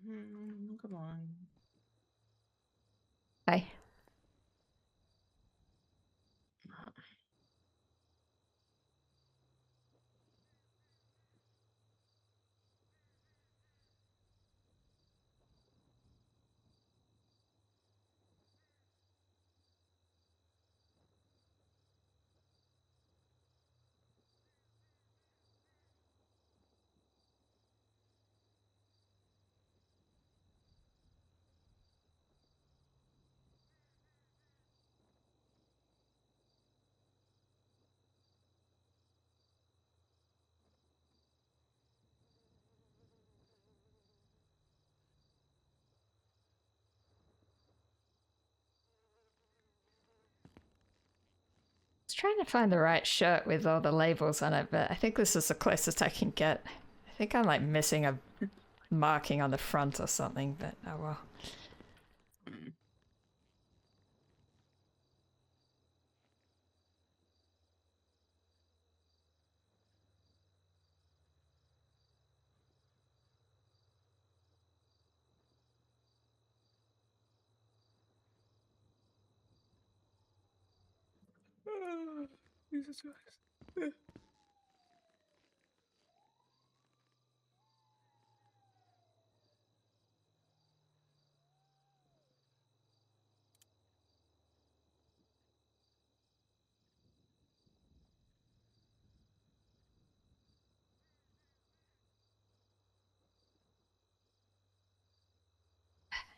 Come on. Hi. I was trying to find the right shirt with all the labels on it, but I think this is the closest I can get. I think I'm like missing a marking on the front or something, but oh well. Jesus Christ.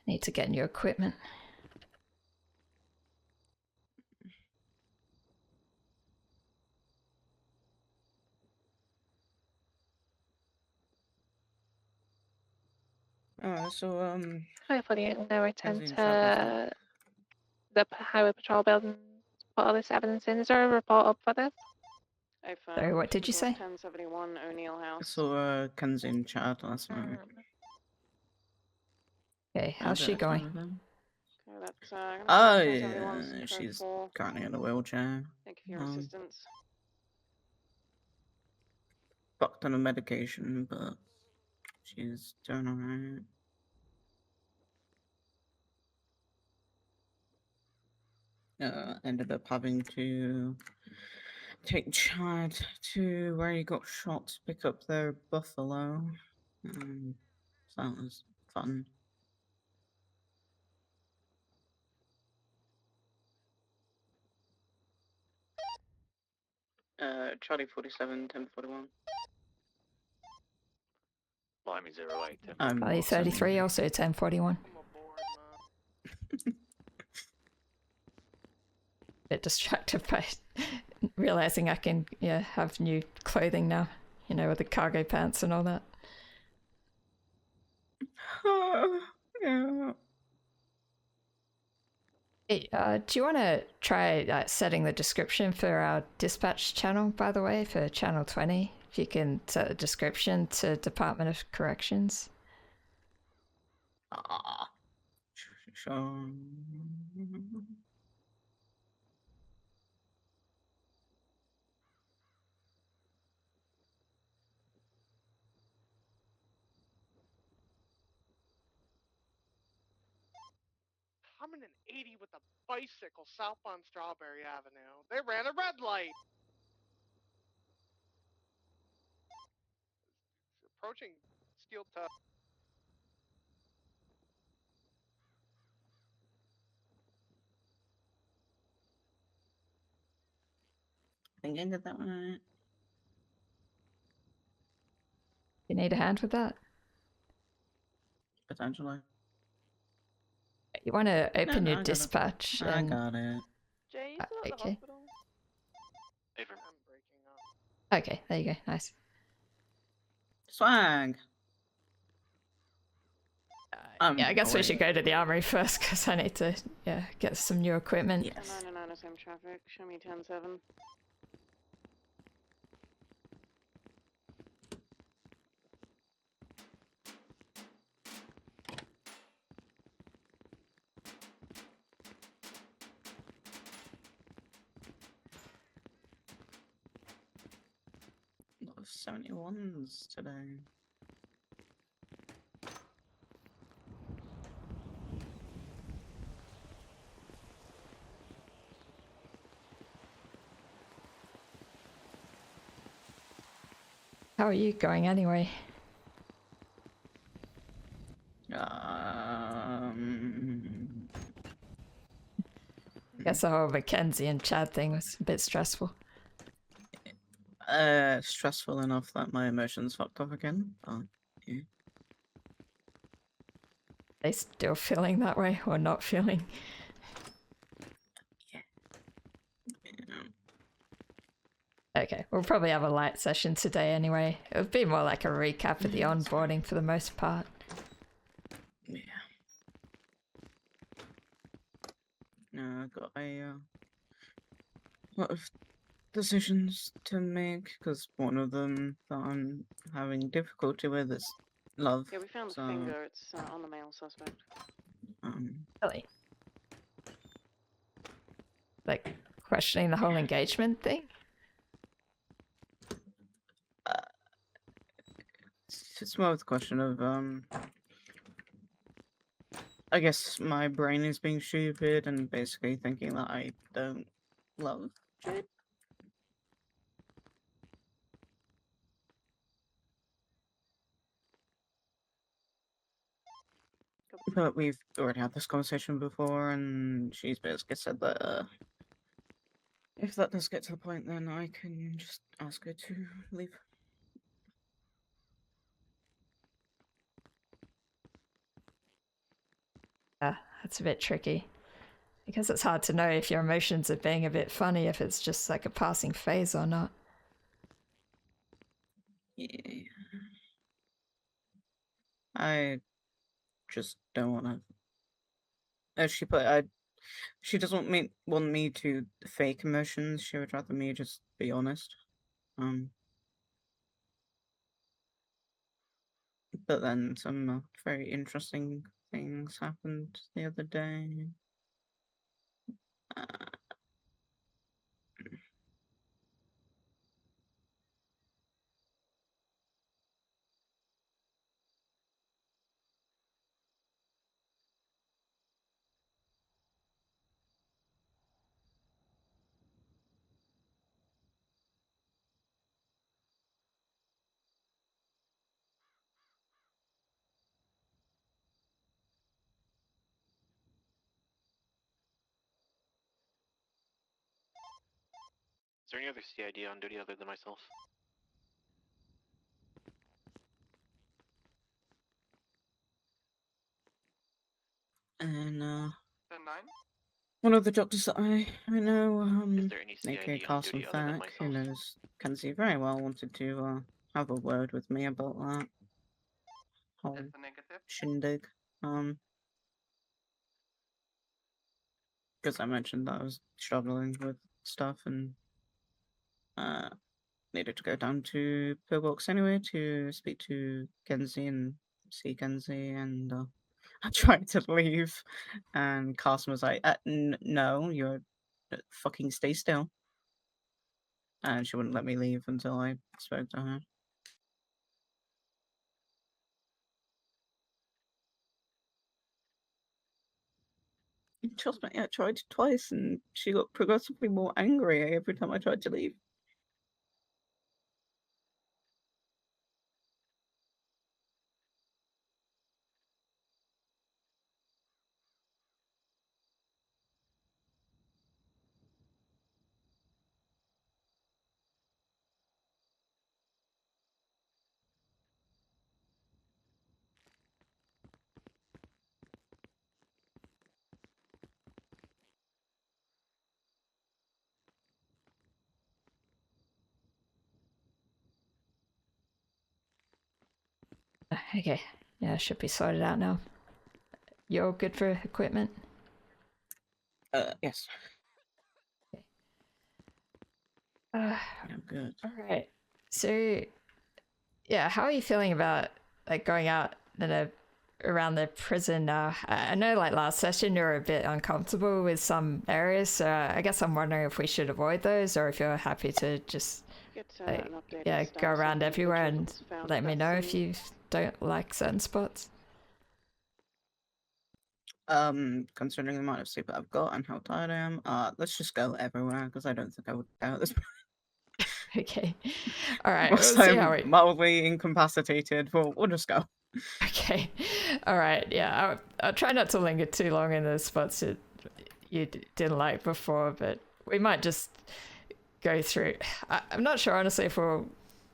Need to get new equipment. So Hopefully it will return Kensington to the highway patrol building to put all this evidence in. Is there a report up for this? Sorry, what did you say? 1071 O'Neill I House. saw Kensington chat last night. Okay, how's she going? Okay, that's, Oh, 1071 yeah, she's 4. currently in a wheelchair. Thank you for your assistance. Fucked on a medication, but she's doing alright. Ended up having to take Chad to where he got shot to pick up their buffalo. So that was fun. Charlie 47, 1041. Miami 08. Charlie 33, also 1041. Bit distracted by realizing I can have new clothing now, you know, with the cargo pants and all that. Yeah. Hey, do you want to try setting the description for our dispatch channel, by the way, for channel 20? If you can set the description to Department of Corrections. Sure. Coming in 80 with a bicycle south on Strawberry Avenue. They ran a red light. Approaching Steel Toe. I think I did that one right. You need a hand with that? Potentially. You want to open your I dispatch? I got it. Jay, you still at the Okay. hospital? I'm breaking up. Okay, there you go. Nice. Swag. Yeah, I guess we should go to the armory first because I need to get some new equipment. Yes. 909 same traffic. Show me 107. A lot of 71s today. How are you going anyway? Guess the whole Mackenzie and Chad thing was a bit stressful. Stressful enough that my emotions fucked up again. But yeah. They still feeling that way or not feeling? Yeah. Okay, we'll probably have a light session today anyway. It'll be more like a recap of the onboarding for the most part. Yeah. No, I got a lot of decisions to make because one of them that I'm having difficulty with is love. Yeah, we found the So, finger. It's on the male suspect. Really? Like, questioning the whole engagement thing? it's more of the question of I guess my brain is being stupid and basically thinking that I don't love Jade. But we've already had this conversation before, and she's basically said that if that does get to the point, then I can just ask her to leave. Yeah, that's a bit tricky. Because it's hard to know if your emotions are being a bit funny, if it's just like a passing phase or not. Yeah. I just don't want to. As she put, she doesn't want me to fake emotions. She would rather me just be honest. But then some very interesting things happened the other day. Is there any other CID on duty other than myself? And 10-9? one of the doctors that I know, Is there any aka CID on Carson duty other than Fack, who myself? knows Kenzie very well, wanted to have a word with me about that whole It's a negative. shindig. Because I mentioned that I was struggling with stuff and needed to go down to Pillbox anyway to speak to Kenzie and see Kenzie, and I tried to leave, and Carson was like, "No, you're fucking stay still," and she wouldn't let me leave until I spoke to her. Trust me, I tried twice, and she got progressively more angry every time I tried to leave. Okay, yeah, should be sorted out now. You're good for equipment? Yes. Uh, I'm good. Alright. So, yeah, how are you feeling about like going out and around the prison now? I know like last session you were a bit uncomfortable with some areas, so I guess I'm wondering if we should avoid those or if you're happy to just Get like, an updated yeah, go status around of everywhere and individuals found let me at know that if scene. you don't like certain spots. Considering the amount of sleep that I've got and how tired I am, let's just go everywhere because I don't think I would care at this point. Okay. All right. Whilst We'll see how I'm mildly incapacitated, we'll just go. Okay. All right. Yeah. I'll try not to linger too long in the spots that you didn't like before, but we might just go through. I'm not sure, honestly, if we'll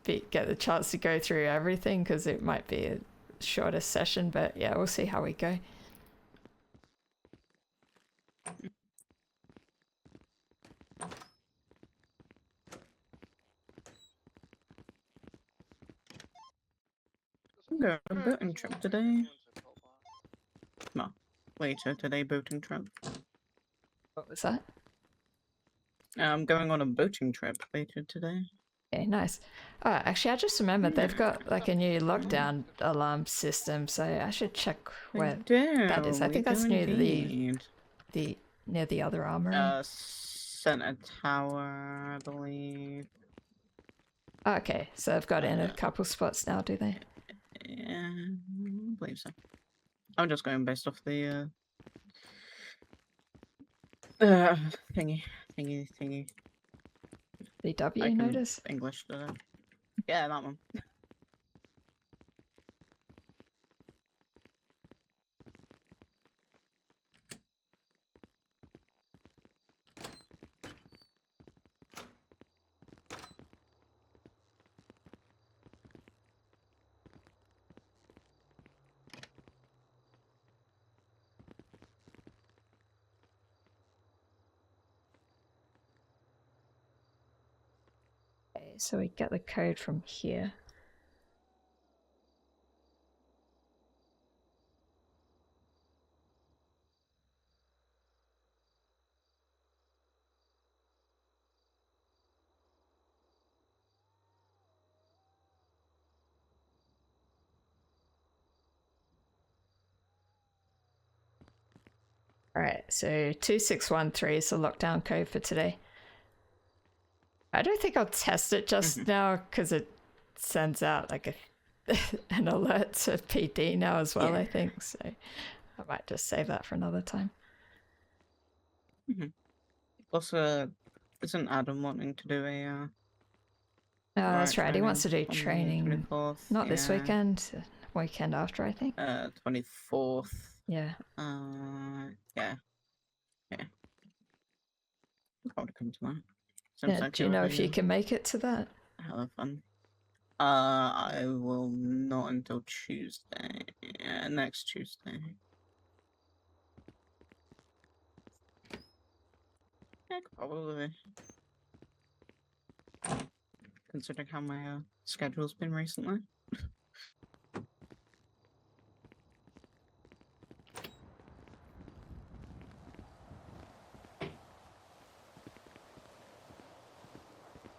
get the chance to go through everything because it might be a shorter session, but yeah, we'll see how we go. I'm going on a boating trip today. Well, later today, boating trip. What was that? I'm going on a boating trip later today. Okay, nice. Oh, actually, I just remembered they've got like a new lockdown alarm system, so I should check where that is. I think that's near the near the other armory. Center Tower, I believe. Oh, okay, so they've got it in a couple spots now, do they? Yeah, I believe so. I'm just going based off the thingy. The I W can notice? English. Yeah, that one. Okay, so we get the code from here. Alright, so 2613 is the lockdown code for today. I don't think I'll test it just now because it sends out like an alert to PD now as well, I think. So I might just save that for another time. Plus, isn't Adam wanting to do a That's right, he wants to do on the training. 24th? Not this weekend, weekend after, I think. 24th. Yeah. Yeah. I'll come to that. Yeah, do you know if you can make it to that? Hella fun. I will not until Tuesday. Yeah, next Tuesday. Yeah, probably. Considering how my schedule's been recently.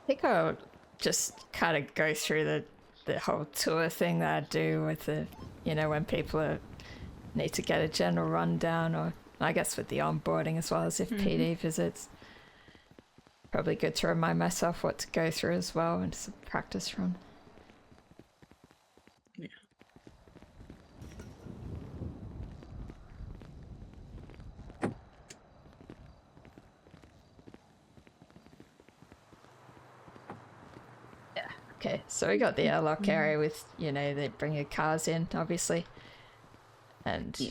I think I'll just kind of go through the whole tour thing that I do with the, you know, when people need to get a general rundown, or I guess with the onboarding as well as if PD visits. Probably good to remind myself what to go through as well and just a practice run. Yeah. Okay, so we got the airlock area with, you know, they bring your cars in, obviously. And do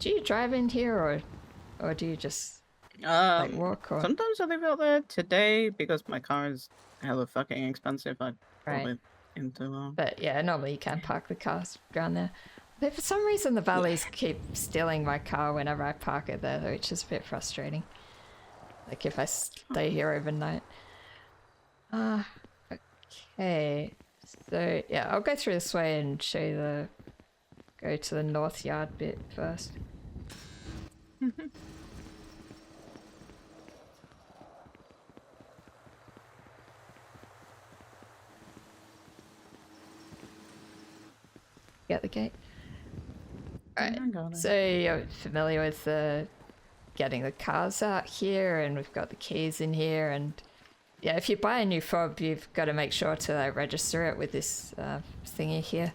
you drive in here or do you just like walk? Or Sometimes I leave out there. Today, because my car is hella fucking expensive, I'd probably into But yeah, normally you can park the cars around there. But for some reason the valleys keep stealing my car whenever I park it there, which is a bit frustrating. Like if I stay here overnight. Okay. So yeah, I'll go through this way and show you go to the north yard bit first. Get the gate. Alright, so you're familiar with getting the cars out here, and we've got the keys in here, and yeah, if you buy a new fob, you've got to make sure to register it with this thingy here.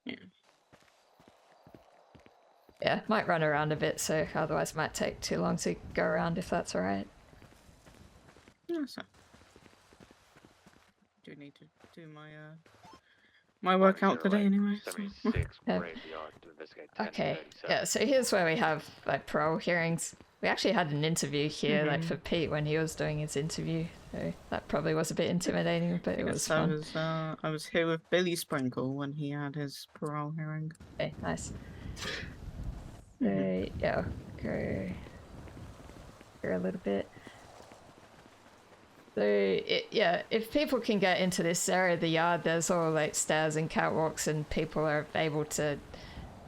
Yeah. Yeah, might run around a bit, so otherwise it might take too long to go around if that's alright. Yeah, so. Do need to do my my workout today anyway. So. 76 Yeah. raid the yard to investigate 10 Okay, 37. yeah, so here's where we have like parole hearings. We actually had an interview here, like for Pete when he was doing his interview. So that probably was a bit intimidating, but it was fun. I was here with Billy Sprinkle when he had his parole hearing. Okay, nice. So yeah, I'll go here a little bit. So yeah, if people can get into this area of the yard, there's all like stairs and catwalks, and people are able to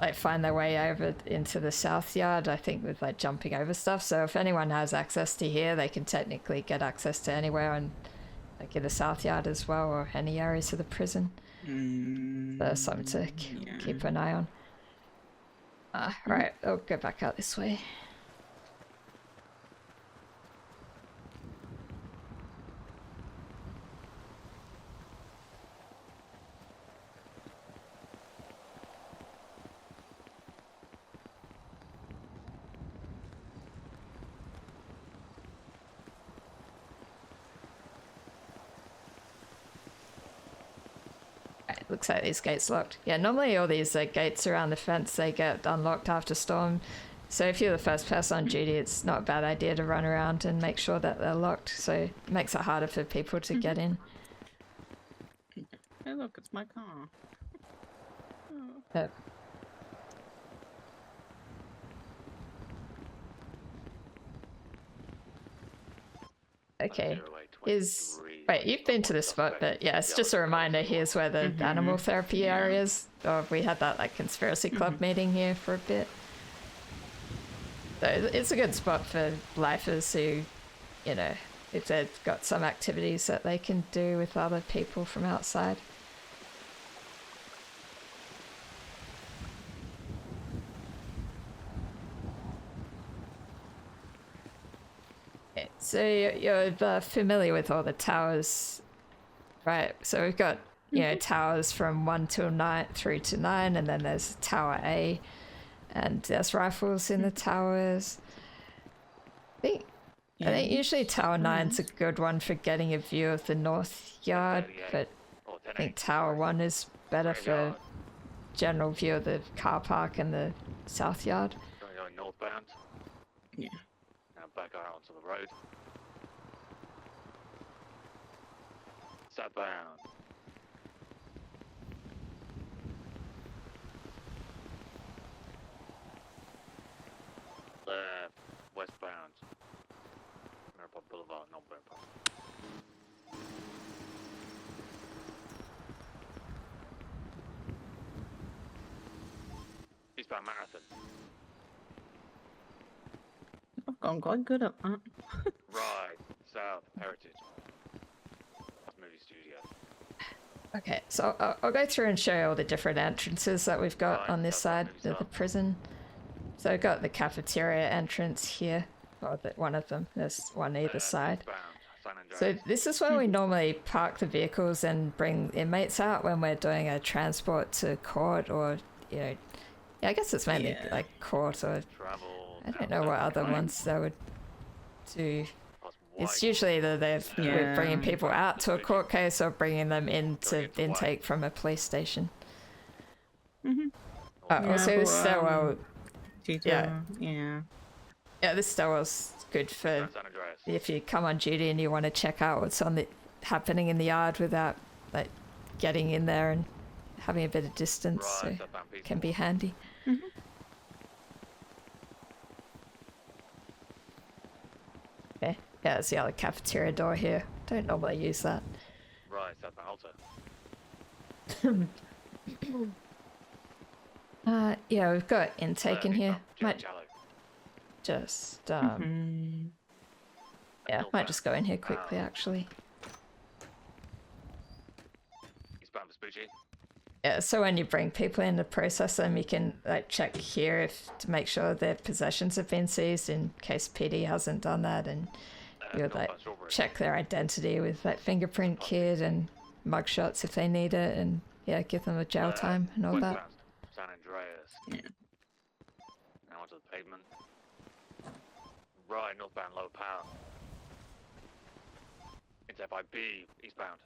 like find their way over into the south yard, I think, with like jumping over stuff. So if anyone has access to here, they can technically get access to anywhere, and like in the south yard as well, or any areas of the prison. So that's something to keep an eye on. Right, I'll go back out this way. Looks like these gates locked. Yeah, normally all these gates around the fence, they get unlocked after storm. So if you're the first person on duty, it's not a bad idea to run around and make sure that they're locked. So it makes it harder for people to get in. Hey, look, it's my car. Oh. Yep. Okay. Wait, you've been to this spot, but yeah, it's just a reminder. Here's where the animal therapy area is. Oh, we had that like conspiracy club meeting here for a bit. So it's a good spot for lifers who, you know, if they've got some activities that they can do with other people from outside. Okay, so you're familiar with all the towers, right? So we've got, you know, towers from 1 till 9 through to 9, and then there's Tower A, and there's rifles in the towers. I think usually Tower 9's a good one for getting a view of the north yard, but I think Tower 1 is better for general view of the car park and the south yard. Going northbound. Yeah. Now back out onto the road. Southbound. Left. Westbound. Maripon Boulevard, not Maripon. Eastbound Marathon. I've gotten quite good at that. Right. South. Heritage. Movie studio. Okay, so I'll go through and show you all the different entrances that we've got on this side of the prison. So I've got the cafeteria entrance here, or one of them. There's one either side. San Andreas. So this is where we normally park the vehicles and bring inmates out when we're doing a transport to court, or, you know, yeah, I guess it's mainly like court, or Travel. I don't know what other ones they would do. It's usually that we're bringing people out to a court case or bringing them into intake from a police station. Also the stairwell. Yeah, this stairwell's good for San Andreas. if you come on duty and you want to check out what's happening in the yard without like getting in there and having a bit of distance. So it can be handy. Okay. Yeah, there's the other cafeteria door here. Don't normally use that. Right, southbound Alta. Yeah, we've got intake in here. Might Jello. just yeah, might just go in here quickly actually. Eastbound Vespucci. Yeah, so when you bring people in to process them, you can like check here to make sure their possessions have been seized in case PD hasn't done that, and you would like check their identity with like fingerprint kit and mugshots if they need it, and yeah, give them a jail time and all that. San Andreas. Right, northbound, low power. Into FIB, eastbound.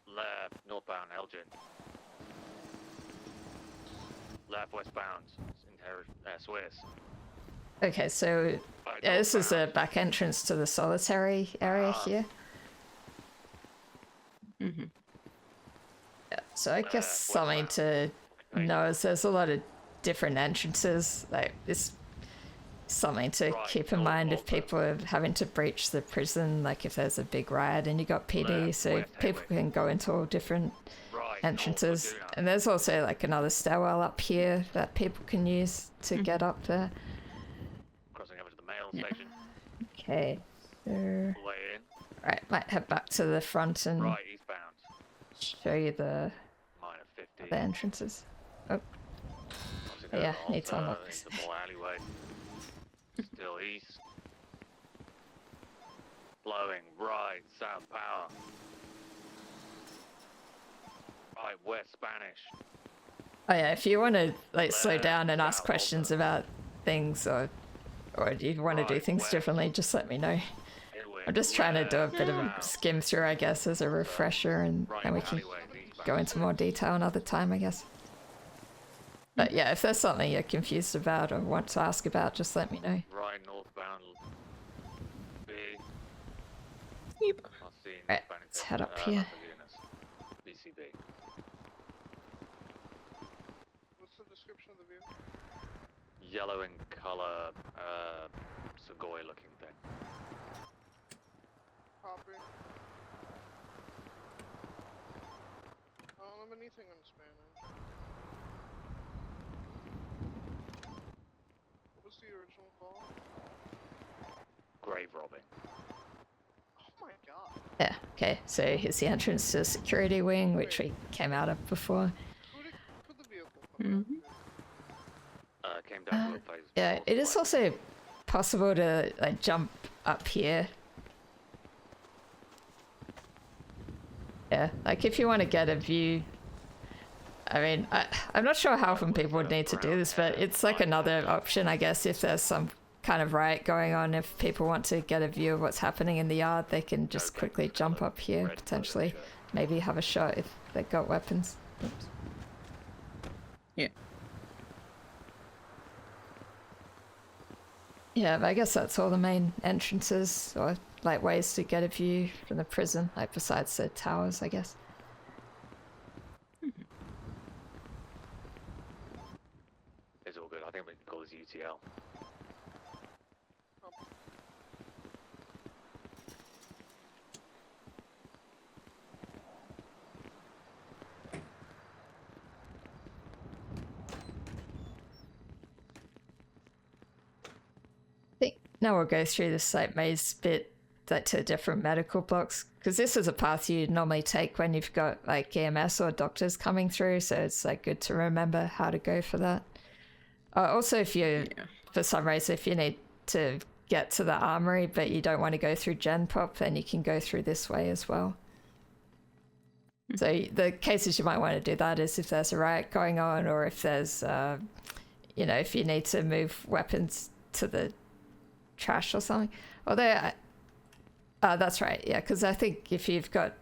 Left, northbound, Elgin. Left, westbound, Swiss. Okay, so Right, yeah, this is a northbound. back entrance to the solitary area here. Mm-hmm. Yeah, so I guess something to know is there's a lot of different entrances. Like it's something to Right, keep in north, mind if northbound. people are having to breach the prison, like if there's a big riot and you got PD, Left, so west, people Hayward. can go into all different Right, entrances. North, Laguna. And there's also like another stairwell up here that people can use to get up there. Crossing over to the mail Yeah. station. Okay, so Way in. right, might head back to the front and Right, eastbound. show you the Minor 50. other entrances. Oh, Obviously yeah, there's the need to Alta, unlock this. into more alleyway. Still east. Blowing right, south power. Right, west Spanish. oh yeah, if you want to like slow Left, down and ask south, questions Alta. about things or if you want to do Right, things west. differently, just let me know. Headwind, I'm just trying to do a left, bit of a south. skim through, I guess, as a refresher, and Right, then we can alleyway, eastbound. go into more detail another time, I guess. But yeah, if there's something you're confused about or want to ask about, just let me know. Right, northbound. B. Yep. Not seen. Right, Spanish let's head up Las here. Lagunas. BCB. What's the description of the view? Yellow in color, Segoy looking thing. Copy. I don't have anything in Spanish. What was the original call? Grave robbing. Oh my god. Yeah, okay, so here's the entrance to the security wing, which we came out of before. Could the vehicle come Mhm. back? Came down to a phase. Yeah, it is also possible to like jump up here. Yeah, like if you want to get a view. I mean, I'm not sure how often people would need to do this, but it's like another option, I guess, if there's some kind of riot going on. If people want to get a view of what's happening in the yard, they can just quickly jump up here, potentially. Maybe have a shot if they've got weapons. Oops. Yeah. Yeah, but I guess that's all the main entrances, or like ways to get a view from the prison, like besides the towers, I guess. It's all good. I think we can call this UTL. I think now we'll go through this like maze bit like to different medical blocks, because this is a path you'd normally take when you've got like EMS or doctors coming through, so it's like good to remember how to go for that. Also, if you, Yeah. for some reason, if you need to get to the armory but you don't want to go through Gen Pop, then you can go through this way as well. So the cases you might want to do that is if there's a riot going on, or if there's, you know, if you need to move weapons to the trash or something. Although, that's right, yeah, because I think if you've got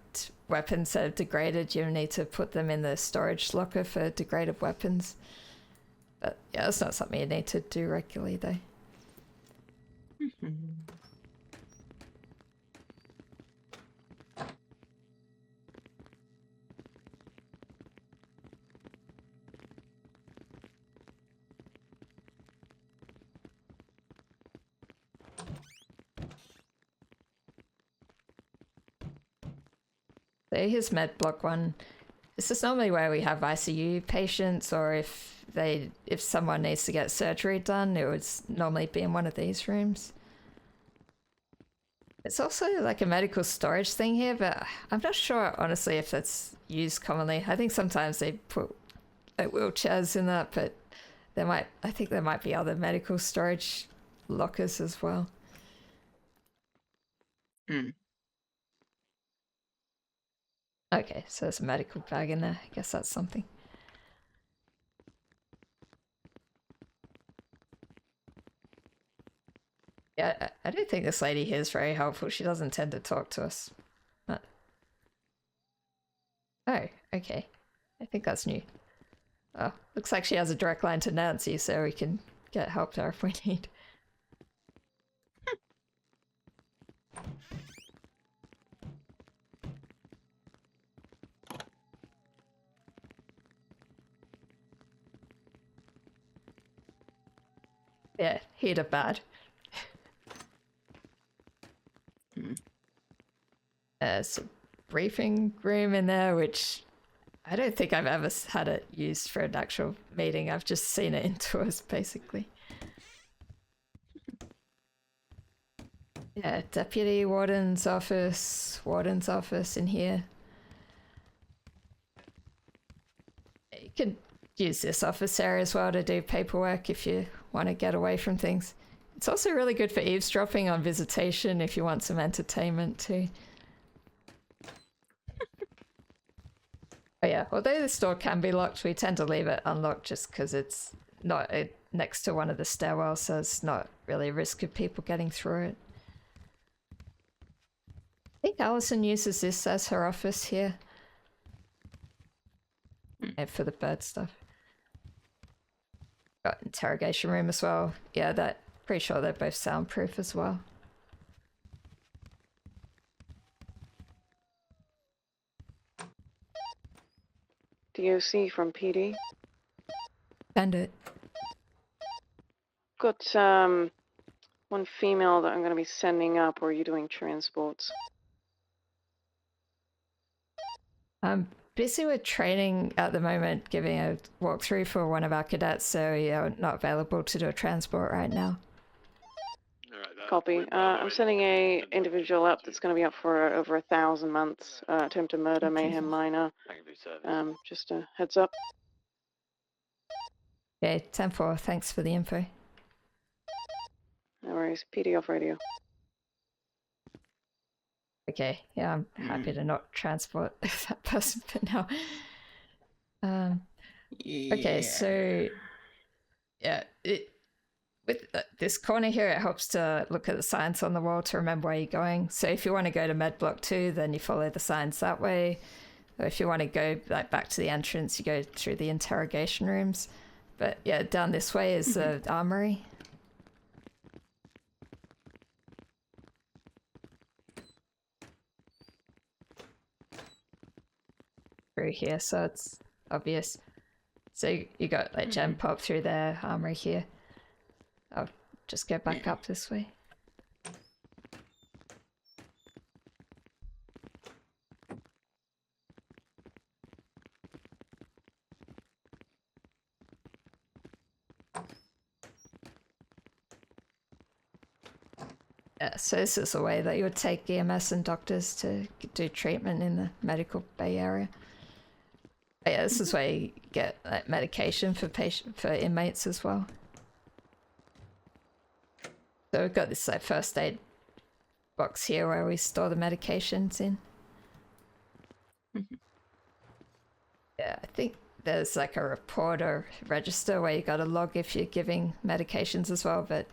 weapons that are degraded, you need to put them in the storage locker for degraded weapons. But yeah, that's not something you need to do regularly, though. So here's med block 1. This is normally where we have ICU patients, or if someone needs to get surgery done, it would normally be in one of these rooms. It's also like a medical storage thing here, but I'm not sure honestly if that's used commonly. I think sometimes they put like wheelchairs in that, but I think there might be other medical storage lockers as well. Okay, so there's a medical bag in there. I guess that's something. I don't think this lady here is very helpful. She doesn't tend to talk to us. Oh, okay. I think that's new. Oh, looks like she has a direct line to Nancy, so we can get help there if we need. Yeah, heater bad. There's a briefing room in there, which I don't think I've ever had it used for an actual meeting. I've just seen it in tours, basically. Yeah, deputy warden's office in here. You can use this office area as well to do paperwork if you want to get away from things. It's also really good for eavesdropping on visitation if you want some entertainment too. But yeah, although the store can be locked, we tend to leave it unlocked just because it's not next to one of the stairwells, so it's not really a risk of people getting through it. I think Alison uses this as her office here. And for the bird stuff. Got interrogation room as well. Yeah, pretty sure they're both soundproof as well. DOC from PD. Send it. Got one female that I'm going to be sending up, or are you doing transports? I'm busy with training at the moment, giving a walkthrough for one of our cadets, so yeah, not available to do a transport right now. Copy. I'm sending a individual up that's going to be up for over 1,000 months. Attempted murder, mayhem minor. Just a heads up. Okay, 10-4, thanks for the info. No worries. PD off radio. Okay, yeah, I'm happy to not transport that person for now. Okay, so yeah, with this corner here, it helps to look at the signs on the wall to remember where you're going. So if you want to go to Med Block 2, then you follow the signs that way. Or if you want to go back to the entrance, you go through the interrogation rooms. But yeah, down this way is the armory. Through here, so it's obvious. So you got like gem pop through there, armory here. I'll just go back up this way. Yeah, so this is a way that you would take EMS and doctors to do treatment in the medical bay area. But yeah, this is where you get like medication for inmates as well. So we've got this like first aid box here where we store the medications in. Yeah, I think there's like a report or register where you got to log if you're giving medications as well, but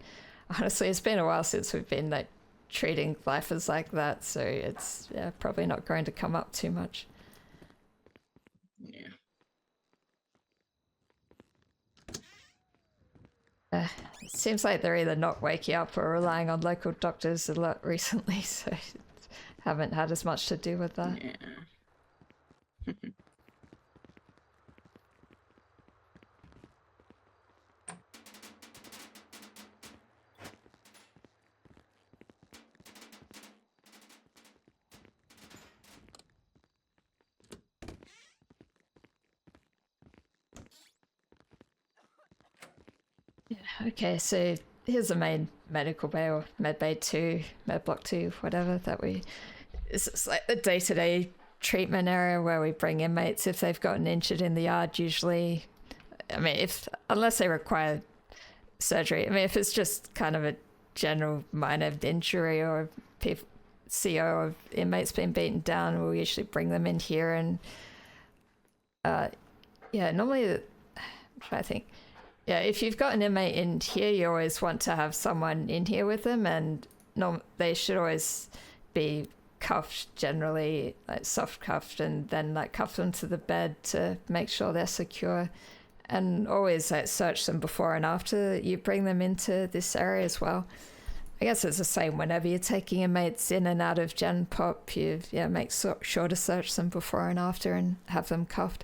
honestly it's been a while since we've been like treating lifers like that, so it's probably not going to come up too much. It seems like they're either not waking up or relying on local doctors a lot recently, so haven't had as much to do with that. Okay, so here's the main medical bay, or med bay 2, med block 2, whatever that it's like the day-to-day treatment area where we bring inmates if they've gotten injured in the yard usually. I mean, unless they require surgery. I mean, if it's just kind of a general minor injury or CO of inmates being beaten down, we'll usually bring them in here and normally I'm trying to think. Yeah, if you've got an inmate in here, you always want to have someone in here with them, and they should always be cuffed, generally like soft cuffed, and then like cuff them to the bed to make sure they're secure, and always like search them before and after you bring them into this area as well. I guess it's the same whenever you're taking inmates in and out of Gen Pop. You make sure to search them before and after and have them cuffed.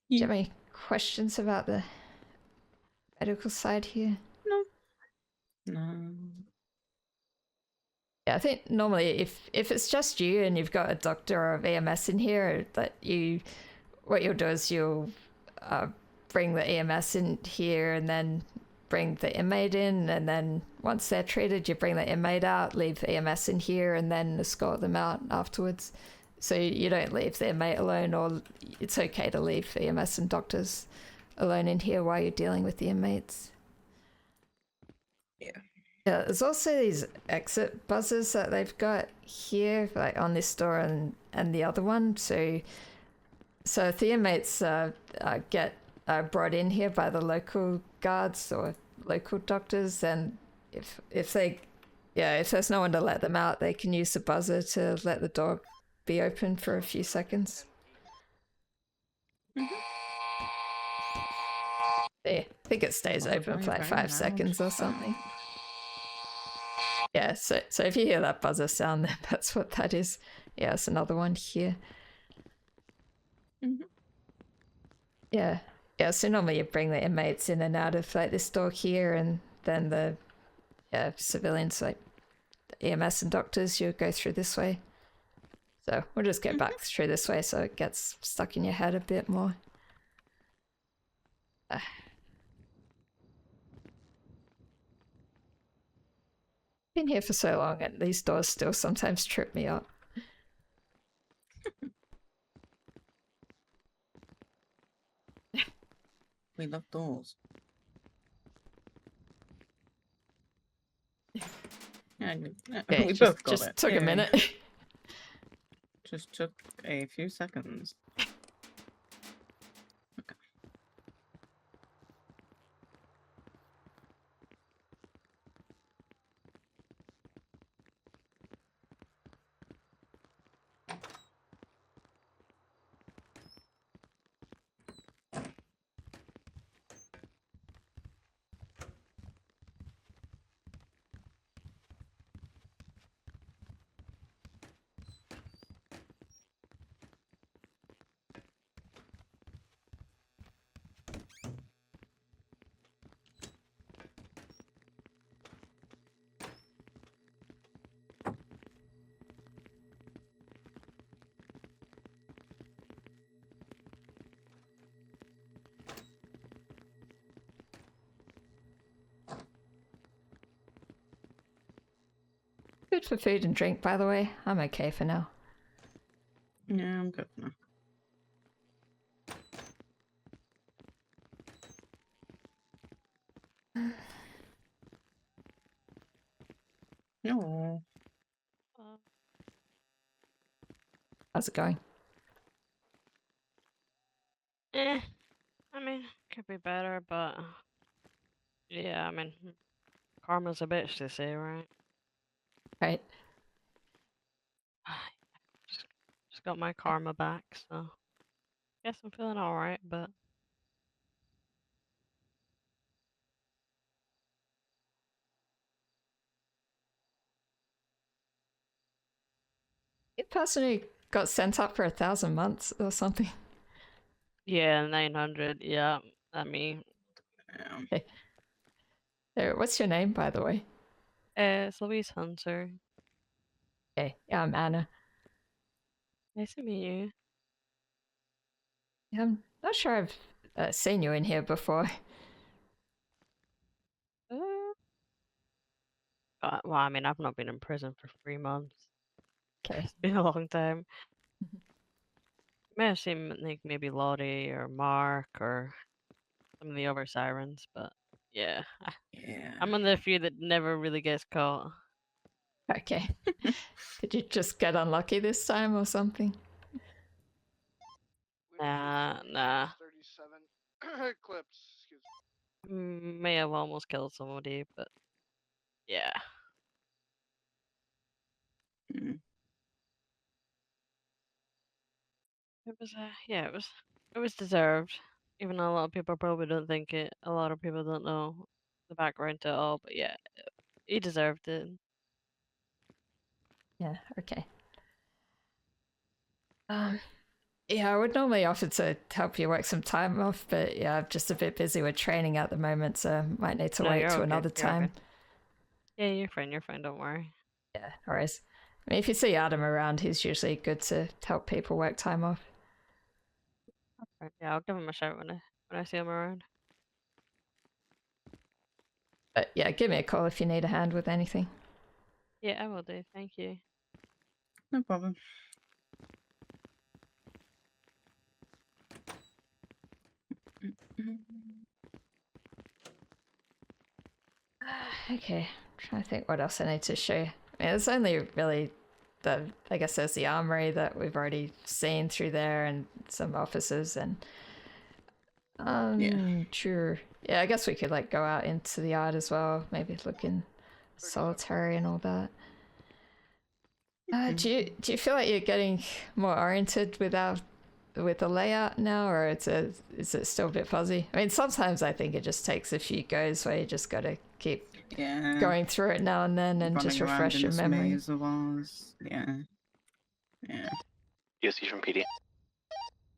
Do you have any questions about the medical side here? No. Yeah, I think normally if it's just you and you've got a doctor or EMS in here, what you'll do is you'll bring the EMS in here and then bring the inmate in, and then once they're treated, you bring the inmate out, leave the EMS in here, and then escort them out afterwards. So you don't leave the inmate alone, or it's okay to leave EMS and doctors alone in here while you're dealing with the inmates. Yeah. Yeah, there's also these exit buzzers that they've got here, like on this door and the other one. So if the inmates get brought in here by the local guards or local doctors, then if there's no one to let them out, they can use the buzzer to let the door be open for a few seconds. Yeah, I think it stays open for like 5 seconds or something. Yeah, so if you hear that buzzer sound, then that's what that is. Yeah, it's another one here. Yeah, so normally you bring the inmates in and out of like this door here, and then the civilians, like the EMS and doctors, you go through this way. So we'll just get back through this way so it gets stuck in your head a bit more. Been here for so long, and these doors still sometimes trip me up. We love doors. Yeah, we both got just it. took a minute. Just took a few seconds. Okay. Good for food and drink, by the way. I'm okay for now. Yeah, I'm good now. No. How's it going? I mean, could be better, but yeah, I mean, karma's a bitch, they say, right? Right. Just got my karma back, so guess I'm feeling alright, but The person who got sent up for 1,000 months or something. yeah, 900, yeah, I mean, Yeah. What's your name, by the way? it's Louise Hunter. Okay, yeah, I'm Anna. Nice to meet you. Yeah, I'm not sure I've seen you in here before. Well, I mean, I've not been in prison for 3 months. Okay. It's been a long time. May have seen like maybe Lottie or Mark or some of the other sirens, but yeah, Yeah. I'm one of the few that never really gets caught. Okay. Did you just get unlucky this time or something? Nah. 37 clips. Excuse me. may have almost killed somebody, but yeah. Mm. It was yeah, it was deserved. Even though a lot of people probably don't think it. A lot of people don't know the background to it all, but yeah, he deserved it. Yeah, okay. Yeah, I would normally offer to help you work some time off, but yeah, I'm just a bit busy with training at the moment, so might need to No, wait you're to okay. another You're time. okay. Yeah, you're fine. You're fine. Don't worry. Yeah, alright. I mean, if you see Adam around, he's usually good to help people work time off. Right, yeah, I'll give him a shout when I see him around. But yeah, give me a call if you need a hand with anything. Yeah, I will do. Thank you. No problem. Okay, I'm trying to think what else I need to show you. I mean, it's only really I guess there's the armory that we've already seen through there and some offices and sure. Yeah, I guess we could like go out into the yard as well, maybe look in solitary and all that. Do you feel like you're getting more oriented with the layout now, or is it still a bit fuzzy? I mean, sometimes I think it just takes a few goes where you just gotta keep going through it now and then and just refresh your memory. Maze of ours. Yeah. Yeah. DSC from PD.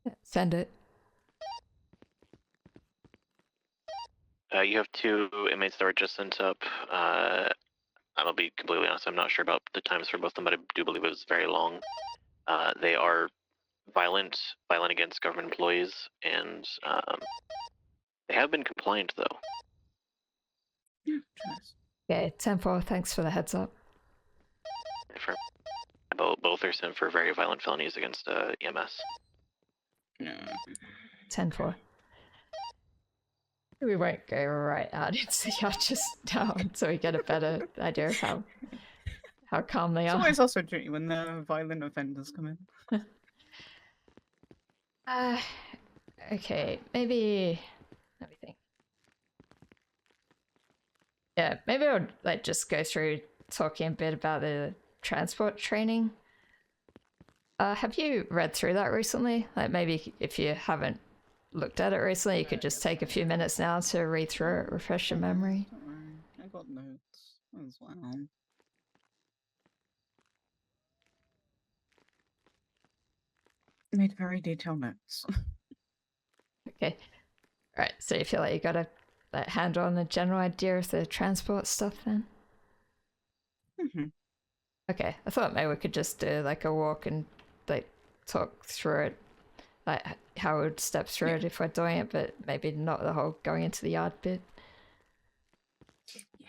Yeah, send it. You have 2 inmates that were just sent up. I'll be completely honest, I'm not sure about the times for both of them, but I do believe it was very long. They are violent against government employees, and they have been compliant, though. Yeah, Okay, 10-4, thanks for the heads up. Both are sent for very violent felonies against EMS. No. 10-4. We won't go right out into the yard just now so we get a better idea of how calm they are. It's always also tricky when the violent offenders come in. Okay, maybe let me think. Yeah, maybe I'll like just go through talking a bit about the transport training. Have you read through that recently? Like maybe if you haven't looked at it recently, you could just take a few minutes now to read through it, refresh your memory. Don't worry, I got notes as well. Made very detailed notes. Okay. Alright, so you feel like you got a handle on the general idea of the transport stuff then? Okay, I thought maybe we could just do like a walk and like talk through it, like how we would step through it if we're doing it, but maybe not the whole going into the yard bit. Yeah.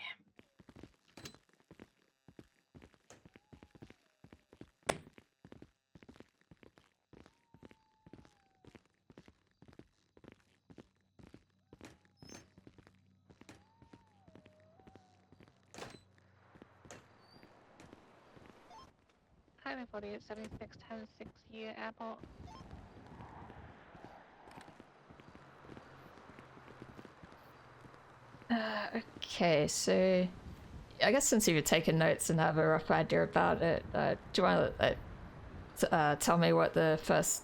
Highway 48, 7610 6U Airport. Okay, so I guess since you've taken notes and have a rough idea about it, do you want to tell me what the first,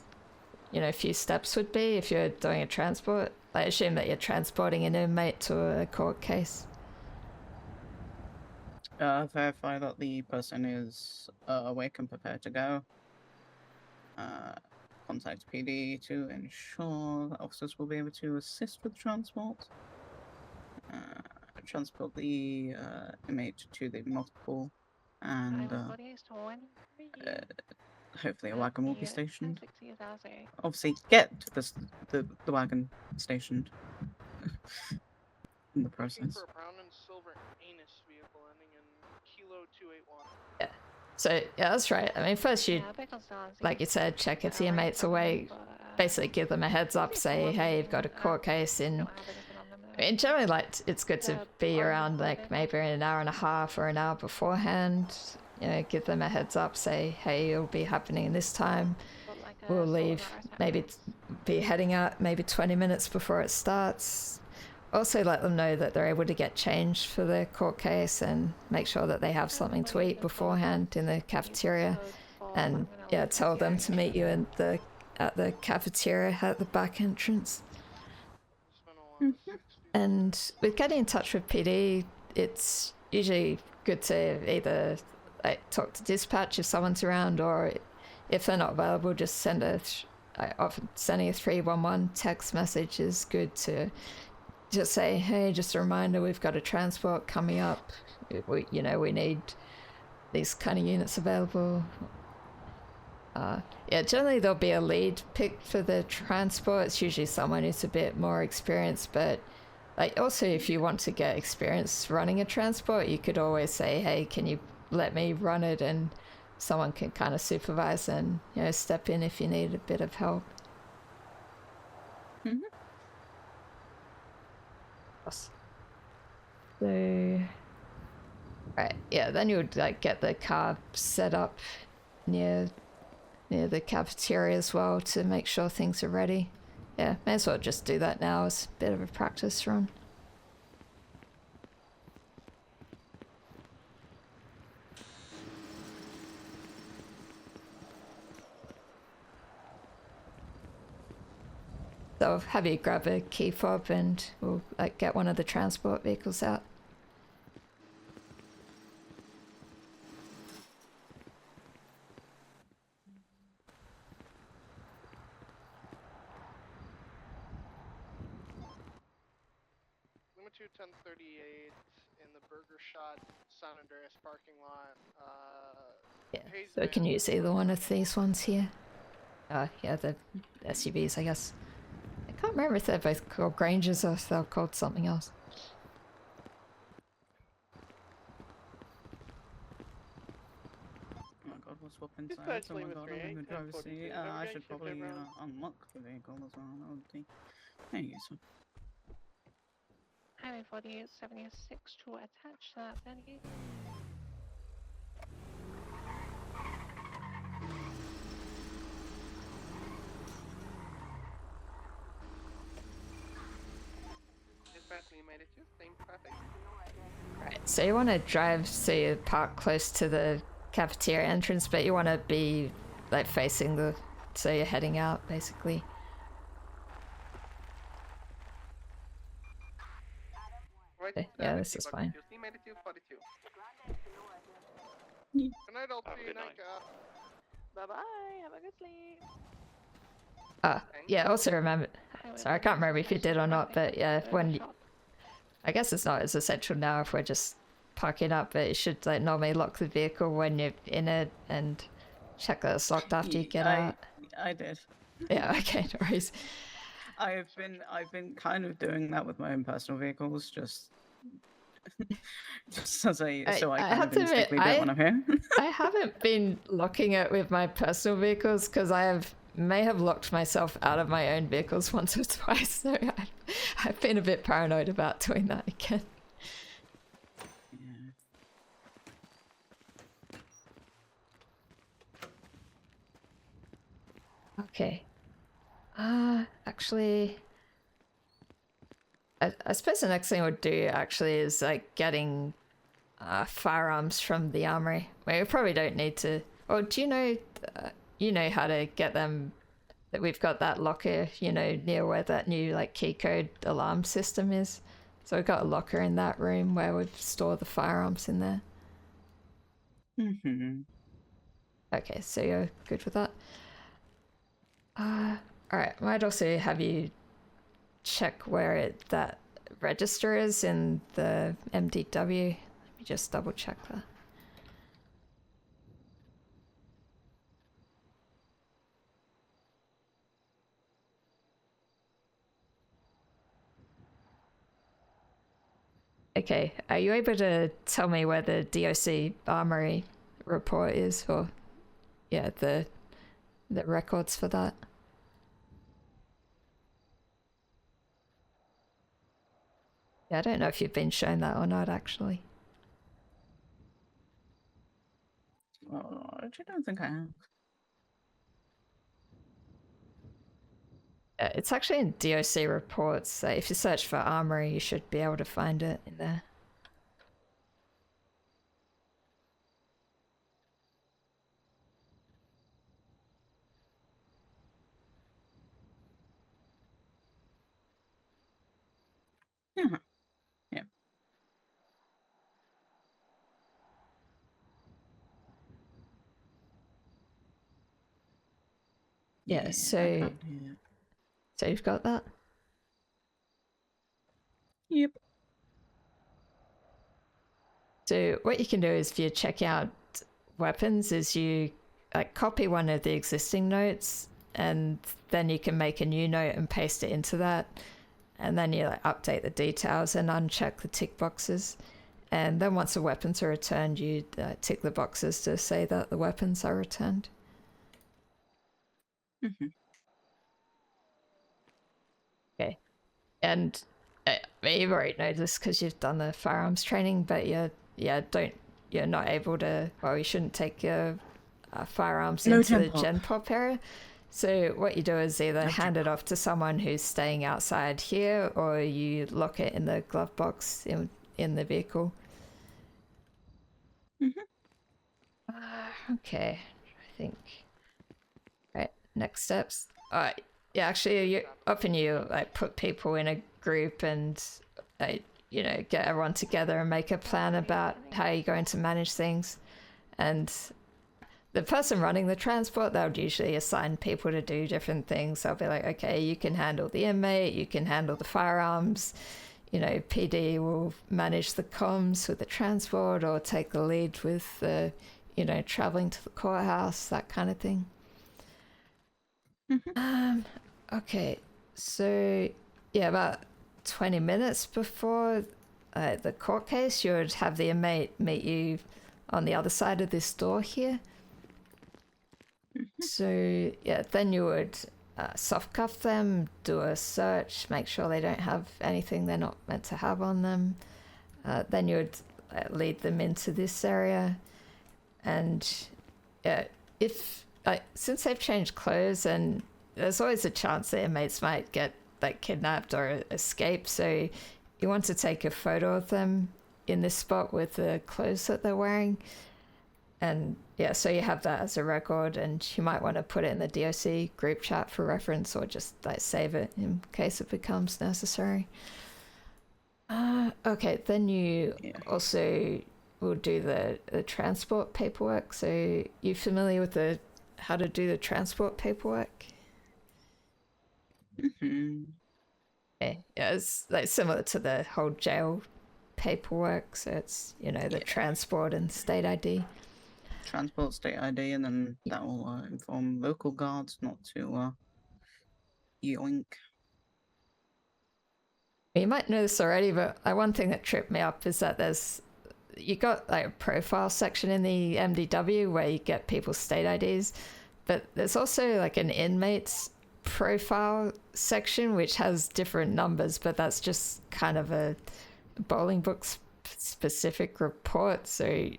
few steps would be if you're doing a transport? I assume that you're transporting an inmate to a court case. Verify that the person is awake and prepared to go. Contact PD to ensure that officers will be able to assist with transport. Transport the inmate to the multiple, and hopefully a wagon will be stationed. Obviously, get the wagon stationed in the process. For a brown and silver anus vehicle ending in Kilo 281. Yeah. So yeah, that's right. I mean, first you, like you said, check if the inmate's awake. Basically, give them a heads up. Say, hey, you've got a court case in. I mean, generally, like it's good to be around like maybe an hour and a half or an hour beforehand. Give them a heads up. Say, hey, it'll be happening this time. We'll leave. Maybe be heading out maybe 20 minutes before it starts. also let them know that they're able to get changed for their court case and make sure that they have something to eat beforehand in the cafeteria. And yeah, tell them to meet you at the cafeteria at the back entrance. And with getting in touch with PD, it's usually good to either like talk to dispatch if someone's around, or if they're not available, just sending a 311 text message is good to just say, hey, just a reminder, we've got a transport coming up. We need these kind of units available. Yeah, generally there'll be a lead picked for the transport. It's usually someone who's a bit more experienced, but like also if you want to get experience running a transport, you could always say, hey, can you let me run it, and someone can kind of supervise and step in if you need a bit of help. Mm-hmm. So right, yeah, then you would like get the car set up near the cafeteria as well to make sure things are ready. Yeah, may as well just do that now as a bit of a practice run. So have you grab a key fob and we'll like get one of the transport vehicles out. Limit 1038 in the Burger Shot San Andreas parking lot. Yeah, so we can use either one of these ones here. Yeah, the SUVs, I guess. I can't remember if they're both called Grangers or if they're called something else. Oh my god, what's up inside? Oh actually my with god, me, I'm in the driver's seat. I should probably unlock the vehicle as well. That would be... There you go. Highway 4876 to attach to that Benny. Right, so you want to drive, so you park close to the cafeteria entrance, but you want to be like facing the, so you're heading out basically. Okay, yeah, this is fine. Good night, LT. Good night. Bye-bye, have a good sleep. Yeah, also remember, sorry, I can't remember if you did or not, but yeah, when you, I guess it's not as essential now if we're just parking up, but you should like normally lock the vehicle when you're in it and check that it's locked after you get out. I did. Yeah, okay, no worries. I've been kind of doing that with my own personal vehicles, just as I kind of instinctively do it when I'm here. I haven't been locking it with my personal vehicles because I may have locked myself out of my own vehicles once or twice, so I've been a bit paranoid about doing that again. Yeah. Okay. Actually, I suppose the next thing we'll do actually is like getting firearms from the armory. We probably don't need to. Or do you know how to get them? That we've got that locker, near where that new like key code alarm system is. So we've got a locker in that room where we've stored the firearms in there. Mm-hmm. Okay, so you're good with that. Alright, might also have you check where that register is in the MDW. Let me just double check that. Okay, are you able to tell me where the DOC armory report is, or yeah, the records for that? Yeah, I don't know if you've been shown that or not, actually. Well, I actually don't think I have. It's actually in DOC reports. So if you search for armory, you should be able to find it in there. Uh-huh. Yeah. Yeah, so background here. so you've got that? Yep. So what you can do is, if you check out weapons, is you copy one of the existing notes, and then you can make a new note and paste it into that, and then you update the details and uncheck the tick boxes, and then once the weapons are returned, you tick the boxes to say that the weapons are returned. Mm-hmm. Okay, and you've already noticed because you've done the firearms training, but you're not able to. Well, you shouldn't take your firearms into the gen pop area. So what you do is either hand it off to someone who's staying outside here, or you lock it in the glove box in the vehicle. Okay, I think. Right, next steps. Yeah, actually, you put people in a group and get everyone together and make a plan about how you're going to manage things. And the person running the transport, they'll usually assign people to do different things. They'll be like, okay, you can handle the inmate, you can handle the firearms, PD will manage the comms with the transport, or take the lead with the traveling to the courthouse, that kind of thing. Okay, so yeah, about 20 minutes before the court case, you would have the inmate meet you on the other side of this door here. So yeah, then you would soft cuff them, do a search, make sure they don't have anything they're not meant to have on them. Then you would lead them into this area, and if since they've changed clothes, and there's always a chance that inmates might get kidnapped or escape, so you want to take a photo of them in this spot with the clothes that they're wearing. And yeah, so you have that as a record, and you might want to put it in the DOC group chat for reference, or just save it in case it becomes necessary. Okay, then you also will do the transport paperwork. So you familiar with how to do the transport paperwork? Mm-hmm. Okay. Yeah, it's similar to the whole jail paperwork. So it's the transport and state ID. Transport, state ID, and then that will inform local guards not to yoink. You might know this already, but one thing that tripped me up is that you got a profile section in the MDW where you get people's state IDs, but there's also an inmate's profile section which has different numbers, but that's just kind of a Bolingbroke specific report. So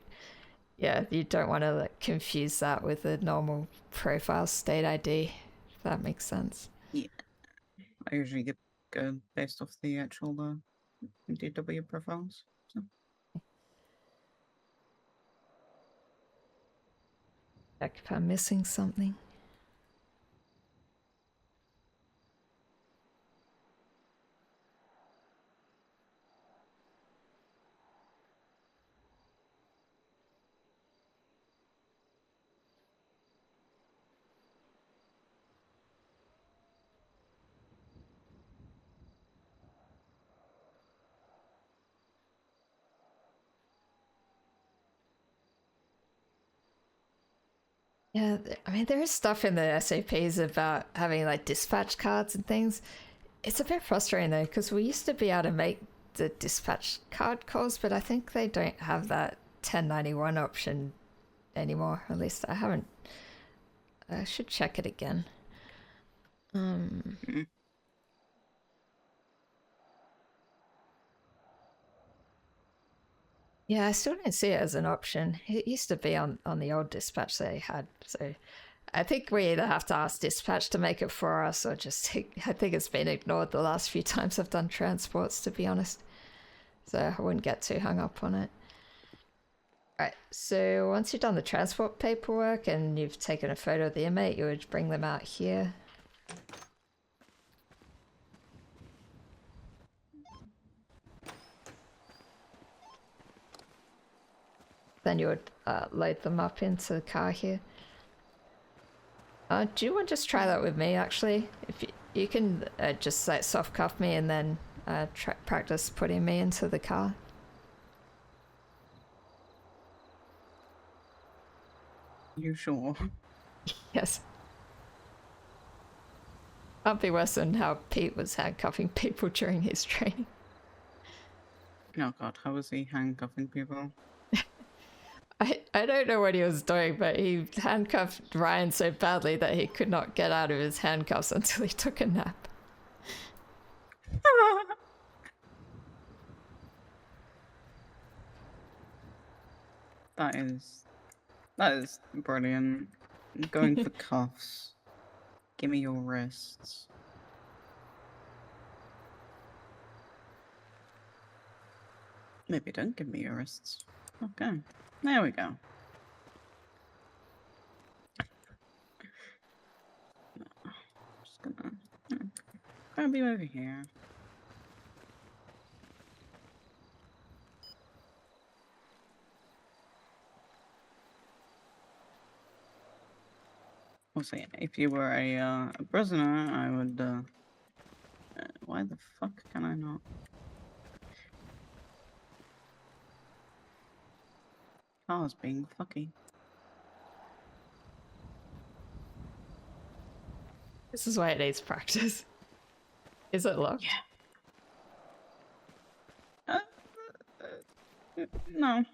yeah, you don't want to confuse that with a normal profile state ID, if that makes sense. Yeah, I usually go based off the actual DW profiles. So. Check if I'm missing something. Yeah, I mean, there is stuff in the SOPs about having dispatch cards and things. It's a bit frustrating though, because we used to be able to make the dispatch card calls, but I think they don't have that 1091 option anymore. At least I haven't. I should check it again. Yeah, I still don't see it as an option. It used to be on the old dispatch they had. So I think we either have to ask dispatch to make it for us or just I think it's been ignored the last few times I've done transports, to be honest. So I wouldn't get too hung up on it. Right, so once you've done the transport paperwork and you've taken a photo of the inmate, you would bring them out here. Then you would load them up into the car here. Do you want to just try that with me, actually? If you can just like soft cuff me and then practice putting me into the car. You sure? Yes. Can't be worse than how Pete was handcuffing people during his training. Oh god, how was he handcuffing people? I don't know what he was doing, but he handcuffed Ryan so badly that he could not get out of his handcuffs until he took a nap. That is brilliant. I'm going for cuffs. Give me your wrists. Maybe don't give me your wrists. Okay, there we go. Just gonna grab you over here. Also, if you were a prisoner, I would. Why the fuck can I not? Car's being fucky. This is why it needs practice. Is it locked? Yeah. No.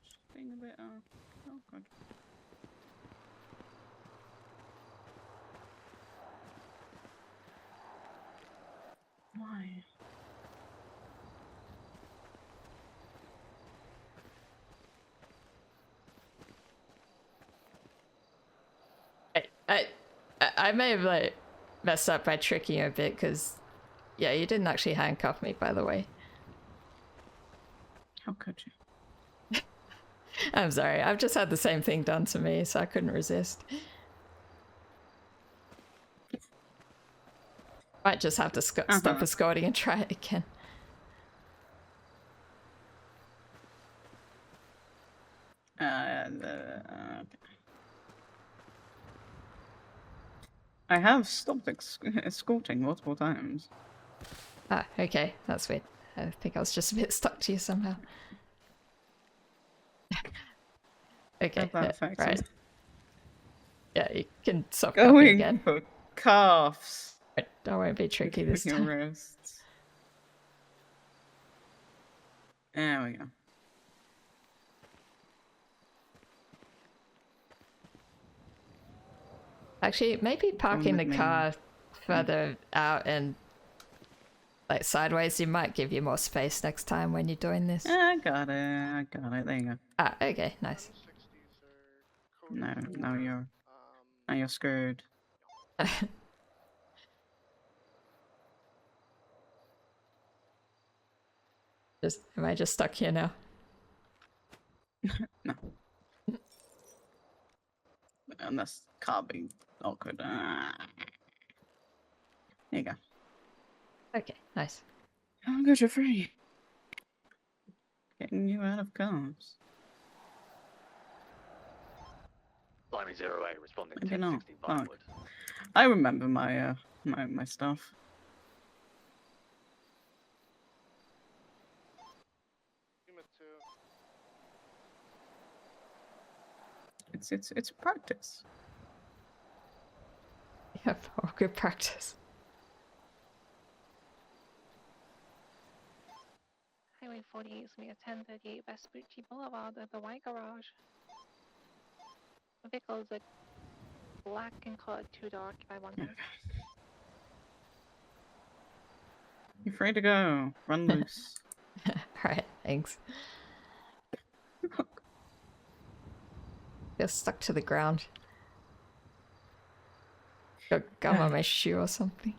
Just being a bit awkward. Why? I may have like messed up by tricking you a bit because, yeah, you didn't actually handcuff me, by the way. How could you? I'm sorry, I've just had the same thing done to me, so I couldn't resist. Might just have to stop escorting and try it again. Okay. I have stopped escorting multiple times. Ah, okay, that's weird. I think I was just a bit stuck to you somehow. Okay, right. Yeah, you can soft cuff me again. For cuffs. Right, I won't be tricky this time. Your wrists. There we go. Actually, maybe parking the car further out and like sideways, you might give you more space next time when you're doing this. I got it. I got it. There you go. Ah, okay, nice. No, now you're screwed. Am I just stuck here now? No. Unless car being awkward. There you go. Okay, nice. Oh, good, you're free. Getting you out of cars. Blimey 08 responding Maybe not. 1060 Vinewood. I remember my my stuff. It's practice. Yep, oh, good practice. Highway 48 is going to be a 1038 Vespucci Boulevard at the White Garage. The vehicle is a black and colored two-door occupied one car. You're free to go. Run loose. Alright, thanks. You're stuck to the ground. Got gum on my shoe or something.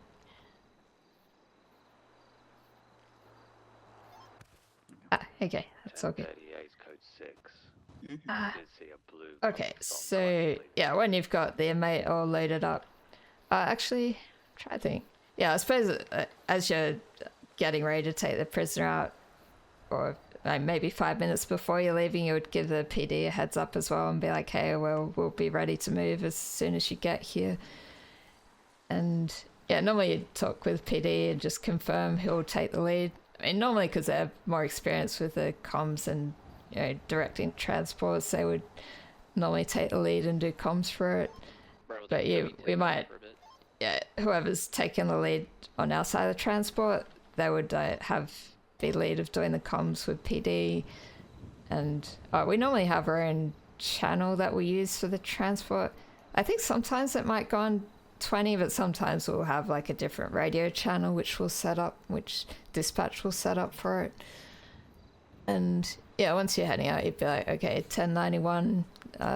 Ah, okay, that's all good. 1038 code 6. Ah, Did see a blue okay, cop stop so quietly. yeah, when you've got the inmate all loaded up, actually, try to think. Yeah, I suppose as you're getting ready to take the prisoner out, or maybe 5 minutes before you're leaving, you would give the PD a heads up as well and be like, hey, well, we'll be ready to move as soon as you get here. And yeah, normally you talk with PD and just confirm who'll take the lead. I mean, normally because they're more experienced with the comms and, you know, directing transports, they would normally take the lead and do comms for it. But we might, yeah, whoever's taking the lead on our side of the transport, they would have the lead of doing the comms with PD. And we normally have our own channel that we use for the transport. I think sometimes it might go on 20, but sometimes we'll have like a different radio channel which we'll set up, which dispatch will set up for it. And yeah, once you're heading out, you'd be like, okay, 1091,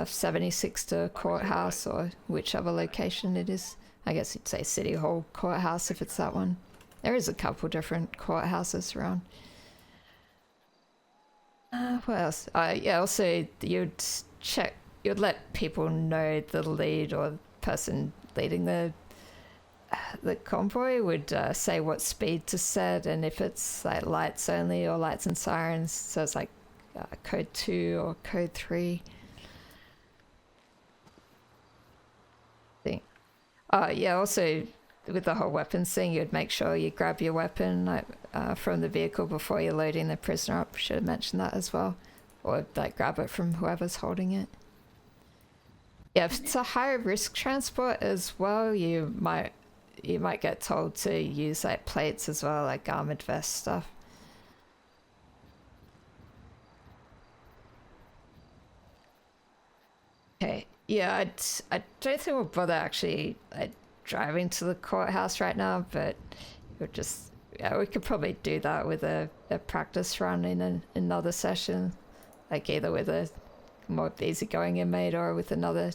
76 to courthouse, or whichever location it is. I guess you'd say City Hall courthouse if it's that one. There is a couple different courthouses around. What else? Yeah, also you'd let people know the lead or person leading the convoy would say what speed to set, and if it's like lights only or lights and sirens, so it's like code 2 or code 3. Yeah, also with the whole weapons thing, you'd make sure you grab your weapon like from the vehicle before you're loading the prisoner up. Should have mentioned that as well, or like grab it from whoever's holding it. Yeah, if it's a high risk transport as well, you might get told to use like plates as well, like armored vest stuff. Okay, yeah, I don't think we'll bother actually driving to the courthouse right now, but we could probably do that with a practice run in another session, like either with a more easygoing inmate or with another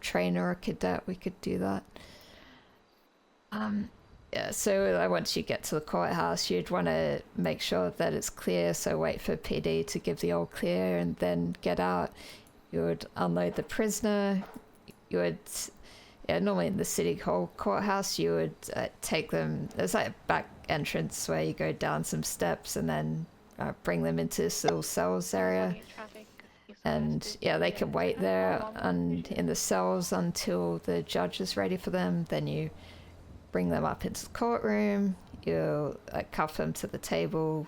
trainer or cadet. We could do that. Yeah, so once you get to the courthouse, you'd want to make sure that it's clear, so wait for PD to give the all clear and then get out. You would unload the prisoner. You would, yeah, normally in the City Hall courthouse, you would take them, there's like a back entrance where you go down some steps and then bring them into this little cells area. And yeah, they can wait there and in the cells until the judge is ready for them. Then you bring them up into the courtroom. You cuff them to the table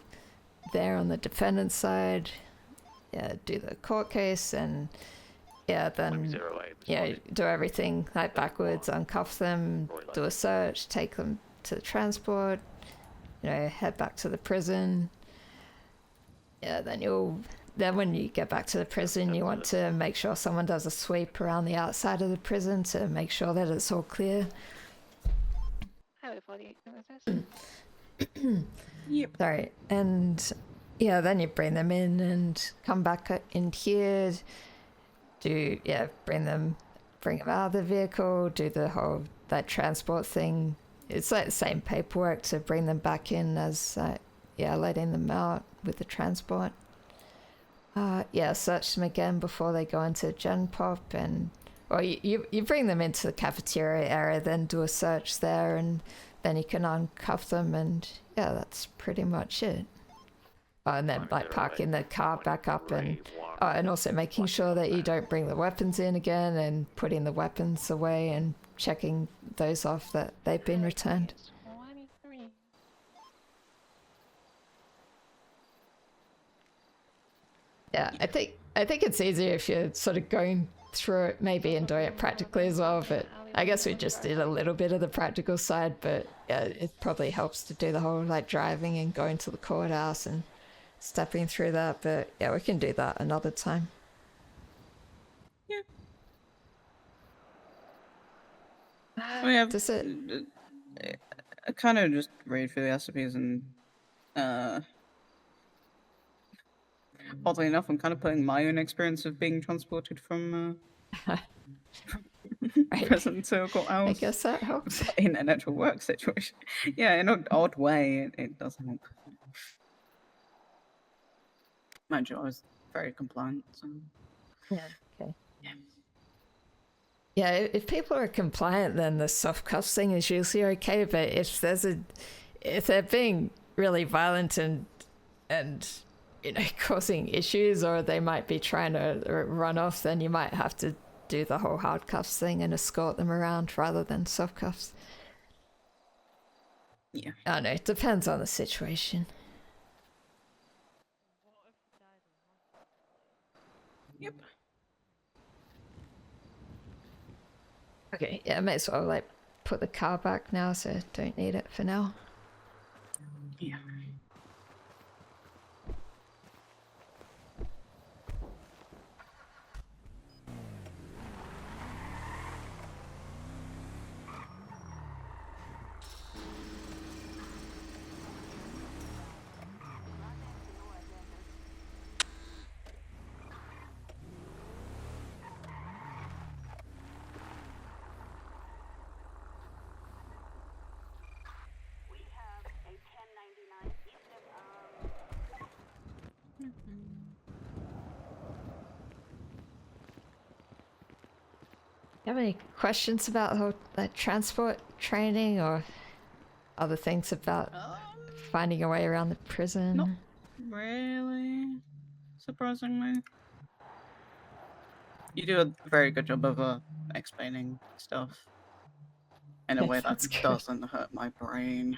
there on the defendant's side. Yeah, do the court case, and yeah, then yeah, do everything like backwards, uncuff them, do a search, take them to the transport, you know, head back to the prison. Yeah, then when you get back to the prison, you want to make sure someone does a sweep around the outside of the prison to make sure that it's all clear. Yep. Sorry, and yeah, then you bring them in and come back in here. Bring them out of the vehicle. Do the whole transport thing. It's like the same paperwork to bring them back in as letting them out with the transport. Search them again before they go into Gen Pop, and you bring them into the cafeteria area, then do a search there, and then you can uncuff them, and yeah, that's pretty much it. And then like parking the car back up, and also making sure that you don't bring the weapons in again, and putting the weapons away and checking those off that they've been returned. Yeah, I think it's easier if you're sort of going through it maybe and doing it practically as well, but I guess we just did a little bit of the practical side, but yeah, it probably helps to do the whole like driving and going to the courthouse and stepping through that, but yeah, we can do that another time. Yeah. I mean, Does it? I kind of just read through the SOPs and oddly enough, I'm kind of putting my own experience of being transported from Right. Prison to courthouse. I guess that helps. In an actual work situation. Yeah, in an odd way, it does help. Mind you, I was very compliant, so... Yeah, okay. Yeah. Yeah, if people are compliant, then the soft cuffs thing is usually okay. But if they're being really violent and you know causing issues, or they might be trying to run off, then you might have to do the whole hard cuffs thing and escort them around rather than soft cuffs. Yeah. I don't know. It depends on the situation. Yep. Okay, yeah, I may as well like put the car back now, so I don't need it for now. Yeah. You have any questions about the whole transport training or other things about finding a way around the prison? Not really, surprisingly. You do a very good job of explaining stuff in a Yeah, way that that's good. doesn't hurt my brain.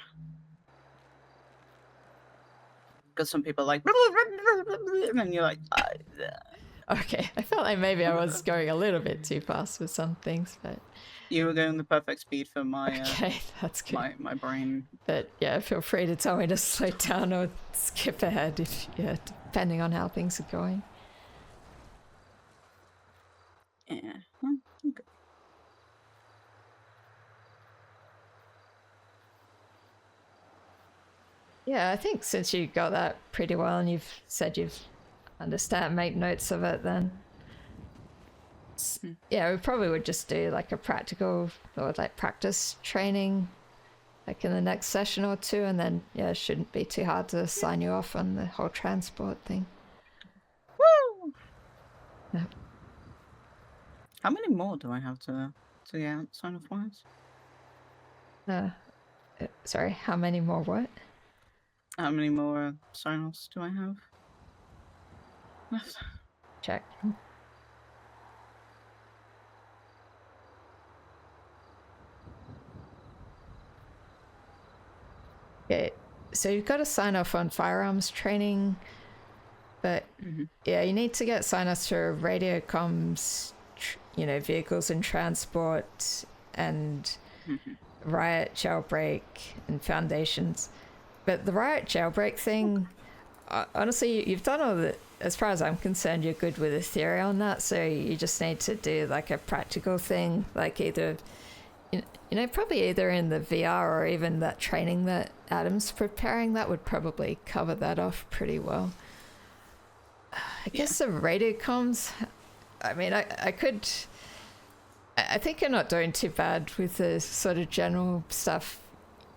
Because some people are like, and then you're like, Okay, I felt like maybe I was going a little bit too fast with some things, but you were going the perfect speed for my okay, that's good. my brain. But yeah, feel free to tell me to slow down or skip ahead if depending on how things are going. Yeah. Okay. Yeah, I think since you got that pretty well and you've said you've make notes of it, then yeah, we probably would just do like a practical or like practice training like in the next session or two, and then yeah, it shouldn't be too hard to sign you off on the whole transport thing. Woo! Yeah. How many more do I have to get sign off wise? Sorry, how many more what? How many more sign-offs do I have left? Check. Okay, so you've got to sign off on firearms training, but yeah, you need to get sign-offs for radio comms, vehicles and transport, and riot, jailbreak, and foundations. But the riot jailbreak thing, honestly, you've done all the, as far as I'm concerned, you're good with the theory on that, so you just need to do like a practical thing, like either, probably either in the VR or even that training that Adam's preparing, that would probably cover that off pretty well. I guess the radio comms, I mean, I think you're not doing too bad with the sort of general stuff,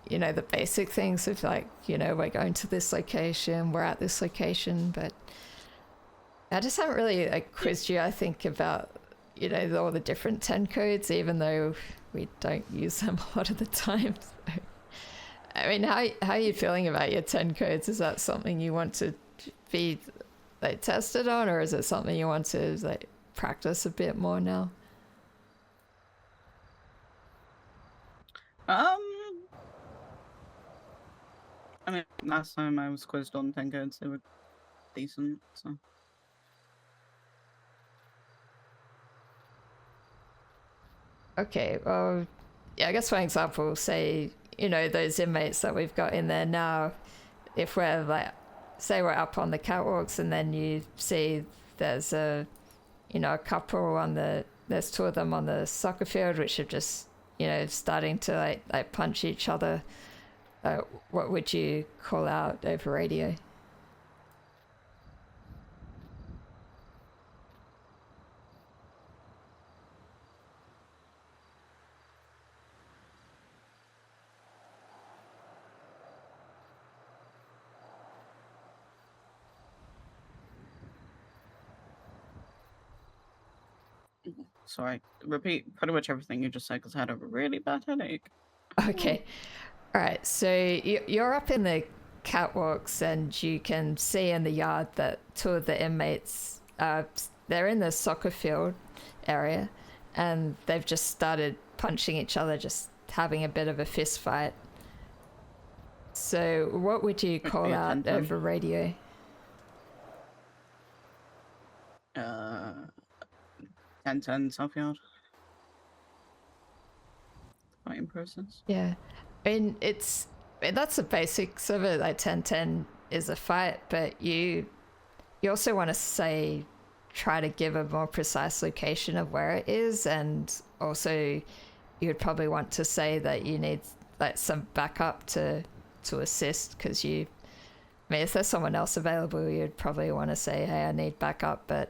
the basic things of like, we're going to this location, we're at this location, but I just haven't really quizzed you, I think, about, all the different 10 codes, even though we don't use them a lot of the time. So, I mean, how are you feeling about your 10 codes? Is that something you want to be tested on, or is it something you want to practice a bit more now? I mean, last time I was quizzed on 10 codes, they were decent, so. Okay, well, yeah, I guess for example, say, those inmates that we've got in there now, if we're say we're up on the catwalks and then you see there's a couple there's two of them on the soccer field which are just, starting to punch each other, what would you call out over radio? Sorry, repeat pretty much everything you just said because I had a really bad headache. Okay. All right. So you're up in the catwalks and you can see in the yard that two of the inmates, they're in the soccer field area and they've just started punching each other, just having a bit of a fist fight. So what would you call be a out 10-10. over radio? 10-10 Southfield. Fighting process. Yeah. I mean, that's the basics of it. Like 10-10 is a fight, but you also want to try to give a more precise location of where it is, and also you would probably want to say that you need like some backup to assist, because I mean, if there's someone else available, you'd probably want to say, hey, I need backup, but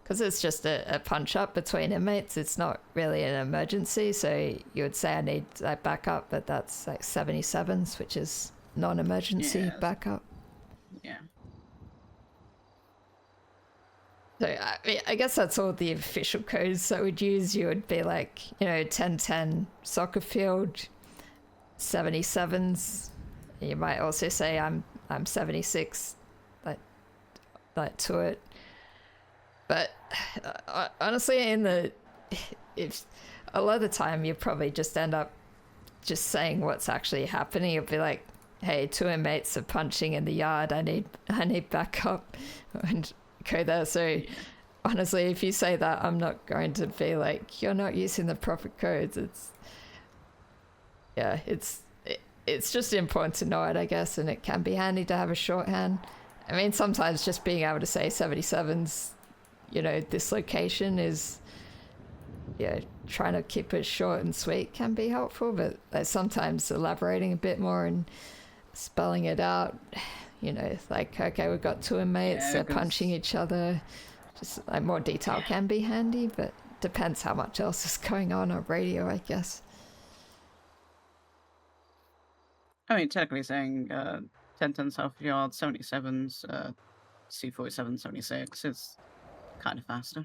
because it's just a punch up between inmates, it's not really an emergency, so you would say I need like backup, but that's like 77s, which is non-emergency backup. Yeah. So I guess that's all the official codes that we'd use. You would be like, 10-10 soccer field, 77s. You might also say I'm 76, like to it. But honestly, if a lot of the time you probably just end up just saying what's actually happening. You'll be like, hey, two inmates are punching in the yard. I need backup, and go there. So honestly, if you say that, I'm not going to be like, you're not using the proper codes. It's just important to know it, I guess, and it can be handy to have a shorthand. I mean, sometimes just being able to say 77's, this location is, trying to keep it short and sweet can be helpful, but sometimes elaborating a bit more and spelling it out, like, okay, we've got two inmates, they're punching each other. Just like more detail can be handy, but depends how much else is going on radio, I guess. I mean, technically saying 10-10 South Yard, 77s, C47, 76 is kind of faster.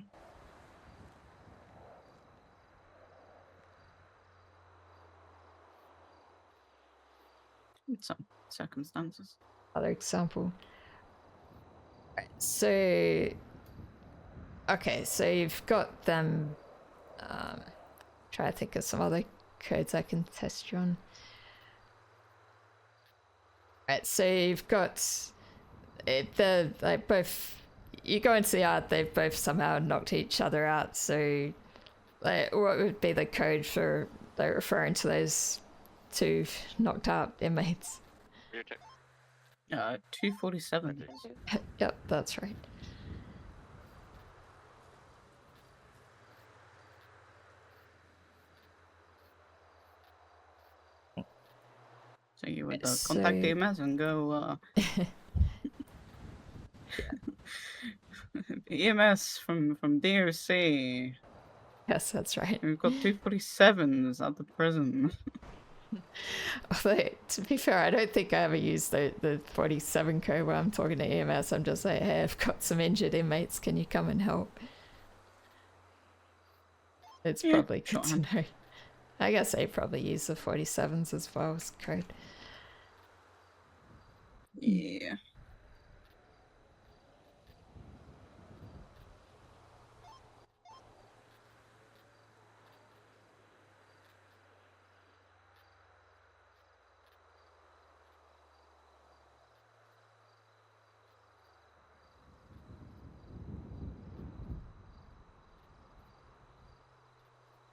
In some circumstances. Other example. Right, so okay, so you've got them. Try to think of some other codes I can test you on. Right, so you've got they're like both. You go into the yard, they've both somehow knocked each other out. So, like, what would be the code for referring to those two knocked out inmates? 247. Yep, that's right. So you would contact EMS and go, EMS from DOC. Yes, that's right. We've got 247s at the prison. Although, to be fair, I don't think I ever used the 47 code when I'm talking to EMS. I'm just like, hey, I've got some injured inmates. Can you come and help? It's probably good to know. I guess they probably use the 47s as well as code. Yeah.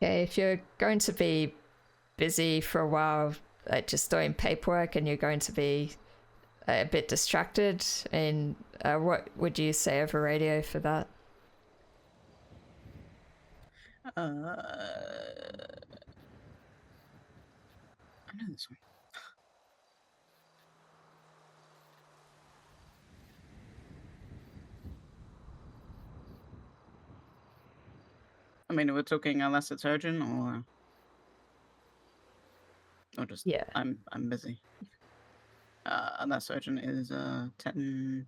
Okay, if you're going to be busy for a while, like just doing paperwork, and you're going to be a bit distracted, and what would you say over radio for that? I know this one. I mean, we're talking unless it's urgent, or just I'm busy. Unless urgent is 10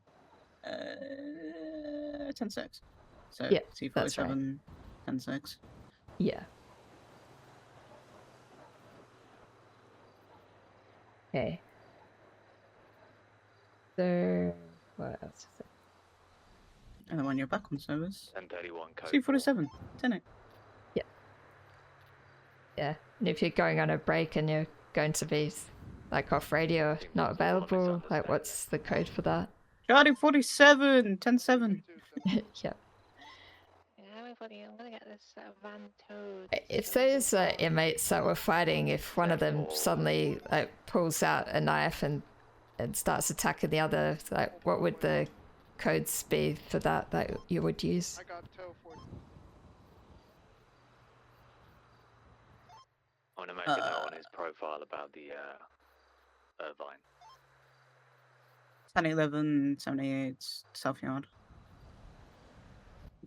10-6. So yeah, C47 10-6. Yeah. Okay. So, what else is there? And then when you're back on service, 1031 code. C47, 10 it. Yeah. And if you're going on a break and you're going to be like off radio, not available, like what's the code for that? Charlie 47, 10-7. Yep. Yeah, everybody, I'm gonna get this van towed. If so those that- inmates that were fighting, if one of them suddenly like pulls out a knife and starts attacking the other, like what would the codes be for that you would use? I got tow 40. I'm gonna make a note on his profile about the Irvine. 10-11, 78, South Yard.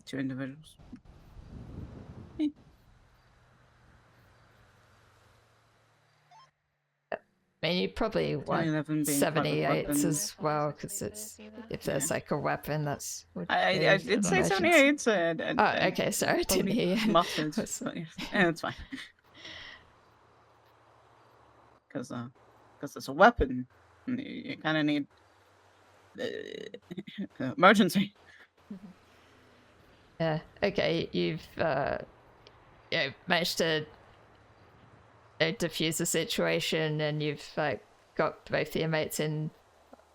2 individuals. I mean, you probably want 10-11 being private 78s weapons. as well, because it's if there's like a weapon, that's. would I be did say an emergency. 78, and Oh, okay, sorry, I didn't hear you. muttered. Was- But yeah, it's fine. Because it's a weapon. And you kind of need emergency. Yeah. Okay, you've managed to defuse the situation, and you've like got both the inmates in.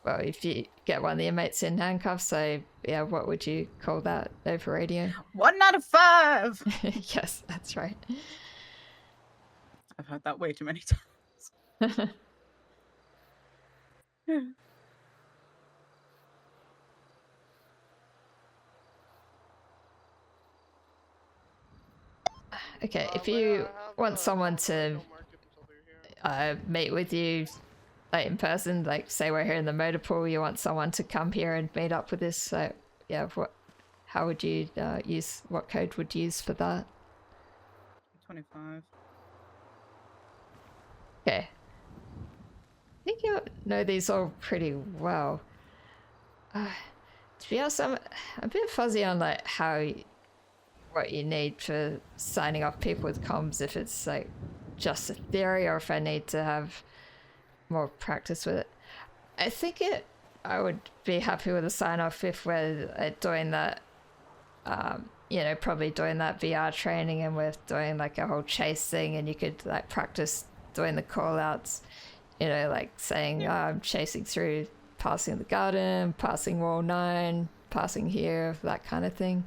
Well, if you get one of the inmates in handcuffs, so yeah, what would you call that over radio? 1 out of 5. Yes, that's right. I've heard that way too many times. Okay, if Well, you I have, want someone I'll to don't mark it until they're here. meet with you like in person, like say we're here in the motor pool, you want someone to come here and meet up with us, so yeah, how would you what code would you use for that? 25. Okay. I think you know these all pretty well. To be honest, I'm a bit fuzzy on like what you need for signing off people with comms, if it's like just a theory or if I need to have more practice with it. I think I would be happy with a sign off if we're doing that, probably doing that VR training and we're doing like a whole chase thing and you could like practice doing the call outs, like saying, I'm chasing through, passing the garden, passing wall 9, passing here, that kind of thing.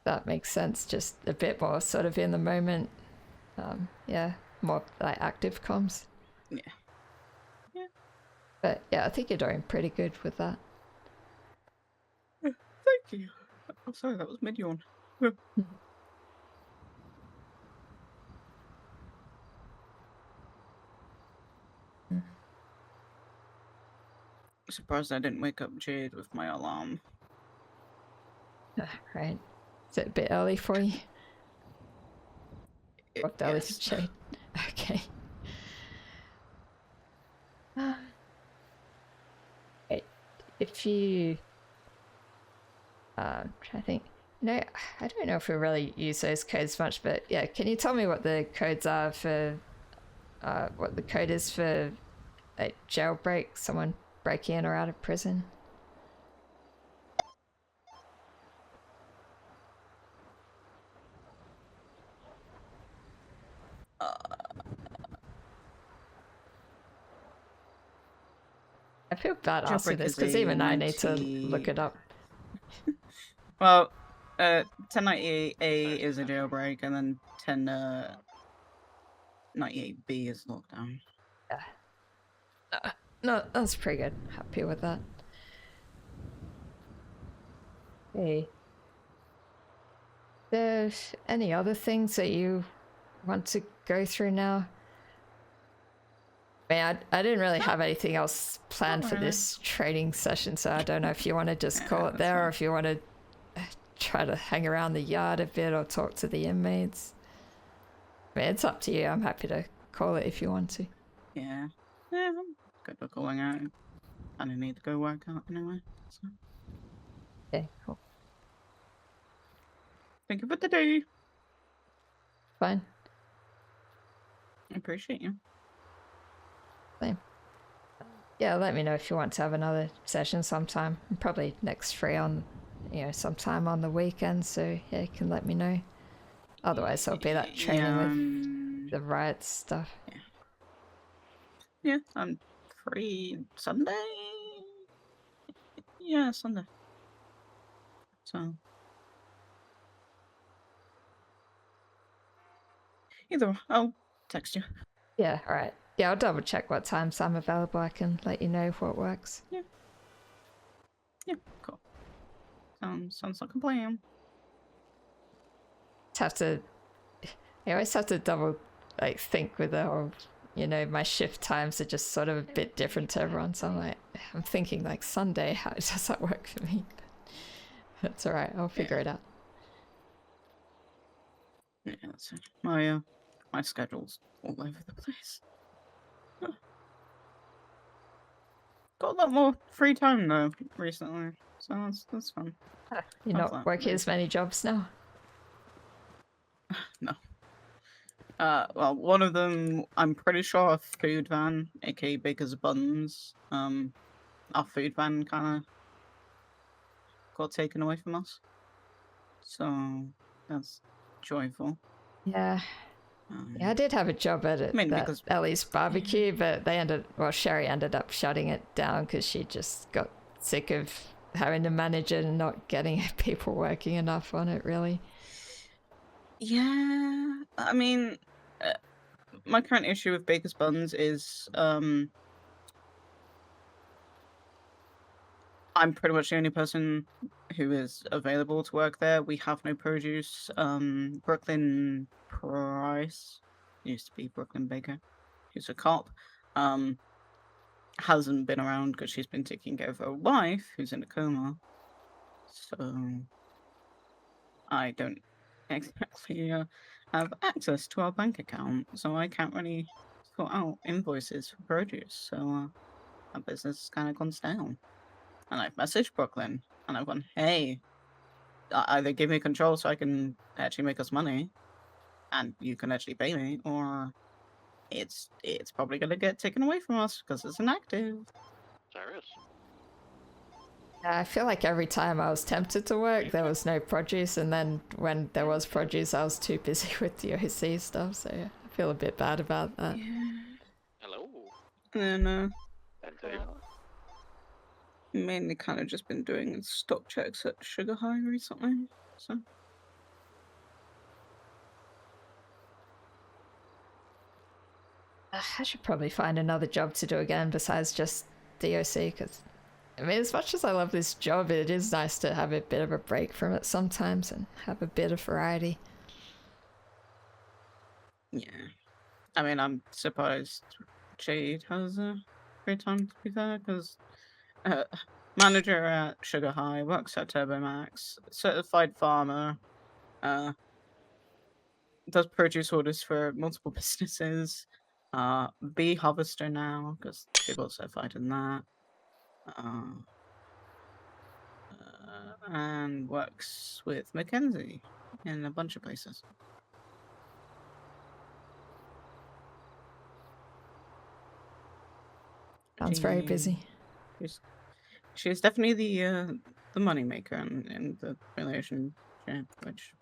That makes sense, just a bit more sort of in the moment. More like active comms. Yeah. Yeah. But yeah, I think you're doing pretty good with that. Thank you. I'm sorry, that was mid-yawn. Surprised I didn't wake up Jade with my alarm. Right. Is it a bit early for you? What early for Yes. Jade? Okay. If you trying to think. No, I don't know if we really use those codes much, but yeah, can you tell me what the codes are for what the code is for a jailbreak, someone breaking in or out of prison? I feel bad asking Jailbreak this is because a even I need to look it up. Well, 1098A is a jailbreak, and then 1098B is lockdown. No, that's pretty good. Happy with that. Hey. There's any other things that you want to go through now? I mean, I didn't really have anything else planned for this training session, so I don't know if you want to just call it there or if you want to try to hang around the yard a bit or talk to the inmates. I mean, it's up to you. I'm happy to call it if you want to. Yeah. Yeah, I'm good for calling out. I don't need to go work out anyway. So. Okay, cool. Thank you for the day. Fine. I appreciate you. Same. Yeah, let me know if you want to have another session sometime. I'm probably next free on, sometime on the weekend, so yeah, you can let me know. Otherwise, I'll be that training with the riots stuff. Yeah, I'm free Sunday. Yeah, Sunday. So either way, I'll text you. Yeah, alright. Yeah, I'll double check what times I'm available. I can let you know what works. Yeah. Yeah, cool. Sounds like a plan. I always have to double think with the whole, my shift times are just sort of a bit different to everyone. So I'm thinking like Sunday, how does that work for me? That's alright, I'll figure it out. Yeah, that's it. My schedule's all over the place. Got a lot more free time though recently, so that's fun. You're not working as many jobs now? No. Well, one of them, I'm pretty sure a food van, aka Baker's Buns, our food van kind of got taken away from us. So that's joyful. Yeah. Yeah, I did have a job at it, because Ellie's barbecue, but Sherry ended up shutting it down because she just got sick of having to manage it and not getting people working enough on it, really. Yeah, I mean, my current issue with Baker's Buns is, I'm pretty much the only person who is available to work there. We have no produce. Brooklyn Price, used to be Brooklyn Baker, who's a cop, hasn't been around because she's been taking care of her wife, who's in a coma. So I don't exactly have access to our bank account, so I can't really sort out invoices for produce. So our business has kind of gone down. And I've messaged Brooklyn, and I've gone, hey, either give me control so I can actually make us money, and you can actually pay me, or it's probably gonna get taken away from us because it's inactive. Cyrus. I feel like every time I was tempted to work, there was no produce, and then when there was produce, I was too busy with the OC stuff, so yeah, I feel a bit bad about that. Yeah. Hello. And then, Hello. mainly kind of just been doing stock checks at Sugar High recently, so. I should probably find another job to do again besides just DOC, because I mean, as much as I love this job, it is nice to have a bit of a break from it sometimes and have a bit of variety. Yeah. I mean, I'm surprised Jade has a great time, to be fair, because manager at Sugar High, works at TurboMax, certified farmer, does produce orders for multiple businesses, bee harvester now, because she got certified in that, and works with Mackenzie in a bunch of places. Sounds very busy. She's definitely the money maker in the relationship, which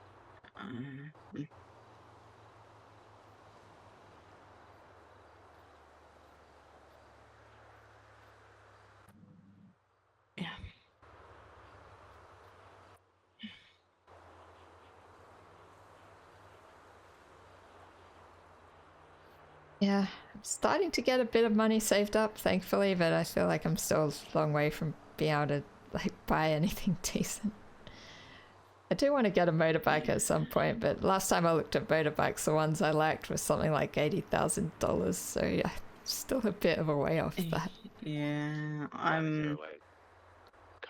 yeah. Yeah, I'm starting to get a bit of money saved up, thankfully, but I feel like I'm still a long way from being able to buy anything decent. I do want to get a motorbike at some point, but last time I looked at motorbikes, the ones I lacked was something like $80,000, so yeah, still a bit of a way off that. Yeah, I'm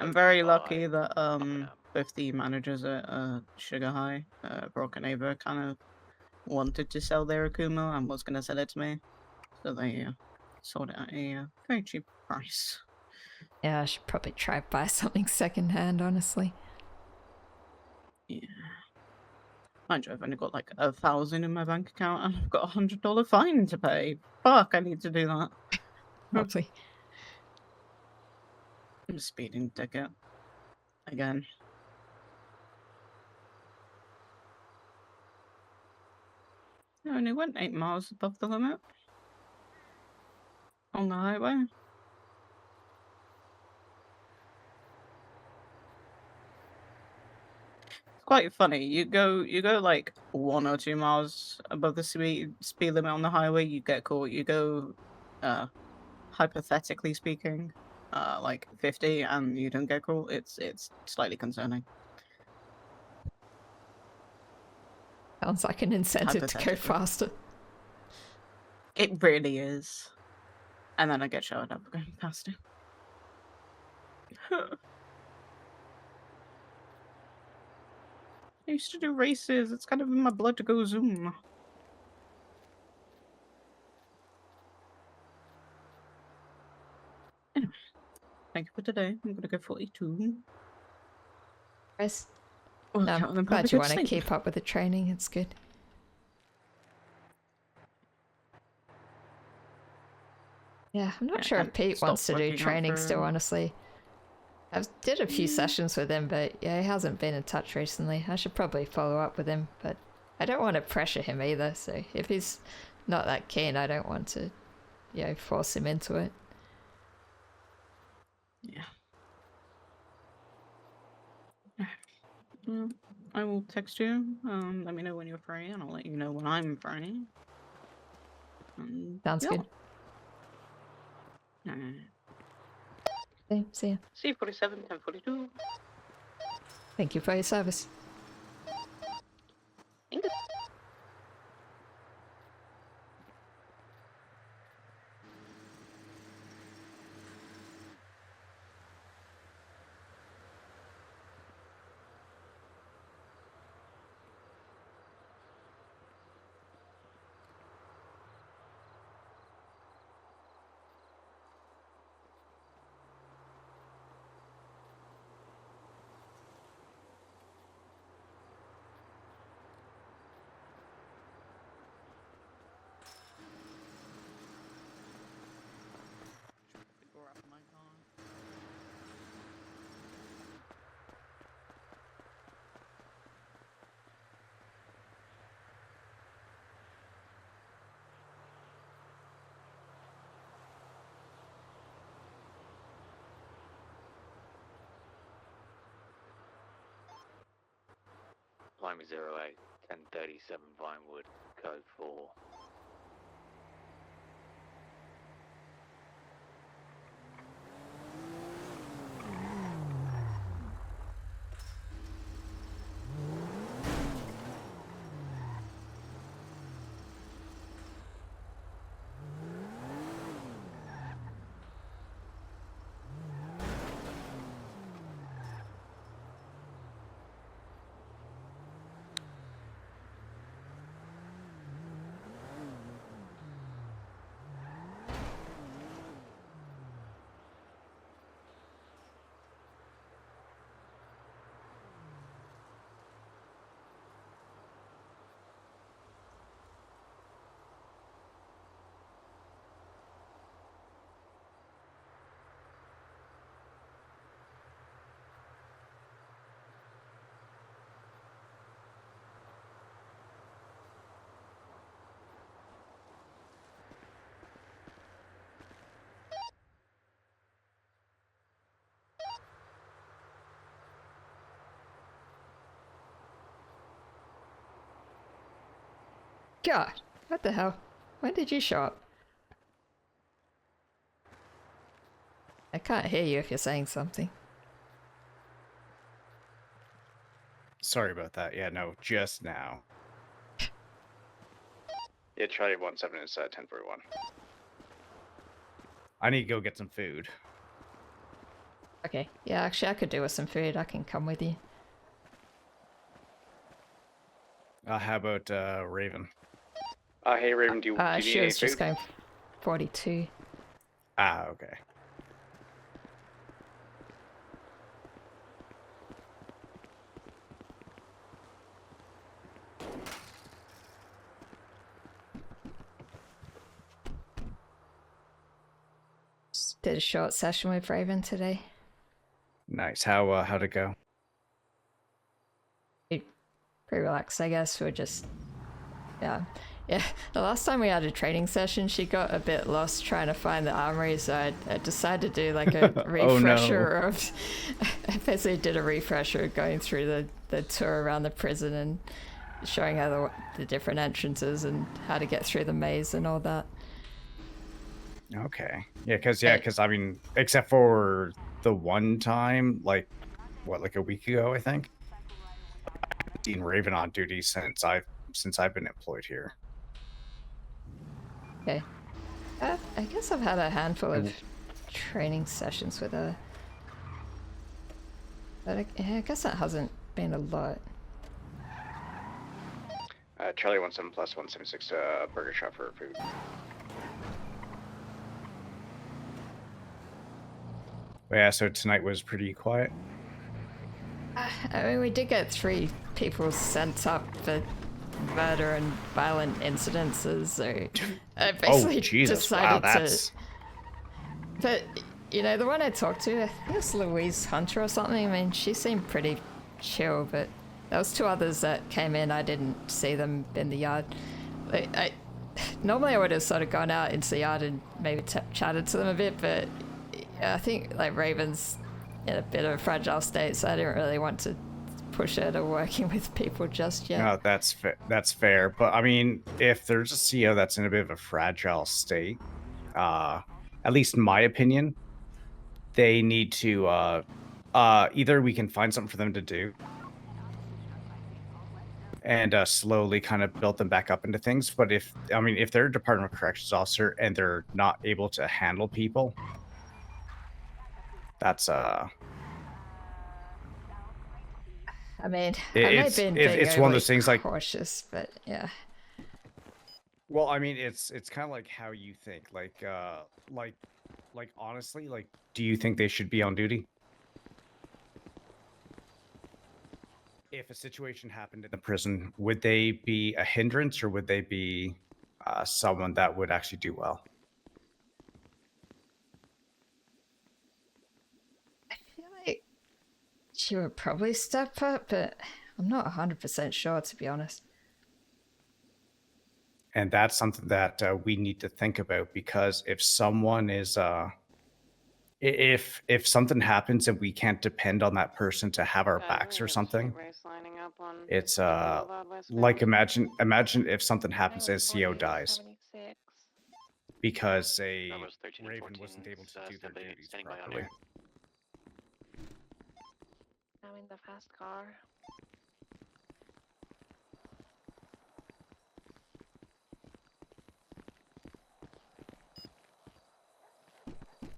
very lucky that both the managers at Sugar High, Brock and Ava, kind of wanted to sell their Akuma and was going to sell it to me, so they sold it at a very cheap price. Yeah, I should probably try buy something secondhand, honestly. Yeah. Mind you, I've only got like 1,000 in my bank account and I've got $100 fine to pay. Fuck, I need to do that. Lovely. Speeding ticket. Again. I only went 8 miles above the limit. On the highway. It's quite funny. You go like 1 or 2 miles above the speed limit on the highway, you get caught. You go, hypothetically speaking, like 50 and you don't get caught. It's slightly concerning. Sounds like an incentive to go Hypothetically. faster. It really is. And then I get shouted up for going faster. I used to do races. It's kind of in my blood to go zoom. Anyway, thank you for today. I'm gonna go 42. Chris, Well, no, I'm glad you want to keep up with the training. It's good. Yeah, I'm not sure if Pete wants to do training still, honestly. I've did a few sessions with him, but yeah, he hasn't been in touch recently. I should probably follow up with him, but I don't want to pressure him either, so if he's not that keen, I don't want to, you know, force him into it. Yeah. I will text you. Let me know when you're free, and I'll let you know when I'm free. Sounds good. Okay, see ya. C47, 1042. Thank you for your service. Thank you. Lima 08, 1037 Vinewood, code 4. God, what the hell? When did you show up? I can't hear you if you're saying something. Sorry about that. Yeah, no, just now. Yeah, Charlie 17 is 1041. I need to go get some food. Okay, yeah, actually I could do with some food. I can come with you. How about Raven? Hey Raven, do you need she any was just food? going 42. Ah, okay. did a short session with Raven today. Nice. How'd it go? Pretty relaxed, I guess. We're just, yeah. The last time we had a training session, she got a bit lost trying to find the armory, so I decided to do like a refresher of. I basically did a refresher going through the tour around the prison and showing her the different entrances and how to get through the maze and all that. Okay. Yeah, because I mean, except for the one time, like a week ago, I think. I haven't seen Raven on duty since I've been employed here. Okay. I guess I've had a handful of training sessions with her. But I guess that hasn't been a lot. Charlie 17 plus 176 burger shop for food. Yeah, so tonight was pretty quiet. I mean, we did get 3 people sent up for murder and violent incidences, so I basically decided to. But you know, the one I talked to, I think it was Louise Hunter or something. I mean, she seemed pretty chill, but there was 2 others that came in. I didn't see them in the yard. Normally I would have sort of gone out into the yard and maybe chatted to them a bit, but I think like Raven's in a bit of a fragile state, so I didn't really want to push her to working with people just yet. No, that's fair. But I mean, if there's a CO that's in a bit of a fragile state, at least in my opinion, they need to either we can find something for them to do and slowly kind of build them back up into things. But if they're a Department of Corrections officer and they're not able to handle people, that's I mean, it's one of those things like cautious, but yeah. Well, I mean, it's kind of like how you think. Like honestly, like, do you think they should be on duty? If a situation happened in the prison, would they be a hindrance or would they be someone that would actually do well? I feel like she would probably step up, but I'm not 100% sure, to be honest. And that's something that we need to think about, because if someone is if something happens and we can't depend on that person to have our backs or something, it's like imagine if something happens and CO dies because a Raven wasn't able to do their duties properly. I'm in the fast car.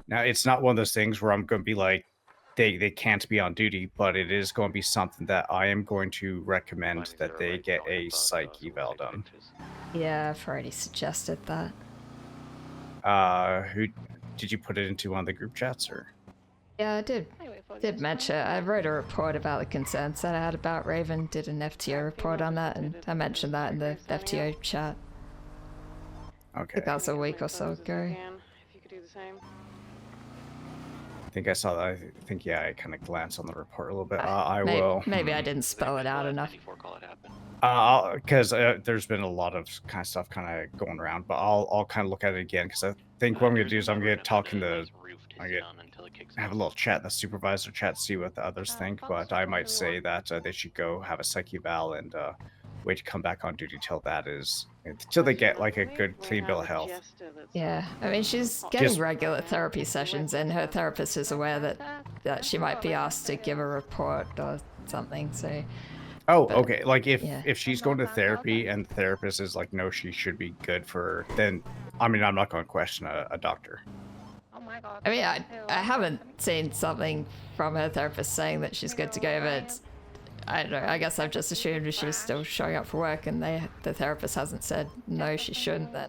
Now, it's not one of those things where I'm going to be like, they can't be on duty, but it is going to be something that I am going to recommend that they get a psych eval done. Yeah, I've already suggested that. Who did you put it into one of the group chats, or? Yeah, I did mention. I wrote a report about the concerns that I had about Raven. Did an FTO report on that, and I mentioned that in the FTO chat. Okay. I think that was a week or so ago. If you could do the same. I think I saw that. I think, yeah, I kind of glanced on the report a little bit. I will. Maybe I didn't spell it out enough. Because there's been a lot of kind of stuff kind of going around, but I'll kind of look at it again, because I think what I'm going to do is I'm going to talk in the, have a little chat, the supervisor chat, see what the others think, but I might say that they should go have a psych eval and wait to come back on duty till they get like a good clean bill of health. Yeah, I mean, she's getting regular therapy sessions, and her therapist is aware that she might be asked to give a report or something, so... Oh, okay. Like if she's going to therapy and the therapist is like, no, she should be good for, then, I mean, I'm not going to question a doctor. Oh my god. I mean, I haven't seen something from her therapist saying that she's good to go, but I don't know, I guess I've just assumed if she's still showing up for work and the therapist hasn't said no, she shouldn't, then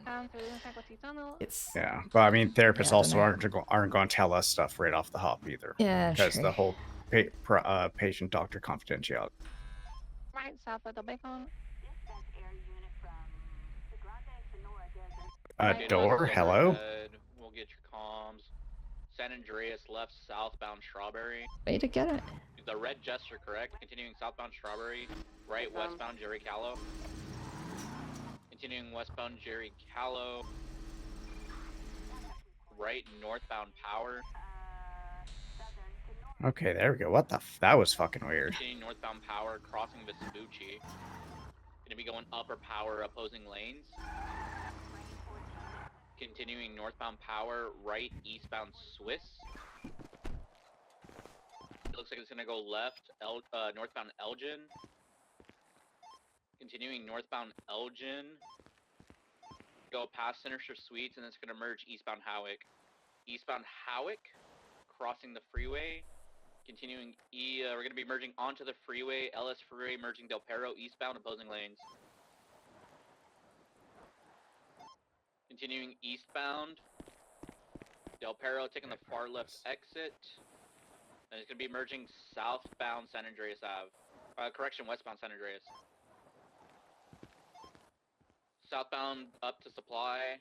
it's... Yeah, but I mean, therapists also aren't going to tell us stuff right off the hop either. Yeah, because true. the whole patient-doctor confidentiality. Right south of the beacon. Door, hello? We'll get your comms. San Andreas left southbound Strawberry. Way to get it. The red Jester, correct? Continuing southbound Strawberry. Right westbound Jerry Callow. Continuing westbound Jerry Callow. Right northbound Power. Okay, there we go. What the that was fucking weird. Continuing northbound Power, crossing Vespucci. Gonna be going upper Power, opposing lanes. Continuing northbound Power, right eastbound Swiss. It looks like it's gonna go left, northbound Elgin. Continuing northbound Elgin. Go past Sinister Suites, and then it's gonna merge eastbound Howick. Eastbound Howick, crossing the freeway. Continuing we're gonna be merging onto the freeway, LS Freeway merging Del Perro eastbound, opposing lanes. Continuing eastbound, Del Perro taking the far left exit. And it's gonna be merging southbound San Andreas Ave. Westbound San Andreas. Southbound up to Supply.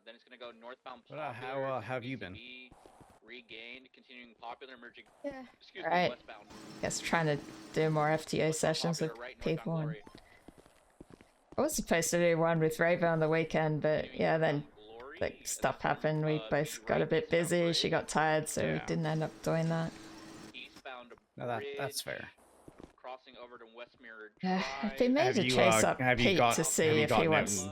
Then it's gonna go northbound Popular. How have you been? Regained, continuing Popular, merging. Yeah. Excuse All right. me, westbound. Guess trying to do more FTO sessions with Popular, right, people. northbound And Glory. I was supposed to do one with Raven on the weekend, but yeah, then like stuff happened. We both got a bit busy. She got tired, so we didn't end up doing that. Eastbound No, that's fair. Crossing over to Westmere Yeah, Drive. I've been meaning to chase up Pete to see if he wants.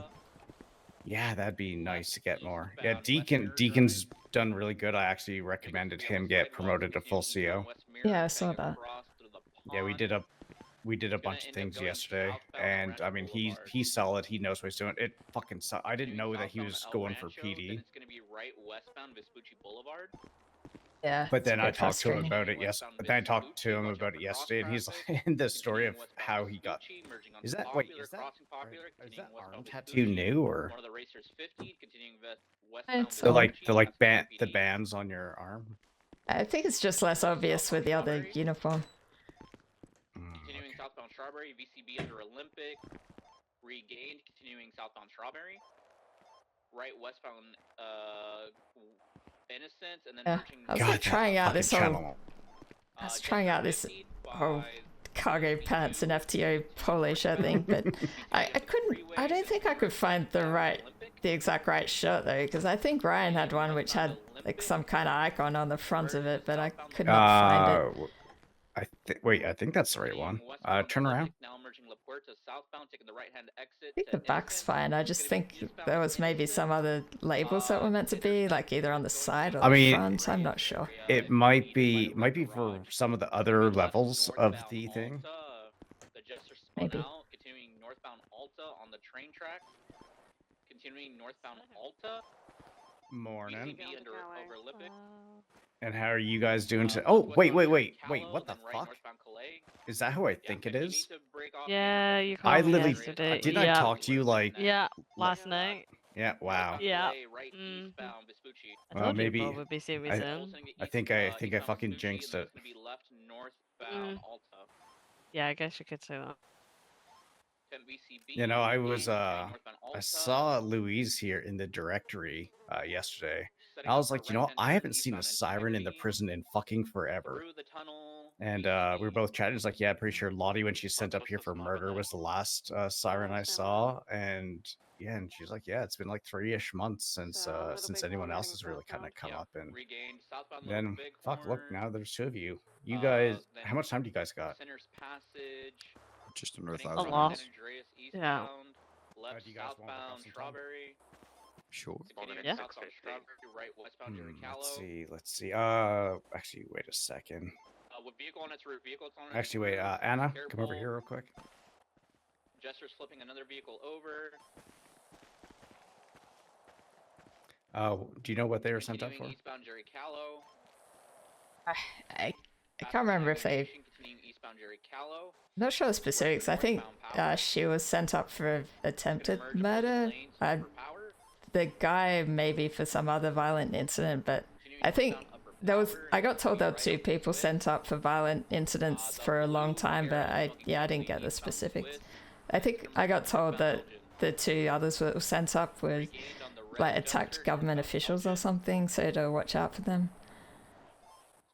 Yeah, that'd be nice to get more. Yeah, Deacon's done really good. I actually recommended him get promoted to full CO. Yeah, I saw that. Yeah, we did a bunch of things yesterday, and I mean he's solid. He knows what he's doing. It fucking I didn't know that he was going for PD. It's gonna be right westbound Vespucci Boulevard. Yeah. But then I it's talked to him frustrating. about it yesterday, and he's in the story of how he got. Is that arm tattoo new or? One of the racers 50, continuing It's westbound. The bands on your arm. I think it's just less obvious with the other uniform. Continuing southbound Strawberry, VCB under Olympic. Regained, continuing southbound Strawberry. Right westbound Innocence, and then Yeah, I was like trying out this whole. I was trying out this whole cargo pants and FTO polo shirt thing, but I couldn't. I don't think I could find the exact right shirt though, because I think Ryan had one which had like some kind of icon on the front of it, but I could not find it. I think that's the right one. Turn around. I think the back's fine. I just think there was maybe some other labels that were meant to be, like either on the side or the front. I'm not sure. It might be for some of the other levels of the thing. Maybe. Continuing northbound Alta on the train track. Continuing northbound Alta. Morning. VCB under over Olympic. And how are you guys doing today? Oh, wait. What the fuck? Is that who I think it is? Yeah, you called I me literally yesterday. didn't I talk to you like last night. Yeah, wow. Yeah. Well, maybe people would be seeing me soon. I think I fucking jinxed it. Yeah, I guess you could say that. You know, I saw Louise here in the directory yesterday. I was like, you know, I haven't seen a siren in the prison in fucking forever. And we were both chatting. It's like, yeah, pretty sure Lottie, when she sent up here for murder, was the last siren I saw. And yeah, and she's like, yeah, it's been like 3-ish months since anyone else has really kind of come up. And then, fuck, look, now there's 2 of you. You guys, how much time do you guys got? Just under 1,000. A lot. Yeah. Do you guys want to Strawberry? Sure. Yeah. Let's see. Actually, wait a second. Actually, wait. Anna, come over here real quick. Jester's flipping another vehicle over. Do you know what they were sent up for? Eastbound Jerry Callow. I can't remember if they. Not sure the specifics. I think she was sent up for attempted murder. The guy maybe for some other violent incident, but I think there was. I got told there were 2 people sent up for violent incidents for a long time, but I didn't get the specifics. I think I got told that the 2 others were sent up were like attacked government officials or something, so to watch out for them.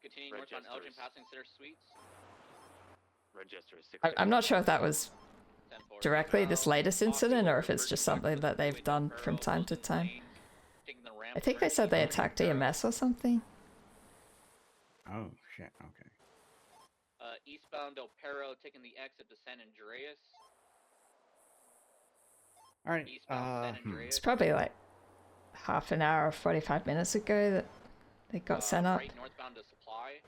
Continuing northbound Elgin, passing Center Suites. Register is I'm not sure if that was directly this latest incident or if it's just something that they've done from time to time. I think they said they attacked EMS or something. Oh shit. Okay. Eastbound Del Perro, taking the exit to San Andreas. All right. Eastbound San Andreas. It's probably like half an hour or 45 minutes ago that they got sent up. Right northbound to Supply.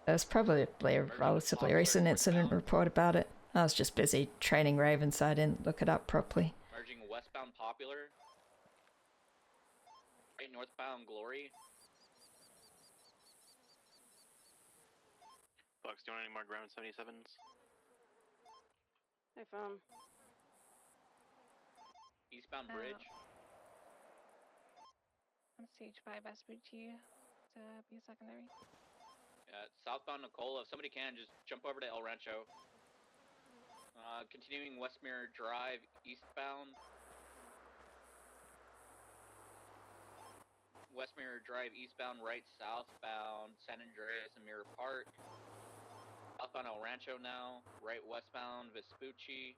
There's probably a relatively recent incident report about it. I was just busy training Raven, so I didn't look it up properly. Merging westbound Popular. Right northbound Glory. Bucks, do you want any more ground 77s? Hey, phone. Eastbound Bridge. I'm stage 5 Vespucci to be secondary. Southbound Nicola. If somebody can, just jump over to El Rancho. Continuing Westmere Drive eastbound. Westmere Drive eastbound, right southbound San Andreas and Mirror Park. Southbound El Rancho now. Right westbound Vespucci.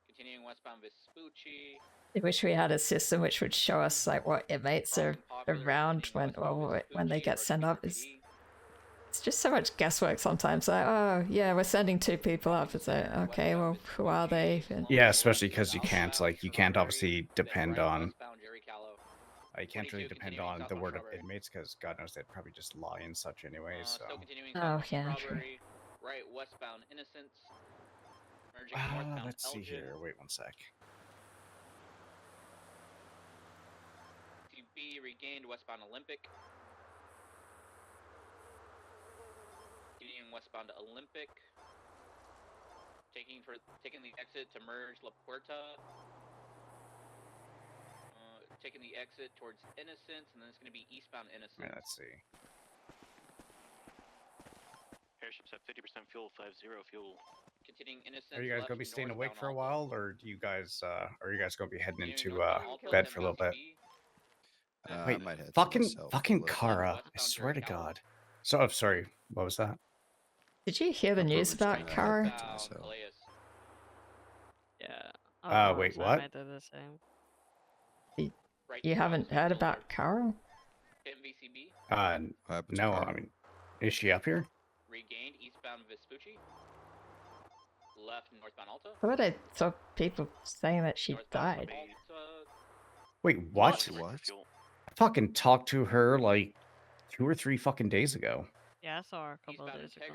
Continuing westbound Vespucci. I wish we had a system which would show us like what inmates are around when they get sent up. It's just so much guesswork sometimes. Like, oh yeah, we're sending 2 people up. It's like, okay, well, who are they? And Yeah, especially because you can't obviously depend on. You can't really depend on the word of inmates because God knows they'd probably just lie and such anyways. So. Oh yeah, true. Right westbound Innocence. Merging northbound Let's see Elgin. here. Wait one sec. TB regained westbound Olympic. Continuing westbound to Olympic. Taking the exit to merge La Puerta. Taking the exit towards Innocence, and then it's going to be eastbound Innocence. Yeah, let's see. Airship's at 50% fuel, 50 fuel. Continuing Innocence. Are you guys gonna be staying awake for a while, or do you guys are you guys gonna be heading into bed for a little bit? I Wait, might head to fucking myself a little Kara! bit. I swear to God. So, I'm sorry. What was that? Did you hear the I'm news probably about just gonna head Kara? back to myself. Yeah. Wait, I what? might do the same. You haven't heard about Kara? What happened to No. Carl? I mean, is she up here? Regained eastbound Vespucci. Left northbound Alta. I thought I saw people saying that she died. Wait, what? What? I fucking talked to her like 2 or 3 fucking days ago. Yeah, I saw her a couple of days ago.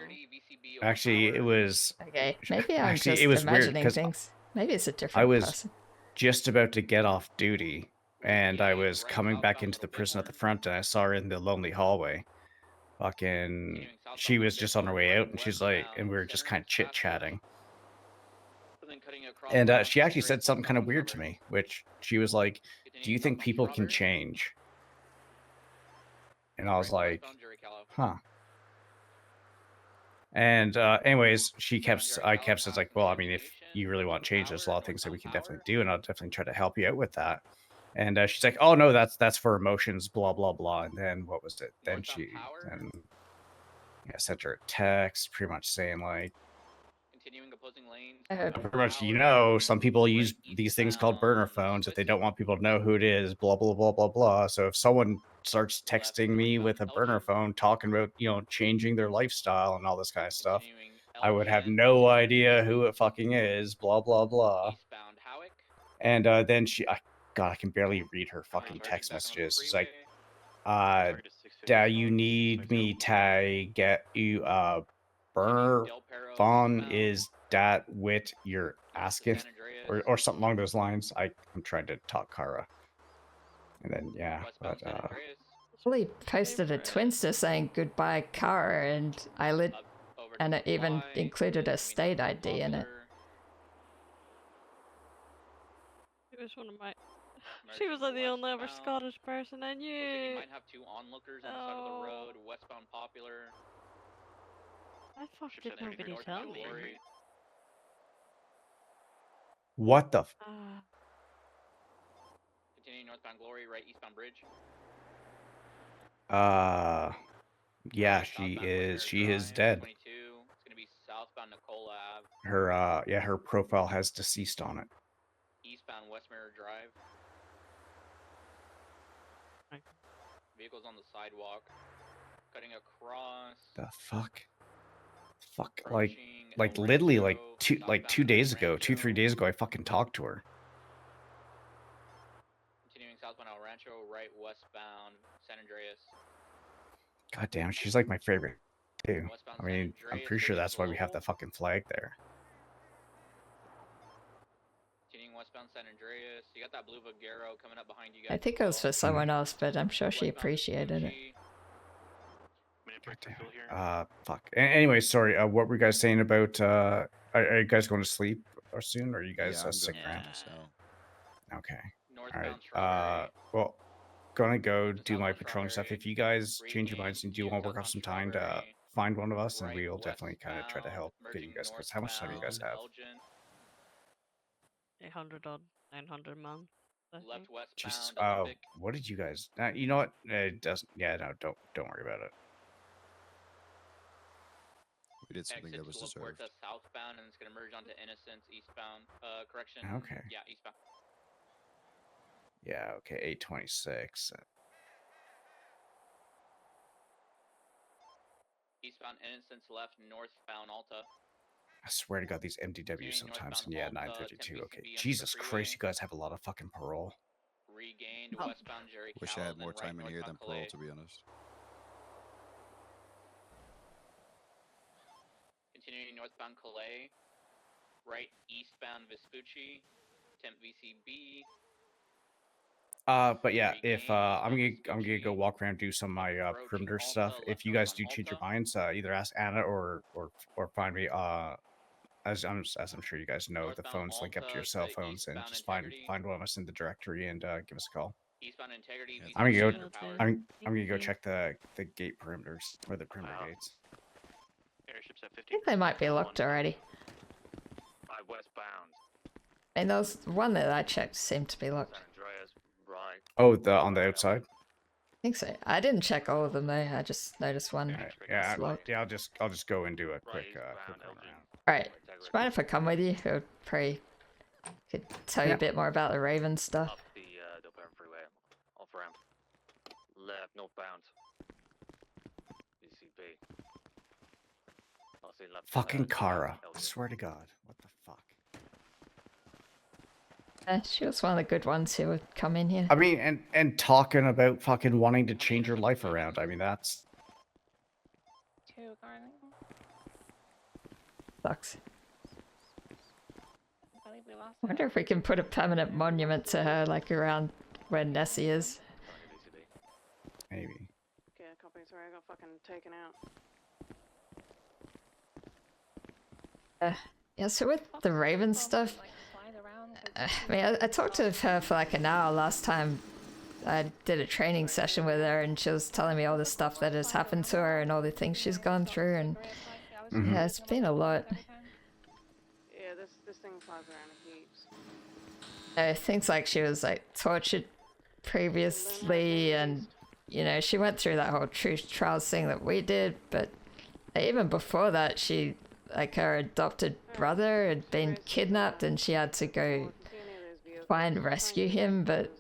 Actually, it was. Okay, maybe I'm Actually, just it was weird imagining because things. Maybe it's a I different was person. just about to get off duty, and I was coming back into the prison at the front, and I saw her in the lonely hallway. Fucking, she was just on her way out, and she's like, and we were just kind of chit chatting. And she actually said something kind of weird to me, which she was like, "Do you think people can change?" And I was like, "Huh." And anyways, I kept saying like, "Well, I mean, if you really want change, there's a lot of things that we can definitely do, and I'll definitely try to help you out with that." And she's like, "Oh no, that's for emotions, blah blah blah." And then what was it? Then sent her a text, pretty much saying like, Continuing opposing lanes. pretty much, some people use these things called burner phones if they don't want people to know who it is, blah blah blah blah blah. So if someone starts texting me with a burner phone talking about changing their lifestyle and all this kind of stuff, I would have no idea who it fucking is, blah blah blah. Eastbound Howick. And then God, I can barely read her fucking text messages. She's like, you need me to get you burner phone, is that what you're asking? Or something along those lines. I'm trying to talk Kara. And then but Lee posted a Twinster saying goodbye Kara, and and it even included a state ID in it. It was one of my. She was like the only other Scottish person I knew. You might have 2 onlookers on the side of the road. Westbound Popular. I fuck did nobody tell me. What the? Continuing northbound Glory, right eastbound bridge. Yeah, she is. She is dead. 22. It's gonna be southbound Nicola Ave. Her yeah, her profile has deceased on it. Eastbound West Mirror Drive. Vehicles on the sidewalk. Cutting across. The fuck? Fuck, like literally like 2 days ago, 3 days ago, I fucking talked to her. Continuing southbound El Rancho, right westbound San Andreas. God damn, she's like my favorite too. I mean, I'm pretty sure that's why we have the fucking flag there. Continuing westbound San Andreas. You got that blue Vaguero coming up behind you guys. I think it was for someone else, but I'm sure she appreciated it. Fuck. Anyway, sorry. What were you guys saying about? Are you guys going to sleep or soon? Or are you guys sick around? Okay. All right. Well, gonna go do my patrolling stuff. If you guys change your minds and do want to work off some time to find one of us, and we'll definitely kind of try to help get you guys. Because how much time do you guys have? 800 odd, 900 a month. Left westbound. Jesus. What did you guys? You know what? It doesn't. Yeah. No. Don't worry about it. We did something that was deserved. Southbound, and it's gonna merge onto Innocence eastbound. Correction. Okay. Yeah, eastbound. Yeah. Okay. 826. Eastbound Innocence left, northbound Alta. I swear to God, these MDW sometimes. And yeah, 952. Okay. Jesus Christ, you guys have a lot of fucking parole. Regained westbound Jerry. Wish I had more time in here than parole, to be honest. Continuing northbound Calais, right eastbound Vespucci, temp VCB. But yeah, if I'm gonna go walk around, do some of my perimeter stuff. If you guys do change your minds, either ask Anna or find me. As I'm sure you guys know, the phones link up to your cell phones, and just find one of us in the directory and give us a call. Eastbound Integrity. I'm gonna go check the gate perimeters or the perimeter gates. Airships at 50. I think they might be locked already. Westbound. And there was one that I checked seemed to be locked. San Andreas, right. Oh, on the outside. I think so. I didn't check all of them though. I just noticed one. Yeah, locked. yeah. I'll just go and do a quick run around. All right. Do you mind if I come with you? I probably could tell you a bit more about the Raven stuff. Up the Dopen freeway, off ramp. Left northbound. BCB. Fucking Kara. I swear to God. What the fuck? She was one of the good ones who would come in here. I mean, and talking about fucking wanting to change her life around. I mean, that's... Sucks. I wonder if we can put a permanent monument to her, like around where Nessie is. Maybe. Okay, copy. Sorry, I got fucking taken out. Yeah, so with the Raven stuff, I mean, I talked to her for like an hour last time. I did a training session with her, and she was telling me all the stuff that has happened to her and all the things she's gone through, and yeah, it's been a lot. Yeah, this thing flies around in heaps. Things like she was like tortured previously, and you know, she went through that whole truth trials thing that we did, but even before that, she, like, her adopted brother had been kidnapped and she had to go rescue him, but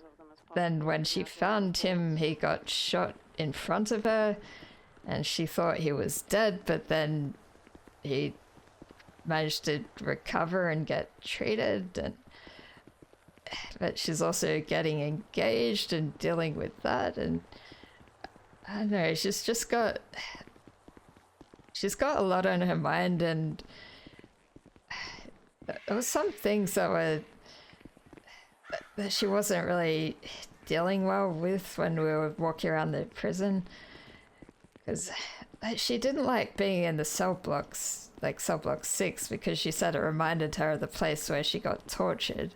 then when she found him, he got shot in front of her and she thought he was dead, but then he managed to recover and get treated, and but she's also getting engaged and dealing with that, and I don't know, she's got a lot on her mind, and there was some things that she wasn't really dealing well with when we were walking around the prison, because she didn't like being in the cell blocks, like cell block 6, because she said it reminded her of the place where she got tortured.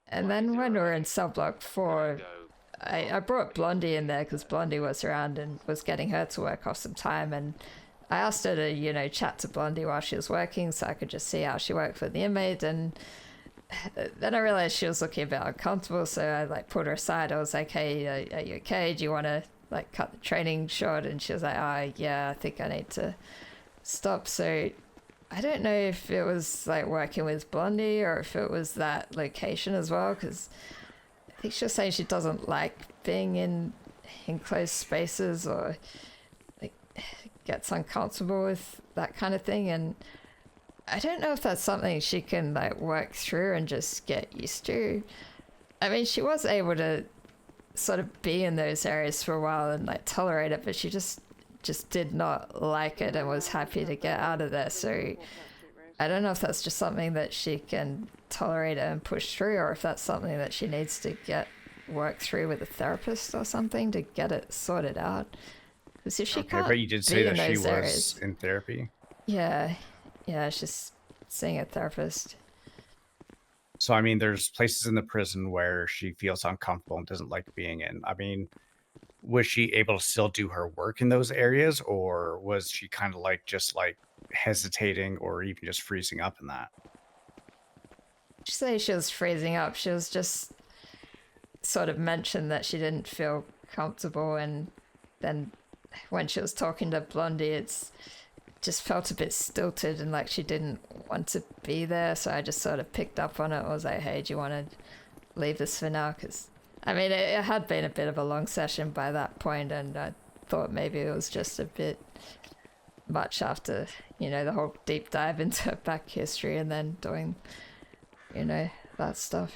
And then when we were in cell block 4, I brought Blondie in there because Blondie was around and was getting her to work off some time, and I asked her to, you know, chat to Blondie while she was working so I could just see how she worked for the inmate, and then I realized she was looking a bit uncomfortable, so I like pulled her aside. I was like, "Hey, are you okay? Do you want to like cut the training short?" And she was like, "Oh, yeah, I think I need to stop." So I don't know if it was like working with Blondie or if it was that location as well, because I think she was saying she doesn't like being in enclosed spaces or like gets uncomfortable with that kind of thing. And I don't know if that's something she can like work through and just get used to. I mean, she was able to sort of be in those areas for a while and like tolerate it, but she just did not like it and was happy to get out of there. So I don't know if that's just something that she can tolerate and push through, or if that's something that she needs to get work through with a therapist or something to get it sorted out. Because if she can't, but you did say that she was areas, in therapy. Yeah, she's seeing a therapist. So I mean, there's places in the prison where she feels uncomfortable and doesn't like being in. I mean, was she able to still do her work in those areas, or was she kind of like just like hesitating or even just freezing up in that? She say she was freezing up. She was just sort of mentioned that she didn't feel comfortable, and then when she was talking to Blondie, it's just felt a bit stilted and like she didn't want to be there. So I just sort of picked up on it. I was like, "Hey, do you want to leave this for now?" Because I mean, it had been a bit of a long session by that point, and I thought maybe it was just a bit much after, you know, the whole deep dive into back history and then doing, you know, that stuff.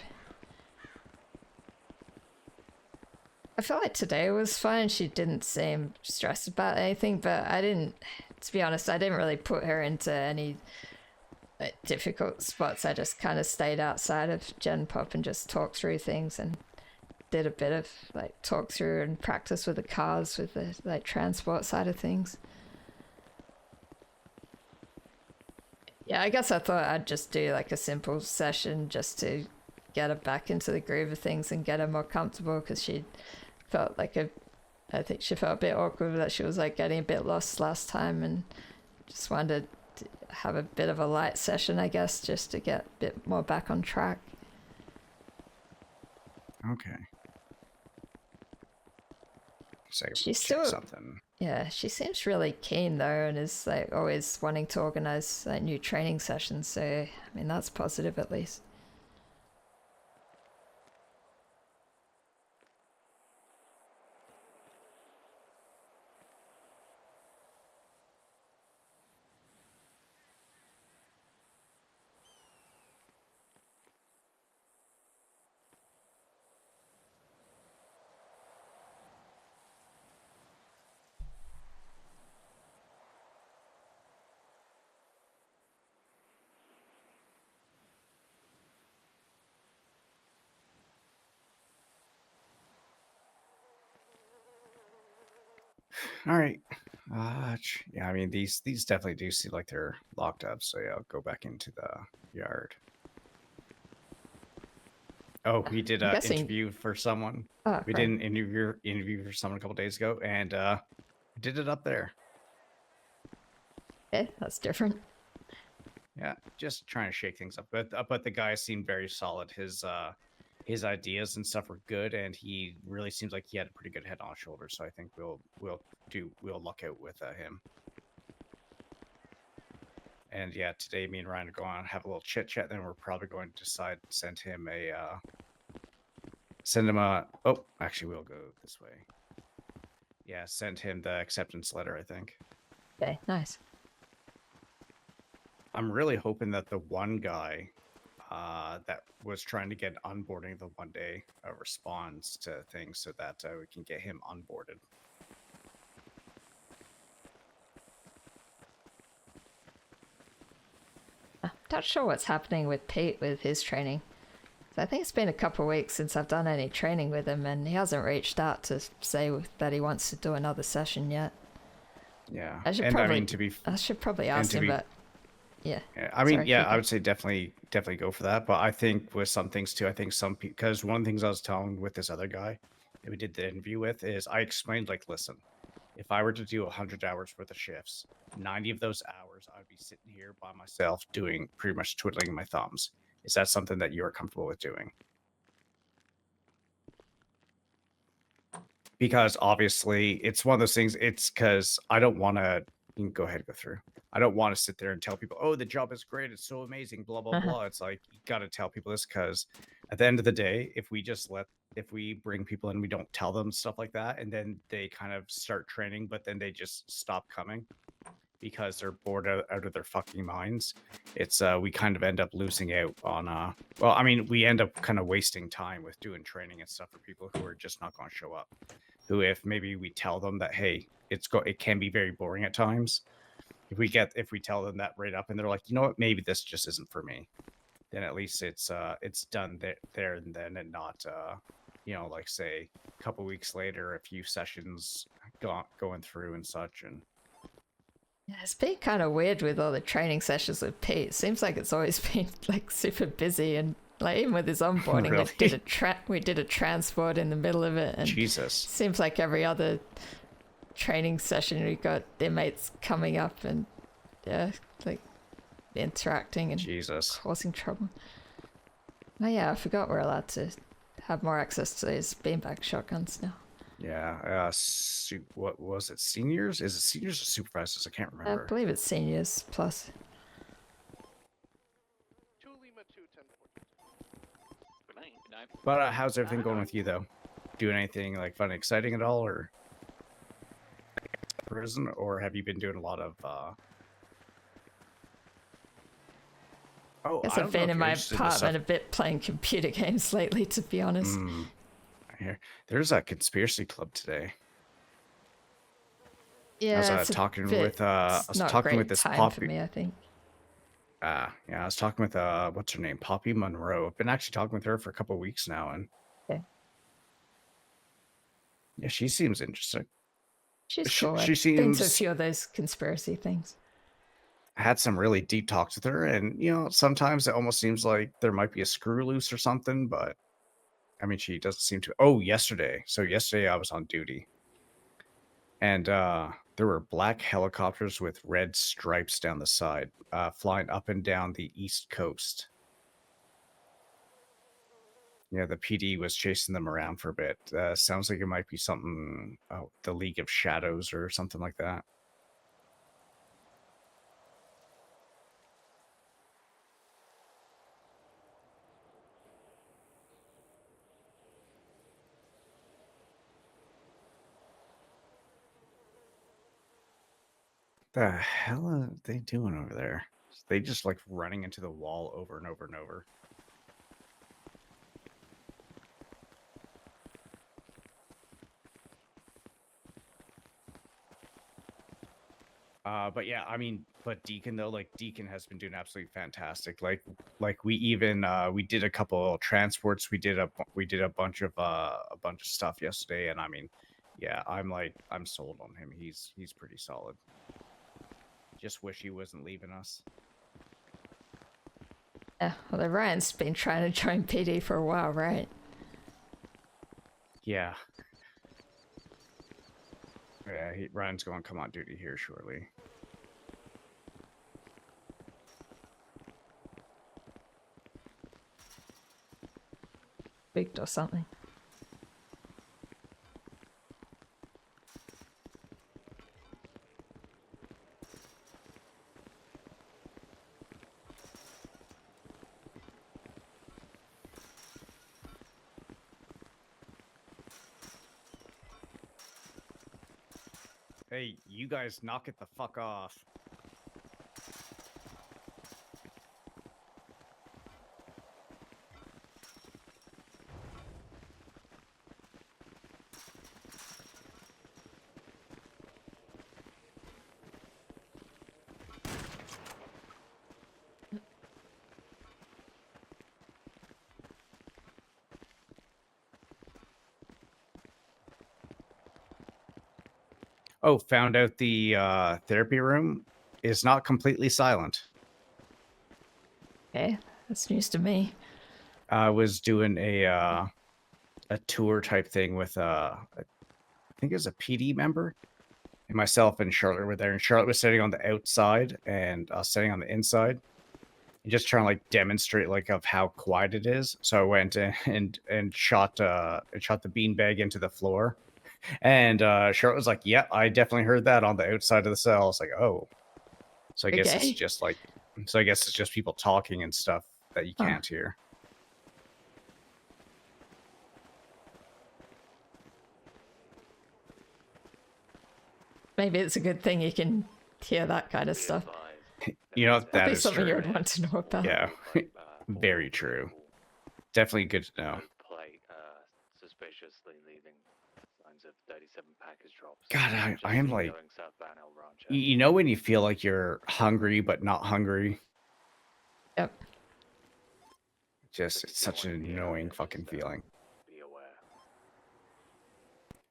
I felt like today was fine. She didn't seem stressed about anything, but to be honest, I didn't really put her into any like, difficult spots. I just kind of stayed outside of Gen Pop and just talked through things and did a bit of like talk through and practice with the cars with the like transport side of things. Yeah, I guess I thought I'd just do like a simple session just to get her back into the groove of things and get her more comfortable, because she felt like I think she felt a bit awkward that she was like getting a bit lost last time, and just wanted to have a bit of a light session, I guess, just to get a bit more back on track. Okay. She's still something. Yeah, she seems really keen though, and is like always wanting to organize like new training sessions. So I mean, that's positive at least. All right. Yeah, I mean these definitely do seem like they're locked up. So yeah, I'll go back into the yard. Oh, we did an interview for someone. Oh, we did an interview for someone a couple days ago, and did it up there. Okay, that's different. Yeah, just trying to shake things up. But the guy seemed very solid. His ideas and stuff were good, and he really seems like he had a pretty good head on his shoulders. So I think we'll luck out with him. And yeah, today me and Ryan are going to have a little chit chat. Then we're probably going to decide to send him a. Oh, actually, we'll go this way. Yeah, send him the acceptance letter, I think. Okay, nice. I'm really hoping that the one guy that was trying to get onboarding the one day responds to things so that we can get him onboarded. I'm not sure what's happening with Pete with his training. I think it's been a couple of weeks since I've done any training with him, and he hasn't reached out to say that he wants to do another session yet. Yeah, I should probably ask him, but yeah. I mean, yeah, I would say definitely go for that. But I think with some things too, I think some people, because one of the things I was telling with this other guy that we did the interview with is I explained, like, listen, if I were to do 100 hours worth of shifts, 90 of those hours I'd be sitting here by myself doing pretty much twiddling my thumbs. Is that something that you're comfortable with doing? Because obviously it's one of those things. It's because I don't want to. You can go ahead and go through. I don't want to sit there and tell people, "Oh, the job is great. It's so amazing." Blah blah blah. It's like you got to tell people this because at the end of the day, if we bring people in, we don't tell them stuff like that, and then they kind of start training, but then they just stop coming because they're bored out of their fucking minds. It's we kind of end up losing out on well, I mean, we end up kind of wasting time with doing training and stuff for people who are just not going to show up. Who, if maybe we tell them that, hey, it can be very boring at times. If we tell them that right up and they're like, you know what, maybe this just isn't for me, then at least it's done there and then, and not you know, like say a couple weeks later, a few sessions going through and such. And yeah, it's been kind of weird with all the training sessions with Pete. It seems like it's always been like super busy, and like even with his onboarding, Really? we did a transport in the middle of it, and Jesus, seems like every other training session we got inmates coming up and like interacting and Jesus, causing trouble. Oh yeah, I forgot we're allowed to have more access to those beanbag shotguns now. yeah. What was it? Seniors? Is it seniors or supervisors? I can't remember. I believe it's seniors plus. 2 Lima 2 1040. Good night. Good night. But how's everything going with you though? Doing anything like fun, and exciting at all, or prison, or have you been doing a lot of? Oh, Guess I don't I've know been if in you're my interested in this apartment a stuff. bit playing computer games lately, to be honest. I hear there's a conspiracy club today. Yeah, I was talking with this time Poppy. for me, I think. Yeah, I was talking with what's her name, Poppy Monroe. I've been actually talking with her for a couple of weeks now, and yeah, she seems interesting. She's cool. She I've been to a seems few of those conspiracy things. I had some really deep talks with her, and you know, sometimes it almost seems like there might be a screw loose or something, but I mean, she doesn't seem to. Oh, yesterday. So yesterday I was on duty, and there were black helicopters with red stripes down the side, flying up and down the East Coast. Yeah, the PD was chasing them around for a bit. Sounds like it might be something, the League of Shadows or something like that. The hell are they doing over there? They just like running into the wall over and over and over. But yeah, I mean, but Deacon though, like Deacon has been doing absolutely fantastic. Like we even we did a couple of transports. We did a bunch of stuff yesterday, and I mean, yeah, I'm sold on him. He's pretty solid. Just wish he wasn't leaving us. Yeah, well, Ryan's been trying to join PD for a while, right? Yeah. Yeah, Ryan's going to come on duty here shortly. Booked or something. Hey, you guys knock it the fuck off. Oh, found out the therapy room is not completely silent. Okay, that's news to me. I was doing a tour type thing with I think it was a PD member, and myself and Charlotte were there. And Charlotte was sitting on the outside, and I was sitting on the inside. just trying to like demonstrate like of how quiet it is. So I went and shot the beanbag into the floor, and Charlotte was like, "Yeah, I definitely heard that on the outside of the cell." I was like, "Oh, so I guess it's Okay. just like, so I guess it's just people talking and stuff that you Huh. can't hear." Maybe it's a good thing you can hear that kind of stuff. You know, that Probably is something you true. would want to know about. Yeah, very true. Definitely good to know. Plate suspiciously leaving signs of 37 package drops. God, I am like, Going southbound El Rancho. you know when you feel like you're hungry but not hungry? Yep. Just, it's such an annoying fucking feeling. Be aware.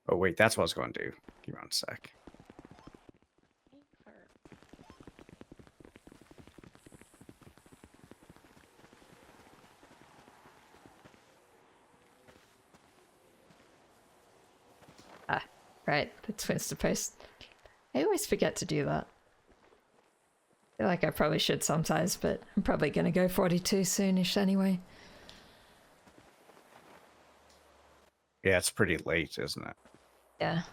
Oh wait, that's what I was going to do. Give me 1 sec. Ah, right. The Twinster post. I always forget to do that. I feel like I probably should sometimes, but I'm probably going to go 42 soonish anyway. Yeah, it's pretty late, isn't it? Yeah.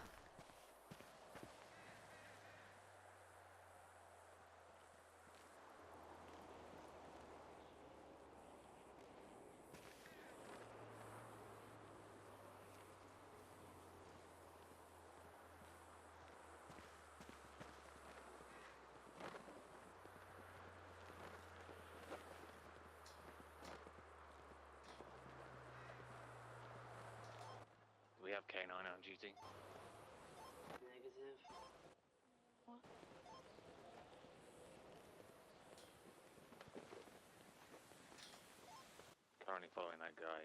Do we have K9 on duty? Negative. What? Currently following that guy,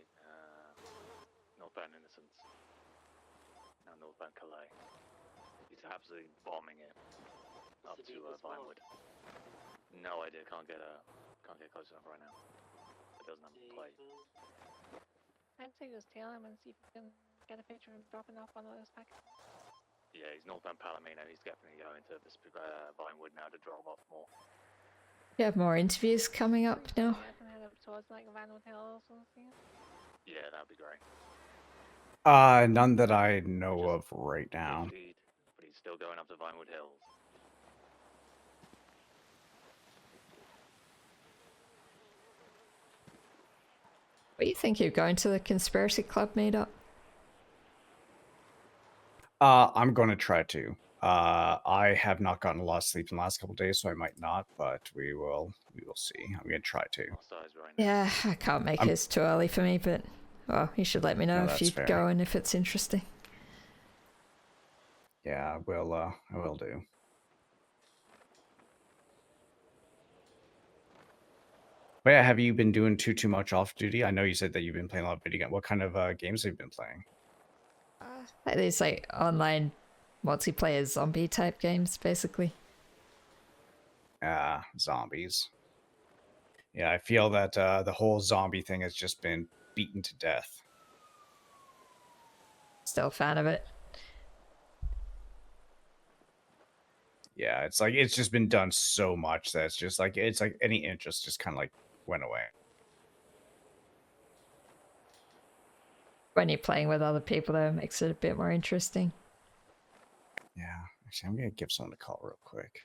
northbound Innocence. Now northbound Calais. He's absolutely bombing it up to Vinewood. No idea, can't get close enough right now. It doesn't have a plate. I'd say just tail him and see if you can get a picture of him dropping off one of those packets. Yeah, he's northbound Palomino. He's definitely going to this Vinewood now to drop off more. You have more interviews coming up now? Yeah, I can head up towards like Vanwood Hills or something. Yeah, that'd be great. None that I know of right now. Lead, but he's still going up to Vinewood Hills. What do you think of going to the Conspiracy Club meetup? I'm going to try to. I have not gotten a lot of sleep in the last couple of days, so I might not, but we will see. I'm going to try to. Yeah, I can't make it. It's too early for me, but well, you should let me know if you go and if it's interesting. Yeah, I will do. But yeah, have you been doing too much off duty? I know you said that you've been playing a lot of video games. What kind of games have you been playing? Like these like online multiplayer zombie type games, basically. Zombies. Yeah, I feel that the whole zombie thing has just been beaten to death. Still a fan of it. Yeah, it's like it's just been done so much that it's like any interest just kind of like went away. When you're playing with other people, though, it makes it a bit more interesting. Yeah, actually, I'm gonna give someone a call real quick.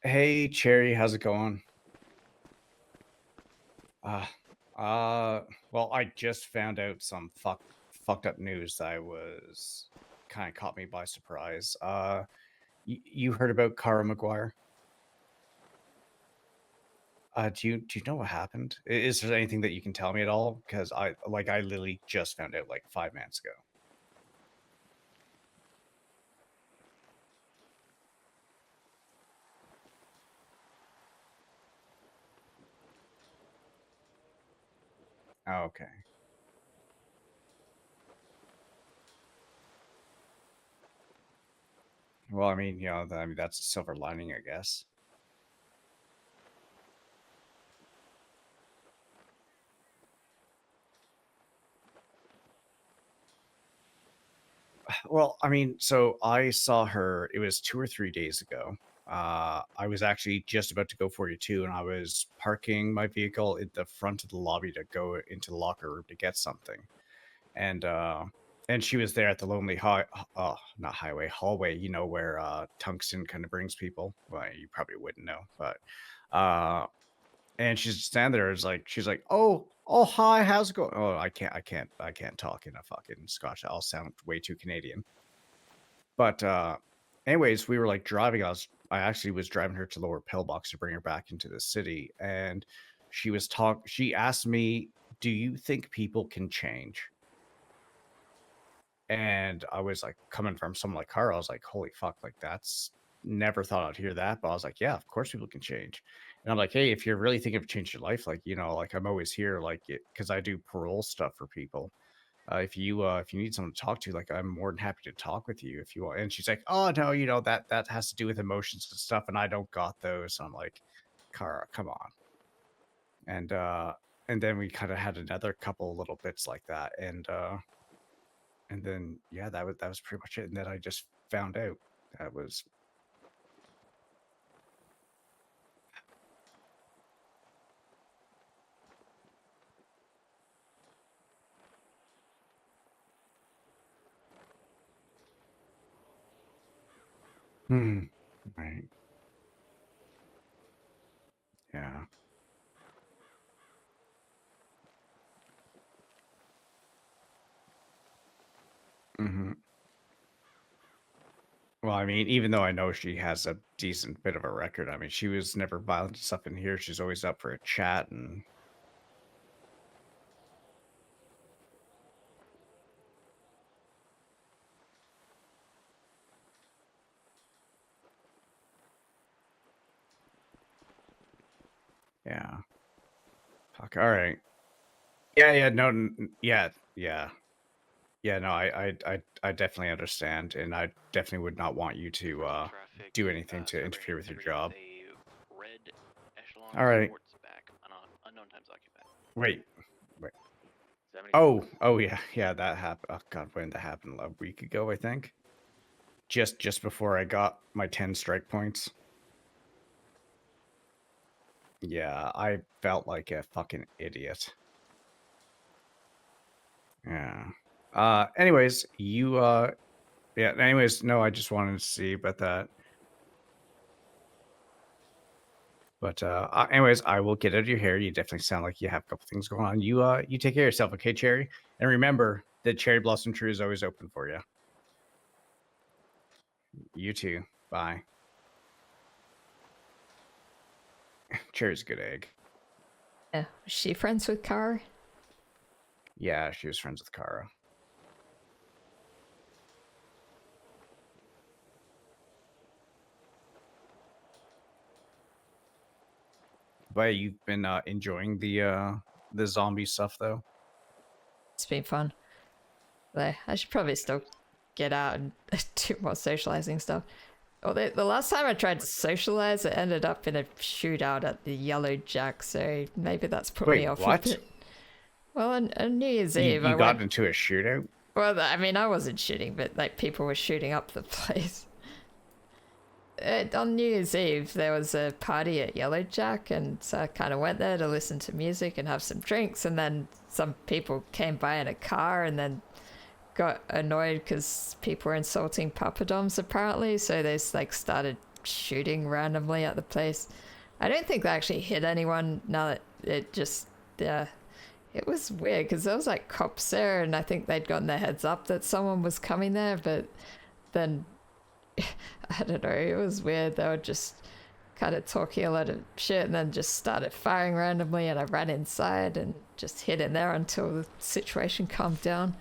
Hey, Cherry, how's it going? Well, I just found out some fucked up news that kind of caught me by surprise. You heard about Cara McGuire? Do you know what happened? Is there anything that you can tell me at all? Because I literally just found out like 5 minutes ago. Oh, okay. Well, I mean, that's a silver lining, I guess. Well, I mean, so I saw her. It was 2 or 3 days ago. I was actually just about to go 42, and I was parking my vehicle at the front of the lobby to go into the locker room to get something, and she was there at the lonely not highway, hallway. You know where Tungsten kind of brings people. Well, you probably wouldn't know, but and she's just standing there. It's like she's like, oh, hi, how's it going? Oh, I can't talk in a fucking Scotch. I'll sound way too Canadian. But anyways, we were like driving. I actually was driving her to Lower Pillbox to bring her back into the city, and she asked me, "Do you think people can change?" And I was like, coming from someone like her, I was like, holy fuck, like that's never thought I'd hear that. But I was like, yeah, of course people can change. And I'm like, hey, if you're really thinking of changing your life, like, you know, like I'm always here, like, because I do parole stuff for people. If you need someone to talk to, like, I'm more than happy to talk with you if you want. And she's like, oh no, you know, that has to do with emotions and stuff, and I don't got those. And I'm like, Kara, come on. And then we kind of had another couple little bits like that, and then yeah, that was pretty much it. And then I just found out that was right. Yeah. Well, I mean, even though I know she has a decent bit of a record, I mean, she was never violent and stuff in here. She's always up for a chat and yeah. Fuck. All right. Yeah. No. Yeah. No. I definitely understand, and I definitely would not want you to do anything to interfere with your job. Red echelon All right. supports back. Unknown times occupied. Wait. 74. Oh yeah. That happened. Oh god, when that happened? A week ago, I think. Just before I got my 10 strike points. Yeah, I felt like a fucking idiot. Yeah. Anyways, anyways, no, I just wanted to see about that. But anyways, I will get out of your hair. You definitely sound like you have a couple things going on. You take care of yourself, okay, Cherry? And remember, the Cherry Blossom Tree is always open for you. You too. Bye. Cherry's a good egg. Yeah. Was she friends with Kara? Yeah, she was friends with Kara. But you've been enjoying the zombie stuff though? It's been fun. But I should probably still get out and do more socializing stuff. Well, the last time I tried to socialize, it ended up in a shootout at the Yellow Jack, so maybe that's put me off a bit. Well, on New Year's Eve, you got into a shootout? Well, I mean, I wasn't shooting, but like people were shooting up the place. On New Year's Eve, there was a party at Yellow Jack, and so I kind of went there to listen to music and have some drinks, and then some people came by in a car and then got annoyed because people were insulting papadoms apparently, so they like started shooting randomly at the place. I don't think they actually hit anyone. No, it just it was weird because there was like cops there, and I think they'd gotten their heads up that someone was coming there, but then I don't know, it was weird. They were just kind of talking a lot of shit and then just started firing randomly, and I ran inside and just hid in there until the situation calmed down.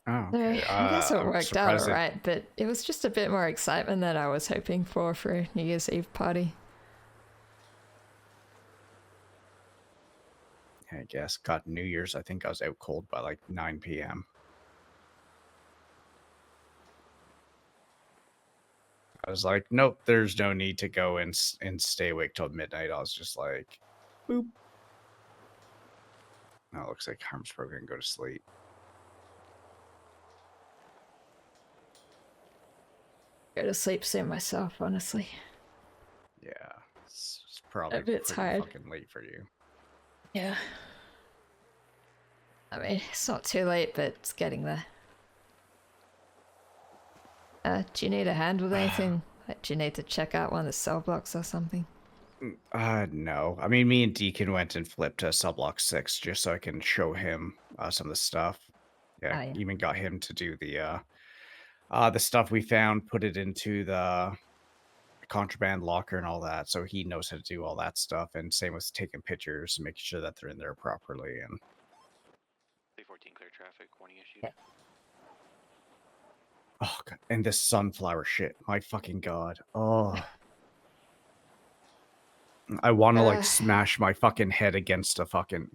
Oh, okay. So I guess it worked out all right, but it was just a bit more excitement than I was hoping for a New Year's Eve party. I guess. God, New Year's, I think I was out cold by like 9 p.m. I was like, nope, there's no need to go and stay awake till midnight. I was just like, boop. Oh, it looks like Harmsburg can go to sleep. go to sleep soon myself, honestly. Yeah, it's probably A bit pretty tired. fucking late for you. Yeah. I mean, it's not too late, but it's getting there. Do you need a hand with anything? Like, do you need to check out one of the cell blocks or something? No. I mean, me and Deacon went and flipped to subblock 6 just so I can show him some of the stuff. Yeah, yeah. even got him to do the stuff we found, put it into the contraband locker and all that, so he knows how to do all that stuff. And same with taking pictures and making sure that they're in there properly. And 314 clear traffic, warning issued. oh god, and this sunflower shit, my fucking god. Oh, I want to like smash my fucking head against a fucking.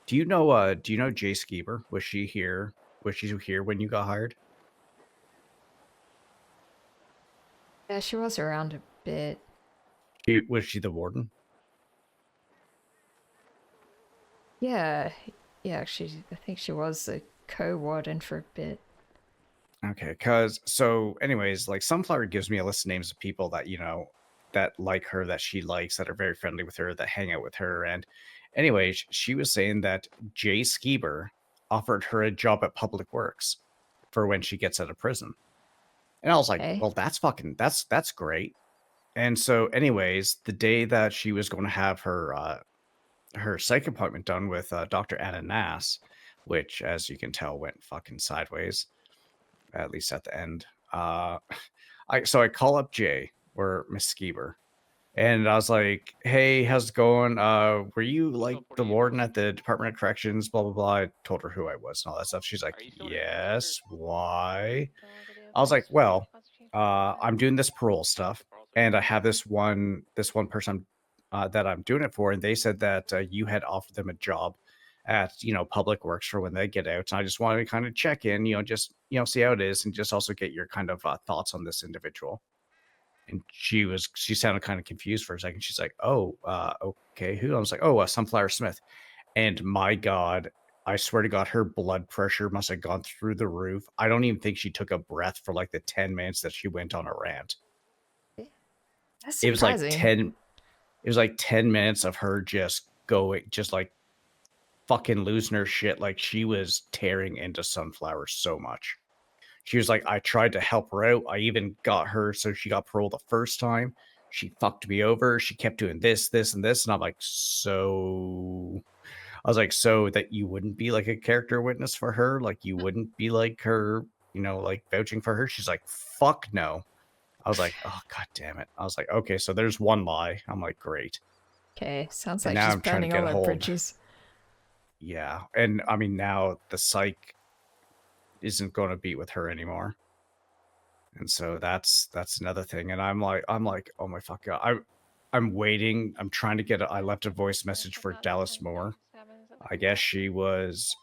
Do you know Jay Skeeber? Was she here? Was she here when you got hired? Yeah, she was around a bit. Was she the warden? Yeah, actually, I think she was the co-warden for a bit. Okay, so anyways, like Sunflower gives me a list of names of people that, you know, that like her, that she likes, that are very friendly with her, that hang out with her. And anyways, she was saying that Jay Skeeber offered her a job at Public Works for when she gets out of prison. And I was like, well, that's great. And so anyways, the day that she was going to have her psych appointment done with Dr. Anna Nass, which, as you can tell, went fucking sideways, at least at the end. I call up Jay or Miss Skeeber, and I was like, "Hey, how's it going? Were you like the warden at the Department of Corrections? Blah blah blah." I told her who I was and all that stuff. She's like, "Yes, why?" I was like, "Well, I'm doing this parole stuff, and I have this one person that I'm doing it for, and they said that you had offered them a job at, you know, Public Works for when they get out. And I just wanted to kind of check in, you know, just, you know, see how it is, and just also get your kind of thoughts on this individual." And she sounded kind of confused for a second. She's like, "Oh, okay, who?" I was like, "Oh, Sunflower Smith." And my God, I swear to God, her blood pressure must have gone through the roof. I don't even think she took a breath for like the 10 minutes that she went on a rant. That's surprising. It was like 10 minutes of her just going, just like fucking losing her shit. Like she was tearing into Sunflower so much. She was like, I tried to help her out. I even got her so she got parole the first time. She fucked me over. She kept doing this, this, and this. And I'm like, so that you wouldn't be like a character witness for her? Like you wouldn't be like her, you know, like vouching for her? She's like, fuck no. I was like, oh, god damn it. I was like, okay, so there's one lie. I'm like, great. Okay, sounds like she's burning all her bridges. Yeah, and I mean, now the psych isn't going to beat with her anymore. And so that's another thing. And I'm like, oh my fuck god. I'm waiting. I'm trying to get I left a voice message for Dallas Moore. I guess she was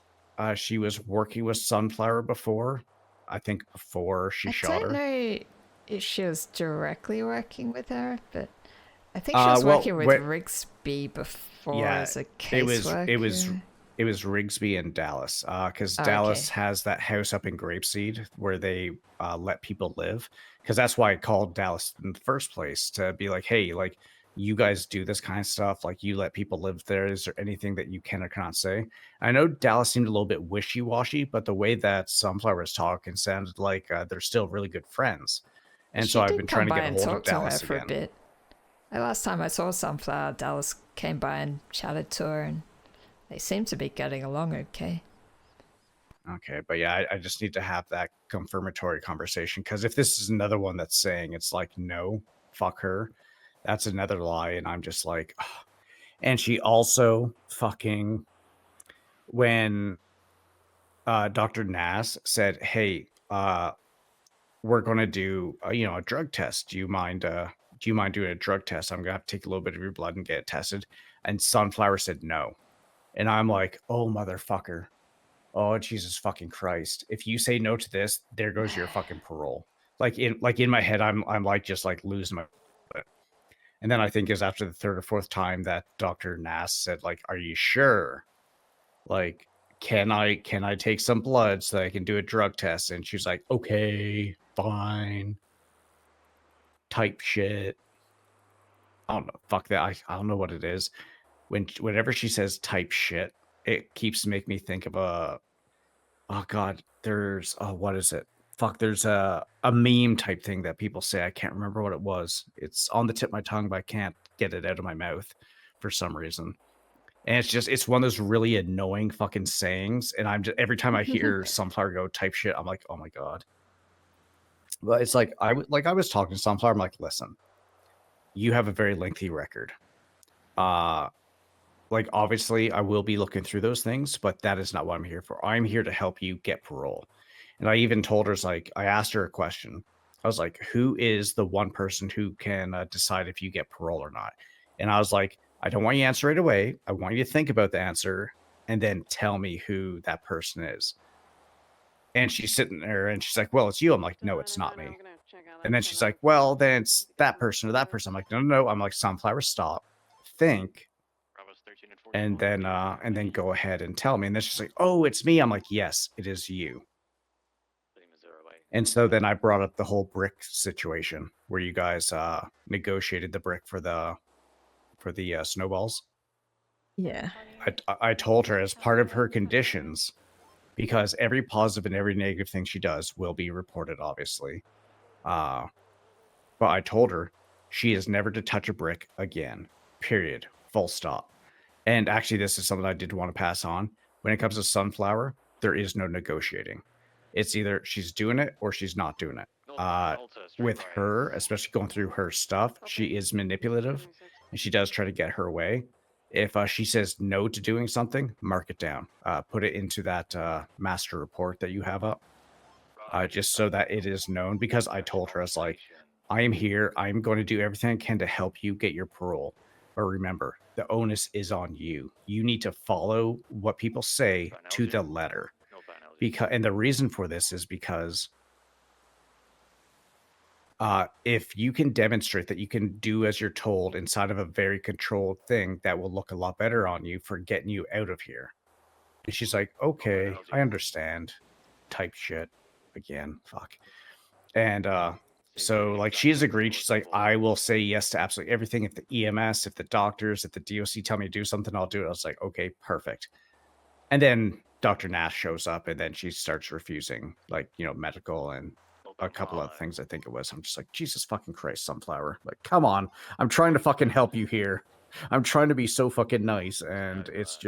working with Sunflower before. I think before she shot her. I don't know if she was directly working with her, but I think she was working with Rigsby before as a caseworker. It was Rigsby and Dallas, because Dallas has that house up in Grapeseed where they let people live. Because that's why I called Dallas in the first place, to be like, hey, like, you guys do this kind of stuff, like you let people live there. Is there anything that you can or cannot say? I know Dallas seemed a little bit wishy-washy, but the way that Sunflower was talking sounded like they're still really good friends. And so I've been trying to get a hold of Dallas again. For a bit. The last time I saw Sunflower, Dallas came by and chatted to her, and they seem to be getting along okay. Okay, but yeah, I just need to have that confirmatory conversation, because if this is another one that's saying it's like, no, fuck her, that's another lie. And I'm just like, oh. And she also fucking, when Dr. Nass said, hey, we're going to do, a drug test. Do you mind doing a drug test? I'm going to have to take a little bit of your blood and get it tested. And Sunflower said no. And I'm like, oh, motherfucker. Oh, Jesus fucking Christ. If you say no to this, there goes your fucking parole. Like in my head, I'm like just like losing my. And then I think it was after the third or fourth time that Dr. Nass said, like, are you sure? Like, can I take some blood so that I can do a drug test? And she's like, okay, fine. type shit. I don't know. Fuck that. I don't know what it is. Whenever she says type shit, it keeps making me think of a. Oh God, there's what is it? Fuck, there's a meme type thing that people say. I can't remember what it was. It's on the tip of my tongue, but I can't get it out of my mouth for some reason. And it's one of those really annoying fucking sayings. And I'm just every time I hear Sunflower go type shit, I'm like, oh my God. But it's like I was talking to Sunflower. I'm like, listen, you have a very lengthy record. Like obviously I will be looking through those things, but that is not what I'm here for. I'm here to help you get parole. And I even told her, like, I asked her a question. I was like, who is the one person who can decide if you get parole or not? And I was like, I don't want you to answer right away. I want you to think about the answer and then tell me who that person is. And she's sitting there and she's like, well, it's you. I'm like, no, it's not me. And then she's like, well, then it's that person or that person. I'm like, no. I'm like, Sunflower, stop. Think. And then go ahead and tell me. And then she's like, oh, it's me. I'm like, yes, it is you. And so then I brought up the whole brick situation where you guys negotiated the brick for the snowballs. Yeah. I told her as part of her conditions, because every positive and every negative thing she does will be reported, obviously. But I told her she is never to touch a brick again. Period. Full stop. And actually, this is something I did want to pass on. When it comes to Sunflower, there is no negotiating. It's either she's doing it or she's not doing it. With her, especially going through her stuff, she is manipulative and she does try to get her way. If she says no to doing something, mark it down. Put it into that master report that you have up, just so that it is known. Because I told her, I was like, I am here. I'm going to do everything I can to help you get your parole. But remember, the onus is on you. You need to follow what people say to the letter. And the reason for this is because if you can demonstrate that you can do as you're told inside of a very controlled thing, that will look a lot better on you for getting you out of here. And she's like, okay, I understand. Type shit. Again, fuck. And so like she has agreed. She's like, I will say yes to absolutely everything. If the EMS, if the doctors, if the DOC tell me to do something, I'll do it. I was like, okay, perfect. And then Dr. Nash shows up and then she starts refusing, like, medical and a couple of things, I think it was. I'm just like, Jesus fucking Christ, Sunflower. Like, come on. I'm trying to fucking help you here. I'm trying to be so fucking nice. And it's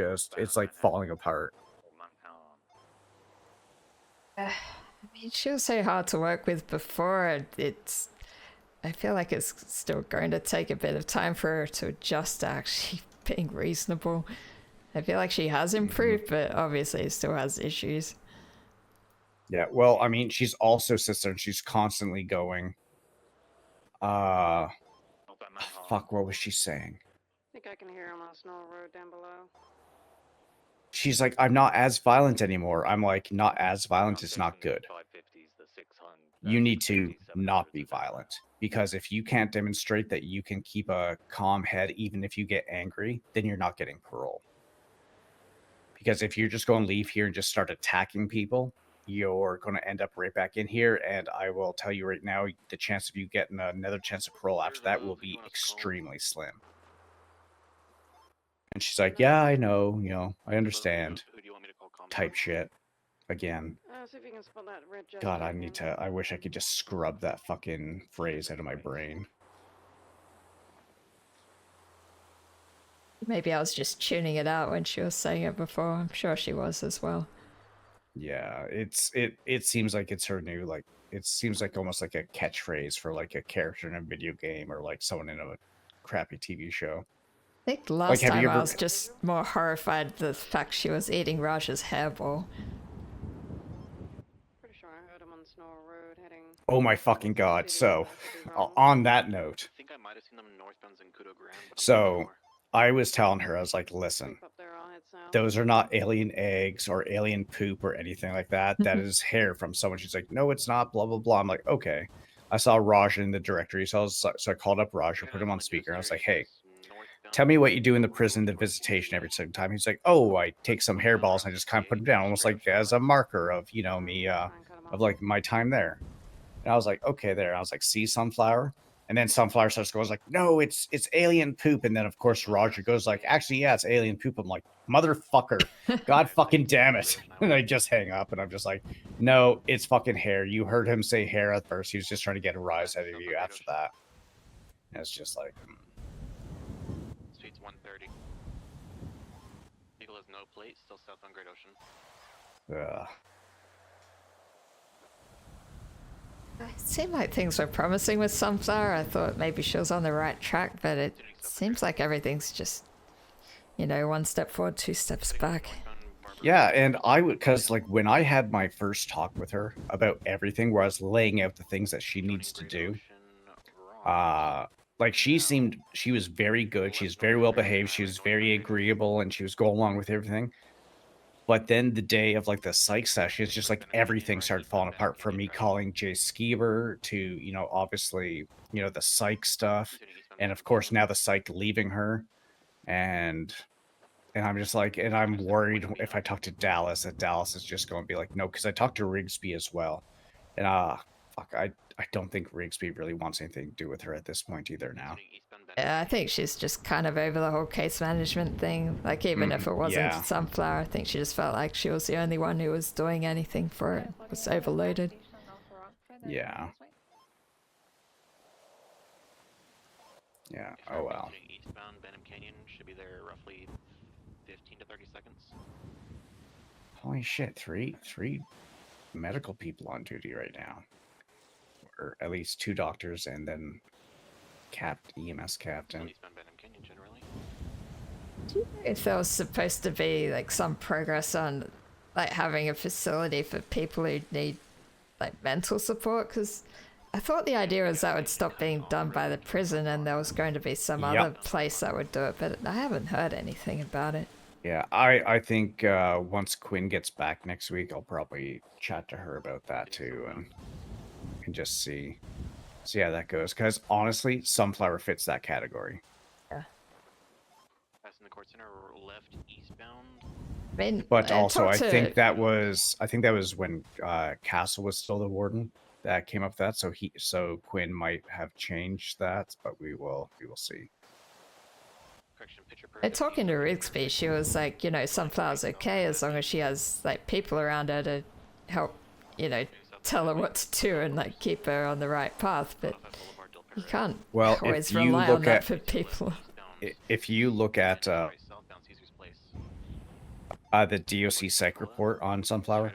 like falling apart. I mean, she was so hard to work with before. I feel like it's still going to take a bit of time for her to adjust to actually being reasonable. I feel like she has improved, but obviously still has issues. Yeah, well, I mean, she's also sister and she's constantly going, fuck, what was she saying? I think I can hear him on Snow Road down below. She's like, I'm not as violent anymore. I'm like, not as violent is not good. You need to not be violent. Because if you can't demonstrate that you can keep a calm head even if you get angry, then you're not getting parole. Because if you're just going to leave here and just start attacking people, you're going to end up right back in here. And I will tell you right now, the chance of you getting another chance of parole after that will be extremely slim. And she's like, yeah, I know, I understand. Type shit. Again. See if you can spell that red jet. God, I wish I could just scrub that fucking phrase out of my brain. Maybe I was just tuning it out when she was saying it before. I'm sure she was as well. Yeah, it seems like it's her new, like, it seems like almost like a catchphrase for like a character in a video game or like someone in a crappy TV show. I think last time I was just more horrified at the fact she was eating Raj's hairball. Pretty sure I heard him on Snow Road heading. Oh my fucking God. So, on that note, I think I might have seen them northbound Zancudo Grand. So, I was telling her, I was like, listen, those are not alien eggs or alien poop or anything like that. That is hair from someone. She's like, no, it's not, blah, blah, blah. I'm like, okay. I saw Raj in the directory, so I called up Raj, I put him on speaker. I was like, hey, tell me what you do in the prison, the visitation every single time. He's like, oh, I take some hairballs and I just kind of put them down, almost like as a marker of, me, of like my time there. And I was like, okay, there. I was like, see, Sunflower, And then Sunflower starts goes like, no, it's alien poop. And then of course Roger goes like, actually, yeah, it's alien poop. I'm like, motherfucker, god fucking damn it. And I just hang up and I'm just like, no, it's fucking hair. You heard him say hair at first. He was just trying to get a rise out of you after that. And it's just like Streets 130. Eagle has no plate, still south on Great Ocean. It seemed like things were promising with Sunflower. I thought maybe she was on the right track, but it seems like everything's just, you know, one step forward, two steps back. yeah, and I would, because like when I had my first talk with her about everything, where I was laying out the things that she needs to do, like she was very good. She was very well behaved. She was very agreeable, and she was going along with everything. But then the day of like the psych session, it's just like everything started falling apart, from me calling Jay Skeever to, you know, obviously, you know, the psych stuff. And of course now the psych leaving her. And I'm just like, and I'm worried if I talk to Dallas, that Dallas is just going to be like, no, because I talked to Rigsby as well. And fuck, I don't think Rigsby really wants anything to do with her at this point either now. Yeah, I think she's just kind of over the whole case management thing. Like, even if it wasn't Sunflower, I think she just felt like she was the only one who was doing anything for it. It was overloaded. Yeah. Yeah, oh well. Eastbound Benham Canyon should be there roughly 15 to 30 seconds. Holy shit, three medical people on duty right now. Or at least 2 doctors and then EMS captain. If there was supposed to be like some progress on like having a facility for people who need like mental support, because I thought the idea was that would stop being done by the prison and there was going to be some other place that would do it, but I haven't heard anything about it. Yeah, I think once Quinn gets back next week, I'll probably chat to her about that too, and just see how that goes. Because honestly, Sunflower fits that category. Yeah. Passing the court center, left eastbound. I mean, but also I think that was when Castle was still the warden that came up with that. So Quinn might have changed that, but we will see. And talking to Rigsby, she was like, you know, Sunflower's okay as long as she has like people around her to help, you know, tell her what to do and like keep her on the right path. But you can't always rely on that for people. If you look at the DOC psych report on Sunflower,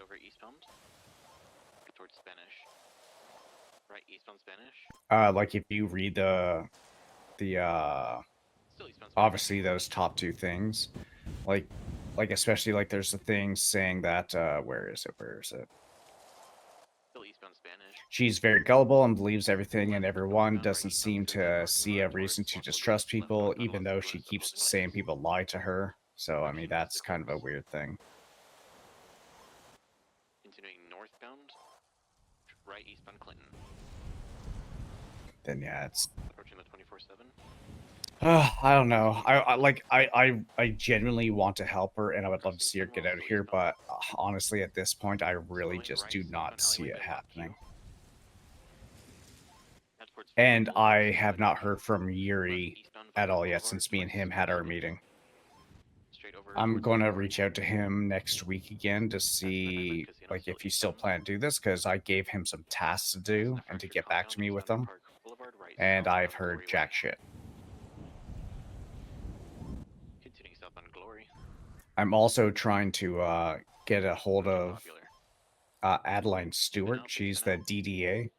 like if you read the obviously those top 2 things, like especially like there's the thing saying that where is it? She's very gullible and believes everything and everyone, doesn't seem to see a reason to distrust people, even though she keeps saying people lie to her. So I mean, that's kind of a weird thing. Continuing northbound, right eastbound Clinton. Then yeah, it's approaching the 24/7. I don't know. I genuinely want to help her, and I would love to see her get out of here. But honestly, at this point, I really just do not see it happening. And I have not heard from Yuri at all yet since me and him had our meeting. I'm going to reach out to him next week again to see like if he still plans to do this, because I gave him some tasks to do and to get back to me with them. And I've heard jack shit. I'm also trying to get a hold of Adeline Stewart. She's the DDA,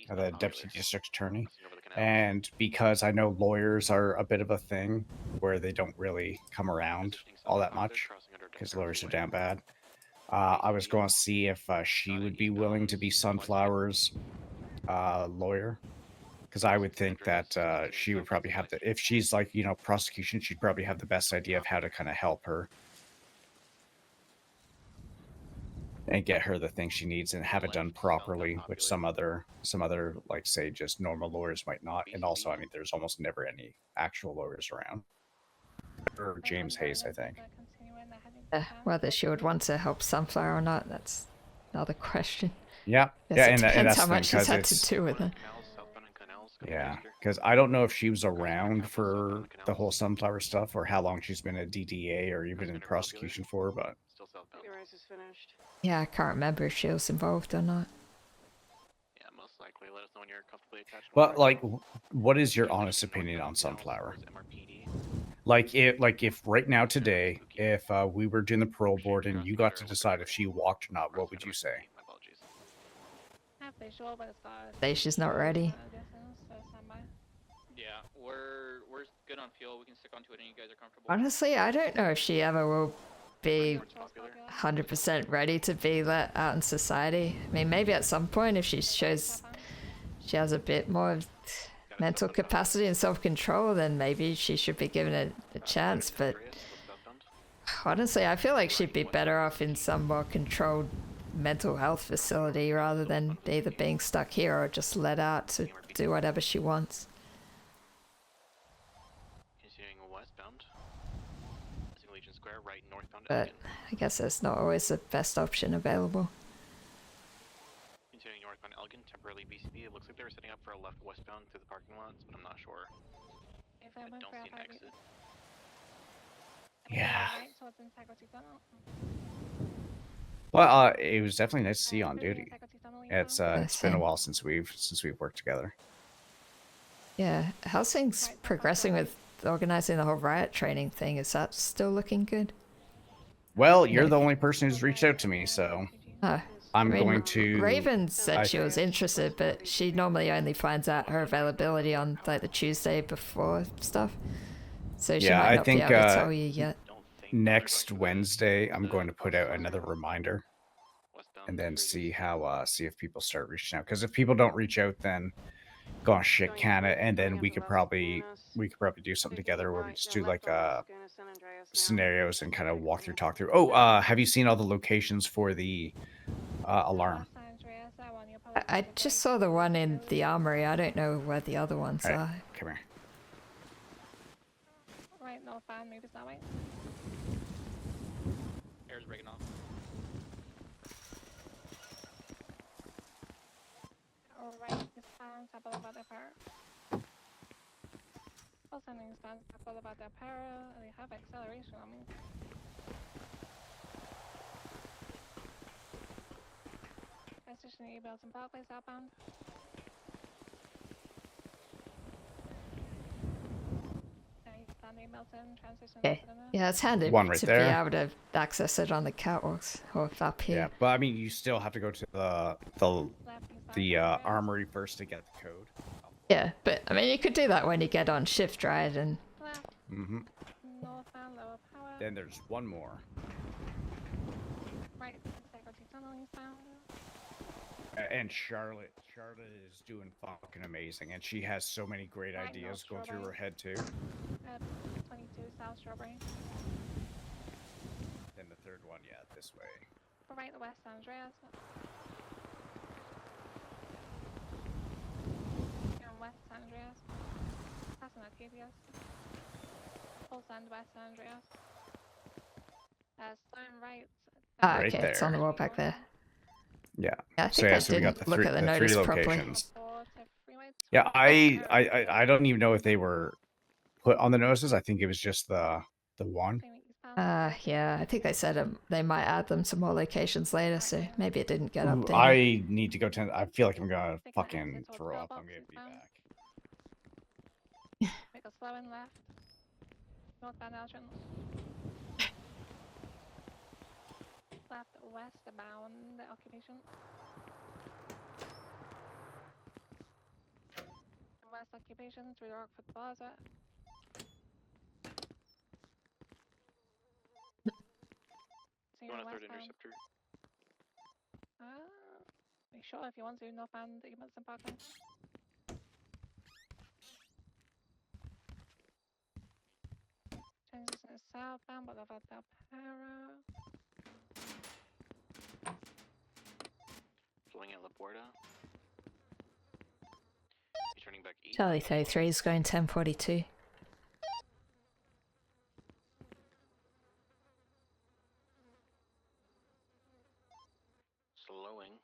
the Deputy District Attorney. And because I know lawyers are a bit of a thing where they don't really come around all that much, because lawyers are damn bad, I was going to see if she would be willing to be Sunflower's lawyer. Because I would think that she would probably have if she's like, you know, prosecution, she'd probably have the best idea of how to kind of help her and get her the thing she needs and have it done properly, which some other like say just normal lawyers might not. And also, I mean, there's almost never any actual lawyers around. Or James Hayes, I think. Whether she would want to help Sunflower or not, that's another question. Yeah, yeah, and that's how much she's had to do with it. Yeah, because I don't know if she was around for the whole sunflower stuff or how long she's been at DDA or even in prosecution for, but Still southbound. Your race is finished. Yeah, I can't remember if she was involved or not. Yeah, most likely. Let us know when you're comfortably attached. but like, what is your honest opinion on sunflower? Like if right now today, if we were doing the parole board and you got to decide if she walked or not, what would you say? My apologies. Half visual, but it's got Say she's not ready. distance, so stand by. Yeah, we're good on fuel. We can stick onto it, and you guys are comfortable. Honestly, I don't know if she ever will be Popular. 100% ready to be let out in society. I mean, maybe at some point if she shows she has a bit more mental capacity and self-control, then maybe she should be given a chance. But honestly, I feel like she'd be better off in some more controlled mental health facility rather than either being stuck here or just let out to do whatever she wants. Continuing westbound. Legion Square, right northbound. But I guess that's not always the best option available. Continuing northbound Elgin, temporarily BCB. It looks like they were setting up for a left westbound through the parking lots, but I'm not sure. If I I went don't for see an FIB. exit. Yeah. Right towards Integrity Tunnel. Well, it was definitely nice to see you on duty. Integrity Tunnel, It's That's been a him. while since we've worked together. Yeah, how's things progressing with organizing the whole riot training thing? Is that still looking good? Well, you're the only person who's reached out to me, so Oh, I'm I mean, going to. Raven said I- she was interested, but she normally only finds out her availability on like the Tuesday before stuff. So she Yeah, might I not think, be able to tell you yet. Next Wednesday, I'm going to put out another reminder, and then see how see if people start reaching out. Because if people don't reach out, then go on shit can it, and then we could probably do something together where we just do like scenarios and kind of walk through, talk through. Oh, have you seen all the locations for the alarm? San Andreas, that one, you're I just saw the one in the armory. I don't know where the other ones All right, are. come here. right northbound, maybe it's that way. Air's breaking off. Alright, eastbound, top of the power. Also eastbound, top of the power. They have acceleration on me. Gas station E-Bells and Parkway southbound. Eastbound E-Belton, transition Okay. to the north. Yeah, it's handy One right to there. be able to access it on the catwalks or up here. Yeah, but I mean, you still have to go to the armory first to get the code. Yeah, but I mean, you could do that when you get on shift, right? And Left, Mm-hmm. northbound, lower power. Then there's one more. Right, Integrity Tunnel eastbound. And Charlotte is doing fucking amazing, and she has so many great Right, ideas no, going through her head too. 22 South Strawberry. Then the third one, yeah, this way. Right, West San Andreas. And West San Andreas. Passing Arcadius. Full send West San Andreas. Stone right. ah, Right okay, it's on the there. wall back there. Yeah. Yeah, I So think yeah, I so we got didn't the look three, at the the three notice properly. locations. Yeah, I don't even know if they were put on the notices. I think it was just the one. Yeah, I think they said they might add them to more locations later, so maybe it didn't get Ooh, updated. I need to go to. I feel like I'm gonna fucking throw up. I'm gonna be back. Make a slow and left. Northbound Elgin. Left westbound occupation. West occupation through the Rockford Plaza. You want a third interceptor? Be sure if you want to, northbound Emerson Parkway. Transition is southbound, but about that para. Flowing at La Puerta. Returning back east. Charlie 33 is going 1042. Slowing.